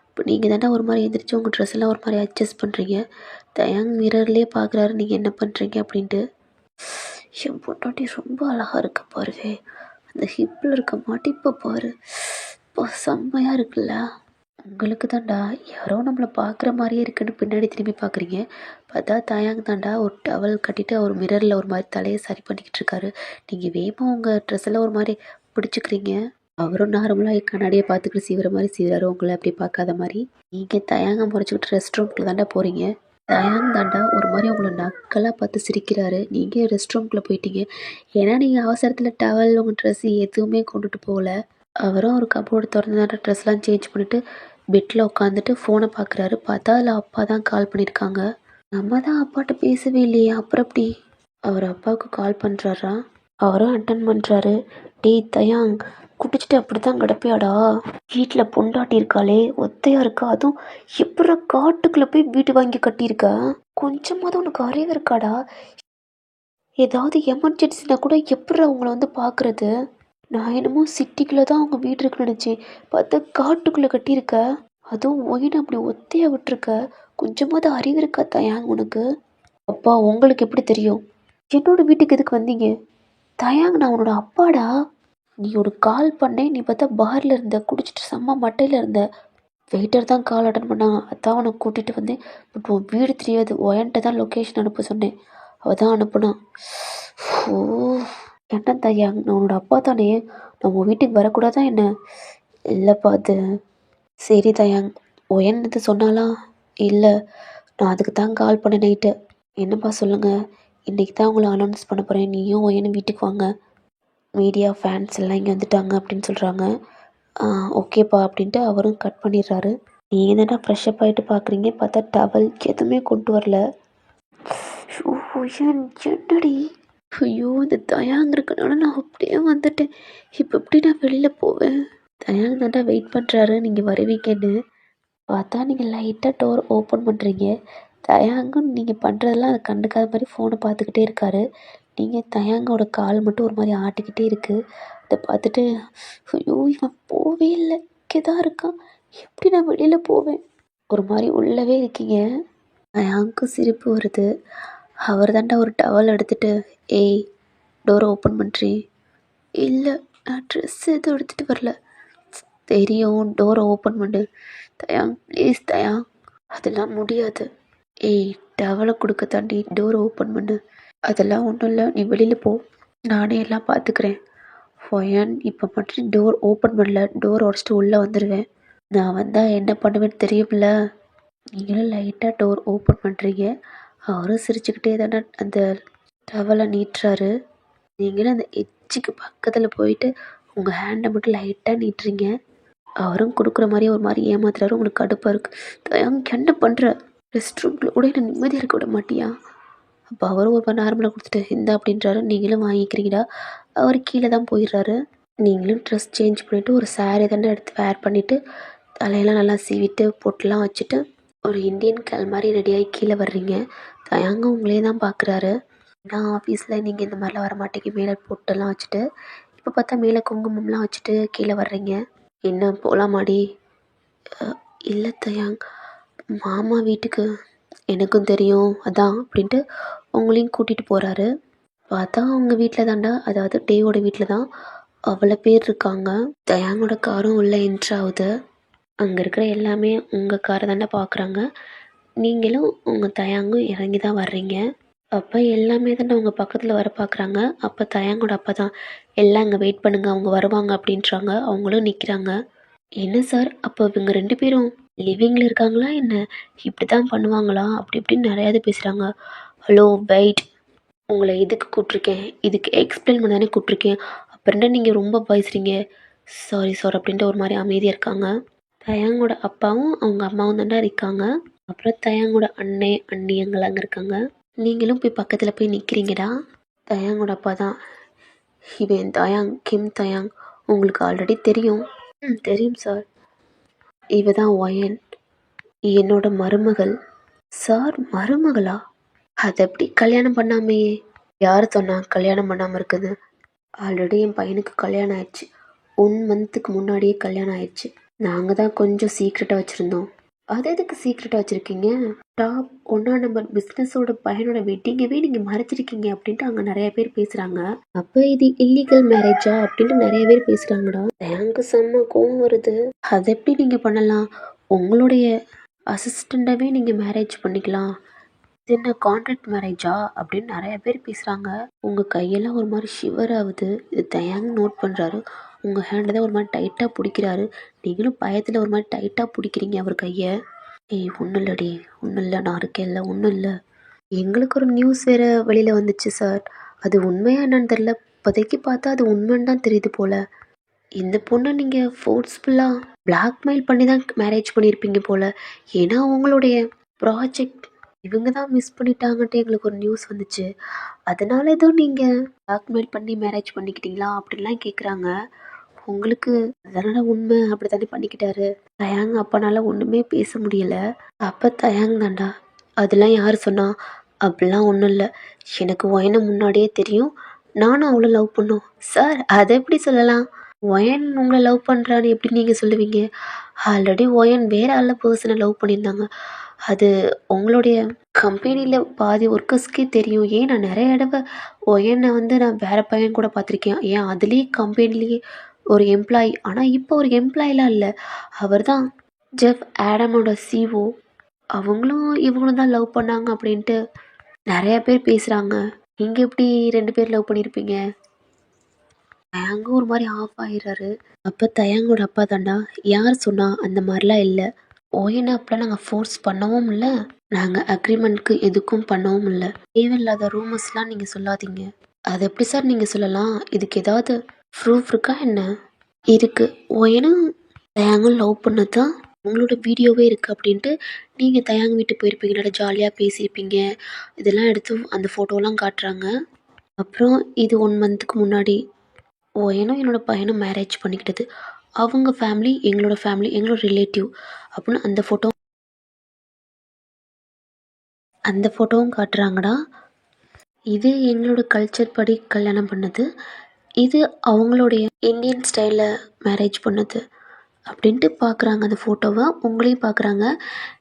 இப்போ நீங்கள் தானே ஒரு மாதிரி எந்திரிச்சு உங்கள் ட்ரெஸ் எல்லாம் ஒரு மாதிரி அட்ஜஸ்ட் பண்ணுறீங்க. தயாங் மிரர்லேயே பார்க்குறாரு நீங்கள் என்ன பண்ணுறீங்க அப்படின்ட்டு. என் பொண்டாட்டி ரொம்ப அழகாக இருக்க பாருவே. அந்த ஹிப்பில் இருக்க மாட்டிப்போ பாரு, இப்போ செம்மையாக இருக்குல்ல. உங்களுக்கு தாண்டா யாரோ நம்மளை பார்க்குற மாதிரியே இருக்குன்னு பின்னாடி திரும்பி பார்க்குறீங்க. பார்த்தா தயாங் தாண்டா ஒரு டவல் கட்டிட்டு அவர் மிரரில் ஒரு மாதிரி தலையை சரி பண்ணிக்கிட்டு இருக்காரு. நீங்கள் வேகமாக உங்கள் ட்ரெஸ் எல்லாம் ஒரு மாதிரி பிடிச்சிக்கிறீங்க. அவரும் நார்மலாக கண்ணாடியை பார்த்துக்கிட்டு சீவிர மாதிரி சீவிராரு, உங்களை அப்படி பார்க்காத மாதிரி. நீங்கள் தயாங்க முறைச்சிக்கிட்டு ரெஸ்ட் ரூம்குள்ளே தாண்டா போகிறீங்க. தயாங் தாண்டா ஒரு மாதிரி உங்களை நக்கலாக பார்த்து சிரிக்கிறாரு. நீங்கள் ரெஸ்ட் ரூம்குள்ளே போயிட்டீங்க. ஏன்னா நீங்கள் அவசரத்தில் டவல் உங்கள் ட்ரெஸ் எதுவுமே கொண்டுட்டு போகல. அவரும் ஒரு கபோர்டு திறந்து தாண்டா ட்ரெஸ்லாம் சேஞ்ச் பண்ணிவிட்டு பெட்டில் உட்காந்துட்டு ஃபோனை பார்க்குறாரு. பார்த்தா அதில் அப்பா தான் கால் பண்ணியிருக்காங்க. நம்ம தான் அப்பாட்ட பேசவே இல்லையே, அப்புறம் எப்படி? அவர் அப்பாவுக்கு கால் பண்ணுறாரா. அவரும் அட்டன் பண்ணுறாரு. டேய் தயாங், குடிச்சிட்டு அப்படி தான் கிடப்பியாடா? வீட்டில் பொண்டாட்டி இருக்காளே, ஒத்தையாக இருக்கா, அதுவும் எப்படா காட்டுக்குள்ளே போய் வீட்டு வாங்கி கட்டியிருக்க? கொஞ்சமாவது உனக்கு அறிவு இருக்காடா? ஏதாவது எமர்ஜென்சினா கூட எப்படா உங்களை வந்து பார்க்குறது? நான் என்னமோ சிட்டிக்குள்ளே தான் அவங்க வீடு இருக்குன்னு நினச்சேன். பார்த்தா காட்டுக்குள்ளே கட்டியிருக்க. அதுவும் ஒயினை அப்படி ஒத்தையாக விட்டுருக்க. கொஞ்சமாவது அறிவு இருக்கா தயாங் உனக்கு? அப்பா, உங்களுக்கு எப்படி தெரியும்? என்னோட வீட்டுக்கு எதுக்கு வந்தீங்க? தயாங், நான் உன்னோட அப்பாடா. நீ ஒரு கால் பண்ணேன், நீ பார்த்தா பாரில் இருந்த, குடிச்சிட்டு செம்ம மட்டையில் இருந்த. வெயிட்டர் தான் கால் அட்டன் பண்ணான், அதான் உனக்கு கூட்டிகிட்டு வந்தேன். பட் உன் வீடு தெரியாது, ஒயன்ட்ட தான் லொக்கேஷன் அனுப்ப சொன்னேன், அவள் தான் அனுப்புனான். ஓ, என்ன தயாங், நான் உன்னோட அப்பா தானே, நம்ம வீட்டுக்கு வரக்கூடாதா என்ன? இல்லைப்பா அது. சரி தயாங், ஒயன் இது சொன்னாலா? இல்லை, நான் அதுக்கு தான் கால் பண்ண நைட்டு. என்னப்பா சொல்லுங்கள். இன்றைக்கி தான் உங்களை அனௌன்ஸ் பண்ண போகிறேன், நீயும் ஒயனும் வீட்டுக்கு வாங்க. மீடியா ஃபேன்ஸ் எல்லாம் இங்கே வந்துட்டாங்க அப்படின்னு சொல்கிறாங்க. ஓகேப்பா அப்படின்ட்டு அவரும் கட் பண்ணிடுறாரு. நீங்கள் தானே ஃப்ரெஷ்அப் ஆகிட்டு பார்க்குறீங்க, பார்த்தா டவல் எதுவுமே கொண்டு வரல. என்னடி? ஐயோ, இந்த தயாங் இருக்கனால நான் அப்படியே வந்துட்டேன். இப்போ எப்படி நான் வெளியில் போவேன்? தயாங் தாண்டா வெயிட் பண்ணுறாரு நீங்கள் வருவீங்கன்னு. பார்த்தா நீங்கள் லைட்டாக டோர் ஓப்பன் பண்ணுறீங்க. தயாங்கும் நீங்கள் பண்ணுறதெல்லாம் அதை கண்டுக்காத மாதிரி ஃபோனை பார்த்துக்கிட்டே இருக்காரு. நீங்கள் தயாங்கோட கால் மட்டும் ஒரு மாதிரி ஆட்டிக்கிட்டே இருக்குது. அதை பார்த்துட்டு ஐயோ, இவன் போவே இல்லை, இங்கே தான் இருக்கான், எப்படி நான் வெளியில் போவேன்? ஒரு மாதிரி உள்ளவே இருக்கீங்க. தயாங்கும் சிரிப்பு வருது. அவர் தாண்டா ஒரு டவல் எடுத்துகிட்டு, ஏய் டோரை ஓப்பன் பண்ணுறேன். இல்லை, நான் ட்ரெஸ் எதுவும் எடுத்துகிட்டு வரல. தெரியும், டோரை ஓப்பன் பண்ணு. தயாங் ப்ளீஸ் தயாங். அதெல்லாம் முடியாது. ஏய், டவலை கொடுக்க தாண்டி டோரை ஓப்பன் பண்ணு. அதெல்லாம் ஒன்றும் இல்லை, நீ வெளியில் போ, நானே எல்லாம் பார்த்துக்கிறேன். ஃபொயன் இப்போ மட்டும் டோர் ஓப்பன் பண்ணல, டோர் உடச்சிட்டு உள்ளே வந்துடுவேன். நான் வந்தால் என்ன பண்ணுவேன்னு தெரியும்ல. நீங்களும் லைட்டாக டோர் ஓப்பன் பண்ணுறீங்க. அவரும் சிரிச்சுக்கிட்டே தானே அந்த டவலை நீட்டுறாரு. நீங்களும் அந்த எட்ஜுக்கு பக்கத்தில் போயிட்டு உங்கள் ஹேண்டை மட்டும் லைட்டாக நீட்டுறீங்க. அவரும் கொடுக்குற மாதிரி ஒரு மாதிரி ஏமாத்துறாரு. உங்களுக்கு கடுப்பாக இருக்குது. தயாங், என்ன பண்ணுற? ரெஸ்ட் ரூமில் கூட என்ன நிம்மதியாக இருக்க விட மாட்டியா? அப்போ அவரும் ஒரு நார்மலாக கொடுத்துட்டு இந்த அப்படின்றாரு. நீங்களும் வாங்கிக்கிறீங்களா? அவர் கீழே தான் போயிடுறாரு. நீங்களும் ட்ரெஸ் சேஞ்ச் பண்ணிவிட்டு ஒரு சாரீ தானே எடுத்து வேர் பண்ணிவிட்டு தலையெல்லாம் நல்லா சீவிட்டு பொட்டெலாம் வச்சுட்டு ஒரு இந்தியன் கேர்ள் மாதிரி ரெடியாகி கீழே வர்றீங்க. தயாங்க உங்களே தான் பார்க்குறாரு. நான் ஆஃபீஸில் நீங்கள் இந்த மாதிரிலாம் வர மாட்டேங்க, மேலே பொட்டெல்லாம் வச்சுட்டு. இப்போ பார்த்தா மேலே குங்குமம்லாம் வச்சுட்டு கீழே வர்றீங்க. என்ன போகலாமாடி? இல்லை தயாங், மாமா வீட்டுக்கு எனக்கும் தெரியும் அதான் அப்படின்ட்டு உங்களையும் கூட்டிகிட்டு போகிறாரு. பார்த்தா அவங்க வீட்டில் தான்டா, அதாவது டேவோட வீட்டில் தான் அவ்வளோ பேர் இருக்காங்க. தயாங்கோட காரும் உள்ளே என்ட்ரு ஆகுது. அங்கே இருக்கிற எல்லாமே உங்கள் காரை தாண்டா பார்க்குறாங்க. நீங்களும் உங்கள் தயாங்கும் இறங்கி தான் வர்றீங்க. அப்போ எல்லாமே தாண்டா உங்கள் பக்கத்தில் வர பார்க்குறாங்க. அப்போ தயாங்கோட அப்பா தான், எல்லாம் இங்கே வெயிட் பண்ணுங்க, அவங்க வருவாங்க அப்படின்றாங்க. அவங்களும் நிற்கிறாங்க. என்ன சார், அப்போ இவங்க 2 பேரும் லிவிங்கில் இருக்காங்களா என்ன? இப்படி தான் பண்ணுவாங்களா? அப்படி இப்படின்னு நிறையாவது பேசுகிறாங்க. ஹலோ வெயிட், உங்களை எதுக்கு கூப்பிட்ருக்கேன்? இதுக்கு எக்ஸ்பிளைன் பண்ண தானே கூப்பிட்ருக்கேன். அப்புறம் நீங்கள் ரொம்ப பேசுகிறீங்க. சாரி சார் அப்படின்ட்டு ஒரு மாதிரி அமைதியாக இருக்காங்க. தயாங்கோட அப்பாவும் அவங்க அம்மாவும் தாண்டா இருக்காங்க. அப்புறம் தயாங்கோட அண்ணே அண்ணி அங்கெல்லாம் அங்கே இருக்காங்க. நீங்களும் போய் பக்கத்தில் போய் நிற்கிறீங்கடா. தயாங்கோட அப்பா தான், இவன் தயாங், கிம் தயாங், உங்களுக்கு ஆல்ரெடி தெரியும். தெரியும் சார். இவ தான் ஒயன், என்னோட மருமகள். சார் மருமகளா? அதை எப்படி கல்யாணம் பண்ணாமையே? யார் சொன்னா கல்யாணம் பண்ணாமல் இருக்குது? ஆல்ரெடி என் பையனுக்கு கல்யாணம் ஆயிடுச்சு. 1 மந்த்துக்கு முன்னாடியே கல்யாணம் ஆயிடுச்சு. நாங்கள் தான் கொஞ்சம் சீக்ரெட்டாக வச்சுருந்தோம். அது எதுக்கு சீக்ரெட்டாக வச்சுருக்கீங்க? டாப் 1ஆம் நம்பர் பிஸ்னஸோட பையனோட வெட்டிங்கவே நீங்கள் மறைச்சிருக்கீங்க அப்படின்ட்டு அங்கே நிறைய பேர் பேசுகிறாங்க. அப்போ இது இல்லீகல் மேரேஜா அப்படின்ட்டு நிறைய பேர் பேசுகிறாங்கடா. எனக்கு செம்ம கோவம் வருது. அதை எப்படி நீங்கள் பண்ணலாம்? உங்களுடைய அசிஸ்டண்ட்டாகவே நீங்கள் மேரேஜ் பண்ணிக்கலாம். இது என்ன கான்ட்ராக்ட் மேரேஜா அப்படின்னு நிறைய பேர் பேசுகிறாங்க. உங்கள் கையெல்லாம் ஒரு மாதிரி ஷிவர் ஆகுது. இது தயாங் நோட் பண்ணுறாரு. உங்கள் ஹேண்டை தான் ஒரு மாதிரி டைட்டாக பிடிக்கிறாரு. நீங்களும் பயத்தில் ஒரு மாதிரி டைட்டாக பிடிக்கிறீங்க அவர் கையை. ஏய் ஒன்றும் இல்லடி, ஒன்றும் இல்லை, நான் இருக்கேன்ல, ஒன்றும் இல்லை. எங்களுக்கு ஒரு நியூஸ் வேறு வெளியில் வந்துச்சு சார். அது உண்மையா என்னன்னு தெரில. இப்போதைக்கு பார்த்தா அது உண்மைன்னு தான் தெரியுது போல். இந்த பொண்ணை நீங்கள் ஃபோர்ஸ்ஃபுல்லாக பிளாக்மெயில் பண்ணி தான் மேரேஜ் பண்ணியிருப்பீங்க போல். ஏன்னா உங்களுடைய ப்ராஜெக்ட் இவங்க தான் மிஸ் பண்ணிட்டாங்கன்ட்டு எங்களுக்கு ஒரு நியூஸ் வந்துச்சு. அதனால எதுவும் நீங்கள் பிளாக்மெயில் பண்ணி மேரேஜ் பண்ணிக்கிட்டீங்களா அப்படின்லாம் கேட்குறாங்க. உங்களுக்கு அதனால உண்மை அப்படி தானே பண்ணிக்கிட்டாரு. தயாங் அப்பனால ஒன்றுமே பேச முடியலை. அப்போ தயாங் தாண்டா, அதெல்லாம் யார் சொன்னா? அப்படிலாம் ஒன்றும் இல்லை. எனக்கு ஒயனை முன்னாடியே தெரியும். நானும் அவளை லவ் பண்ணோம். சார் அதை எப்படி சொல்லலாம்? ஒயன் உங்களை லவ் பண்ணுறான்னு எப்படி நீங்கள் சொல்லுவீங்க? ஆல்ரெடி ஒயன் வேற ஆள பர்சனை லவ் பண்ணியிருந்தாங்க. அது உங்களுடைய கம்பெனியில் பாதி ஒர்க்கர்ஸ்க்கே தெரியும். ஏன் நான் நிறைய தடவை ஒயனை வந்து நான் வேறு பையன் கூட பார்த்துருக்கேன். ஏன் அதுலேயே கம்பெனிலேயே ஒரு எம்ப்ளாயி. ஆனால் இப்போ ஒரு எம்ப்ளாயிலாம் இல்லை, அவர் தான் ஜெஃப் ஆடமோட சிஓ. அவங்களும் இவங்களும் தான் லவ் பண்ணாங்க அப்படின்ட்டு நிறைய பேர் பேசுகிறாங்க. நீங்கள் எப்படி 2 பேர் லவ் பண்ணியிருப்பீங்க? தயாங்கும் ஒரு மாதிரி ஆஃப் ஆயிடுறாரு. அப்போ தயாங்கோட அப்பா தாண்டா, யார் சொன்னா? அந்த மாதிரிலாம் இல்லை. ஓஎன்னை அப்பெல்லாம் நாங்கள் ஃபோர்ஸ் பண்ணவும் இல்லை, நாங்கள் அக்ரிமெண்ட்க்கு எதுக்கும் பண்ணவும் இல்லை. தேவையில்லாத ரூமர்ஸ்லாம் நீங்கள் சொல்லாதீங்க. அது எப்படி சார் நீங்கள் சொல்லலாம்? இதுக்கு ஏதாவது ப்ரூஃப் இருக்கா என்ன? இருக்குது. ஓயனும் தயாங்கும் லவ் பண்ணது தான் உங்களோட வீடியோவே இருக்குது அப்படின்ட்டு நீங்கள் தயாங் வீட்டுக்கு போயிருப்பீங்க, நல்லா ஜாலியாக பேசியிருப்பீங்க. இதெல்லாம் எடுத்து அந்த ஃபோட்டோலாம் காட்டுறாங்க. அப்புறம் இது 1 மந்த்துக்கு முன்னாடி ஓயனும் என்னோட பையனும் மேரேஜ் பண்ணிக்கிட்டது. அவங்க ஃபேமிலி எங்களோட ஃபேமிலி, எங்களோட ரிலேட்டிவ் அப்படின்னு அந்த ஃபோட்டோவும் காட்டுறாங்கடா. இது எங்களோட கல்ச்சர் படி கல்யாணம் பண்ணது, இது அவங்களுடைய இந்தியன் ஸ்டைலில் மேரேஜ் பண்ணது அப்படின்ட்டு பார்க்குறாங்க. அந்த ஃபோட்டோவை உங்களையும் பார்க்குறாங்க.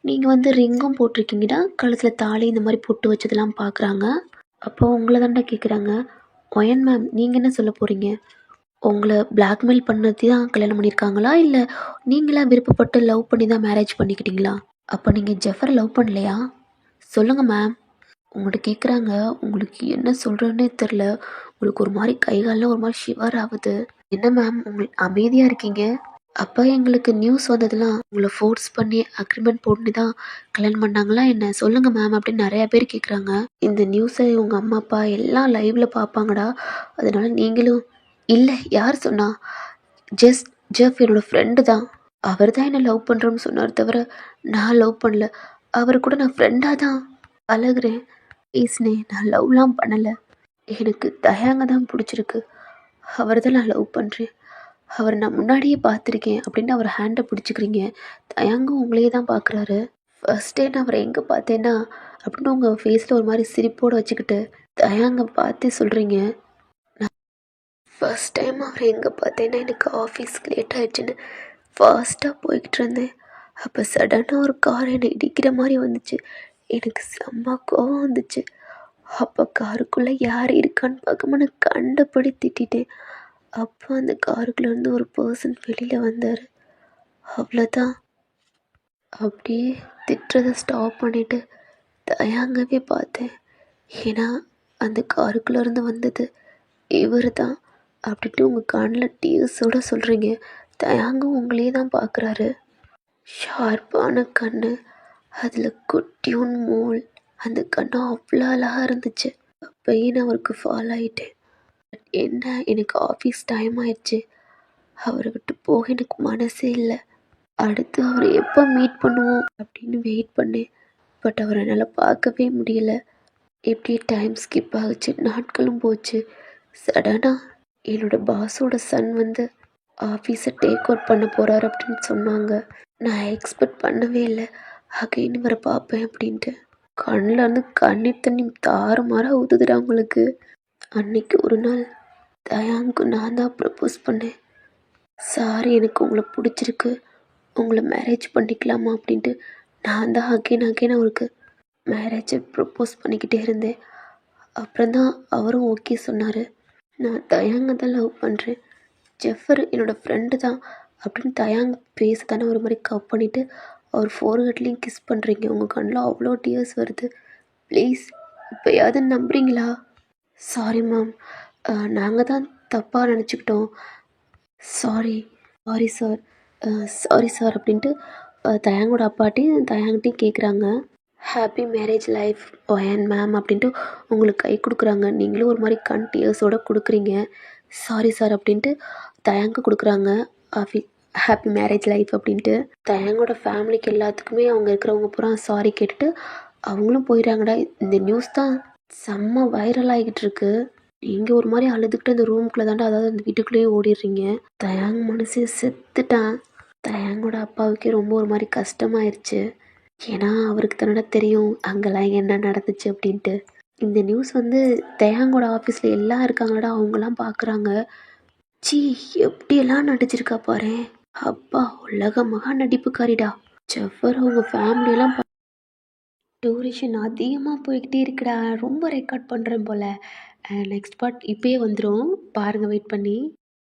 நீங்கள் வந்து ரிங்கும் போட்டிருக்கீங்கடா, கழுத்தில் தாலி இந்த மாதிரி பொட்டு வச்சதெல்லாம் பார்க்குறாங்க. அப்போ உங்களை தாண்டா கேட்குறாங்க, ஒயன் மேம் நீங்கள் என்ன சொல்ல போகிறீங்க? உங்களை பிளாக்மெயில் பண்ணது தான் கல்யாணம் பண்ணியிருக்காங்களா, இல்லை நீங்களாக விருப்பப்பட்டு லவ் பண்ணி தான் மேரேஜ் பண்ணிக்கிட்டீங்களா? அப்போ நீங்கள் ஜெஃபரை லவ் பண்ணலையா? சொல்லுங்கள் மேம். உங்கள்கிட்ட கேட்குறாங்க. உங்களுக்கு என்ன சொல்கிறேன்னே தெரில. உங்களுக்கு ஒரு மாதிரி கைகாலெலாம் ஒரு மாதிரி ஷிவர் ஆகுது. என்ன மேம் உங்களுக்கு அமைதியாக இருக்கீங்க? அப்போ எங்களுக்கு நியூஸ் வந்ததெல்லாம் உங்களை ஃபோர்ஸ் பண்ணி அக்ரிமெண்ட் போட்டு தான் கல்யாணம் பண்ணாங்களா என்ன? சொல்லுங்கள் மேம் அப்படின்னு நிறையா பேர் கேட்குறாங்க. இந்த நியூஸை உங்கள் அம்மா அப்பா எல்லாம் லைவில் பார்ப்பாங்கடா. அதனால நீங்களும் இல்லை. யார் சொன்னா? ஜெஃப் என்னோடய ஃப்ரெண்டு தான். அவர் தான் என்னை லவ் பண்ணுறோன்னு சொன்னார் தவிர நான் லவ் பண்ணல. அவர் கூட நான் ஃப்ரெண்டாக தான் பழகுறேன், பேசினேன். நான் லவ்லாம் பண்ணலை. எனக்கு தயாங்க தான் பிடிச்சிருக்கு. அவர் தான் நான் லவ் பண்ணுறேன். அவர் நான் முன்னாடியே பார்த்துருக்கேன் அப்படின்ட்டு அவர் ஹேண்டை பிடிச்சிக்கிறீங்க. தயாங்கும் உங்களையே தான் பார்க்குறாரு. ஃபர்ஸ்ட் டே நான் அவரை எங்கே பார்த்தேன்னா அப்படின்னு உங்கள் ஃபேஸில் ஒரு மாதிரி சிரிப்போடு வச்சுக்கிட்டு தயாங்க பார்த்து சொல்கிறீங்க. நான் ஃபர்ஸ்ட் டைம் அவரை எங்கே பார்த்தேன்னா எனக்கு ஆஃபீஸ்க்கு லேட் ஆகிடுச்சின்னு ஃபாஸ்ட்டாக போய்கிட்டு இருந்தேன். அப்போ சடனாக ஒரு கார் என்னை இடிக்கிற மாதிரி வந்துச்சு. எனக்கு செம்ம கோவம் வந்துச்சு. அப்போ காருக்குள்ளே யார் இருக்கான்னு பார்க்காம நான் கண்டபடி திட்டிட்டேன். அப்போ அந்த காருக்குள்ளேருந்து ஒரு பர்சன் வெளியில் வந்தார். அவ்வளோதான். அப்படியே திட்டுறதை ஸ்டாப் பண்ணிவிட்டு தயங்கவே பார்த்தேன். ஏன்னா அந்த காருக்குள்ளேருந்து வந்தது இவர் தான் அப்படின்ட்டு உங்கள் கண்ணில் டீர்ஸோடு சொல்கிறீங்க. தயங்கும் உங்களே தான் பார்க்குறாரு. ஷார்ப்பான கண், அதில் குட்டியூன் மோல். அந்த கண்ணு அவ்வளோ அழகாக இருந்துச்சு. அப்பயே நான் அவருக்கு ஃபாலோ ஆகிட்டேன். என்ன, எனக்கு ஆஃபீஸ் டைம் ஆயிடுச்சு. அவரை விட்டு போக எனக்கு மனசே இல்லை. அடுத்து அவரை எப்போ மீட் பண்ணுவோம் அப்படின்னு வெயிட் பண்ணேன். பட் அவரை என்னால் பார்க்கவே முடியல. இப்படியே டைம் ஸ்கிப் ஆகுச்சு, நாட்களும் போச்சு. சடனாக என்னோடய பாஸோட சன் வந்து ஆஃபீஸை டேக் அவுட் பண்ண போகிறாரு அப்படின்னு சொன்னாங்க. நான் எக்ஸ்பெக்ட் பண்ணவே இல்லை அகைன் இவரை பார்ப்பேன் அப்படின்ட்டு. கண்ணில் இருந்து கண்ணீர் தண்ணி தாறுமாறாக ஊற்றுதுடா உங்களுக்கு. அன்னைக்கு ஒரு நாள் தயாங்க்கு நான் தான் ப்ரப்போஸ் பண்ணேன். சாரி, எனக்கு உங்களை பிடிச்சிருக்கு, உங்களை மேரேஜ் பண்ணிக்கலாமா அப்படின்ட்டு நான் தான் அகைன் அவருக்கு மேரேஜை ப்ரப்போஸ் பண்ணிக்கிட்டே இருந்தேன். அப்புறம்தான் அவரும் ஓகே சொன்னார். நான் தயாங்க தான் லவ் பண்ணுறேன், ஜெஃபர் என்னோடய ஃப்ரெண்டு தான் அப்படின்னு தயாங்க பேச தானே ஒரு மாதிரி கப் பண்ணிவிட்டு அவர் ஃபோர்ஹெட்லேயும் கிஸ் பண்ணுறீங்க. உங்கள் கண்ணில் அவ்வளோ டியர்ஸ் வருது. ப்ளீஸ் இப்போயாவது நம்புறீங்களா? சாரி மேம், நாங்கள் தான் தப்பாக நினச்சிக்கிட்டோம். Sorry sorry sir, sorry sir அப்படின்ட்டு தயாங்கோட அப்பாட்டையும் தயாங்கிட்டையும் கேட்குறாங்க. ஹாப்பி மேரேஜ் லைஃப் ஒயன் மேம் அப்படின்ட்டு உங்களுக்கு கை கொடுக்குறாங்க. நீங்களும் ஒரு மாதிரி கண் டியர்ஸோடு கொடுக்குறீங்க. சாரி சார் அப்படின்ட்டு தயாங்க கொடுக்குறாங்க. ஹாப்பி மேரேஜ் லைஃப் அப்படின்ட்டு தயாங்கோட ஃபேமிலிக்கு எல்லாத்துக்குமே அவங்க இருக்கிறவங்க பூரா சாரி கேட்டுட்டு அவங்களும் போயிடுறாங்கடா. இந்த நியூஸ் தான் செம்ம வைரல் ஆகிக்கிட்டு இருக்கு. நீங்கள் ஒரு மாதிரி அழுதுகிட்டு அந்த ரூம்குள்ளே தாண்டா, அதாவது அந்த வீட்டுக்குள்ளேயே ஓடிடுறீங்க. தயாங் மனசு செத்துட்டான். தயாங்கோட அப்பாவுக்கே ரொம்ப ஒரு மாதிரி கஷ்டமாயிருச்சு. ஏன்னா அவருக்கு தானடா தெரியும் அங்கெல்லாம் என்ன நடந்துச்சு அப்படின்ட்டு. இந்த நியூஸ் வந்து தயாங்கோட ஆஃபீஸில் எல்லாம் இருக்காங்களடா, அவங்களாம் பார்க்குறாங்க. சி, எப்படியெல்லாம் நடிச்சிருக்கா பாரு. அப்பா உலக மகா நடிப்புக்காரிடா. ஜஃபர் அவங்க ஃபேமிலியெல்லாம் டூரேஷன் அதிகமாக போய்கிட்டே இருக்குடா. ரொம்ப ரெக்கார்ட் பண்ணுறேன் போல். நெக்ஸ்ட் பார்ட் இப்போயே வந்துடும், பாருங்கள் வெயிட் பண்ணி.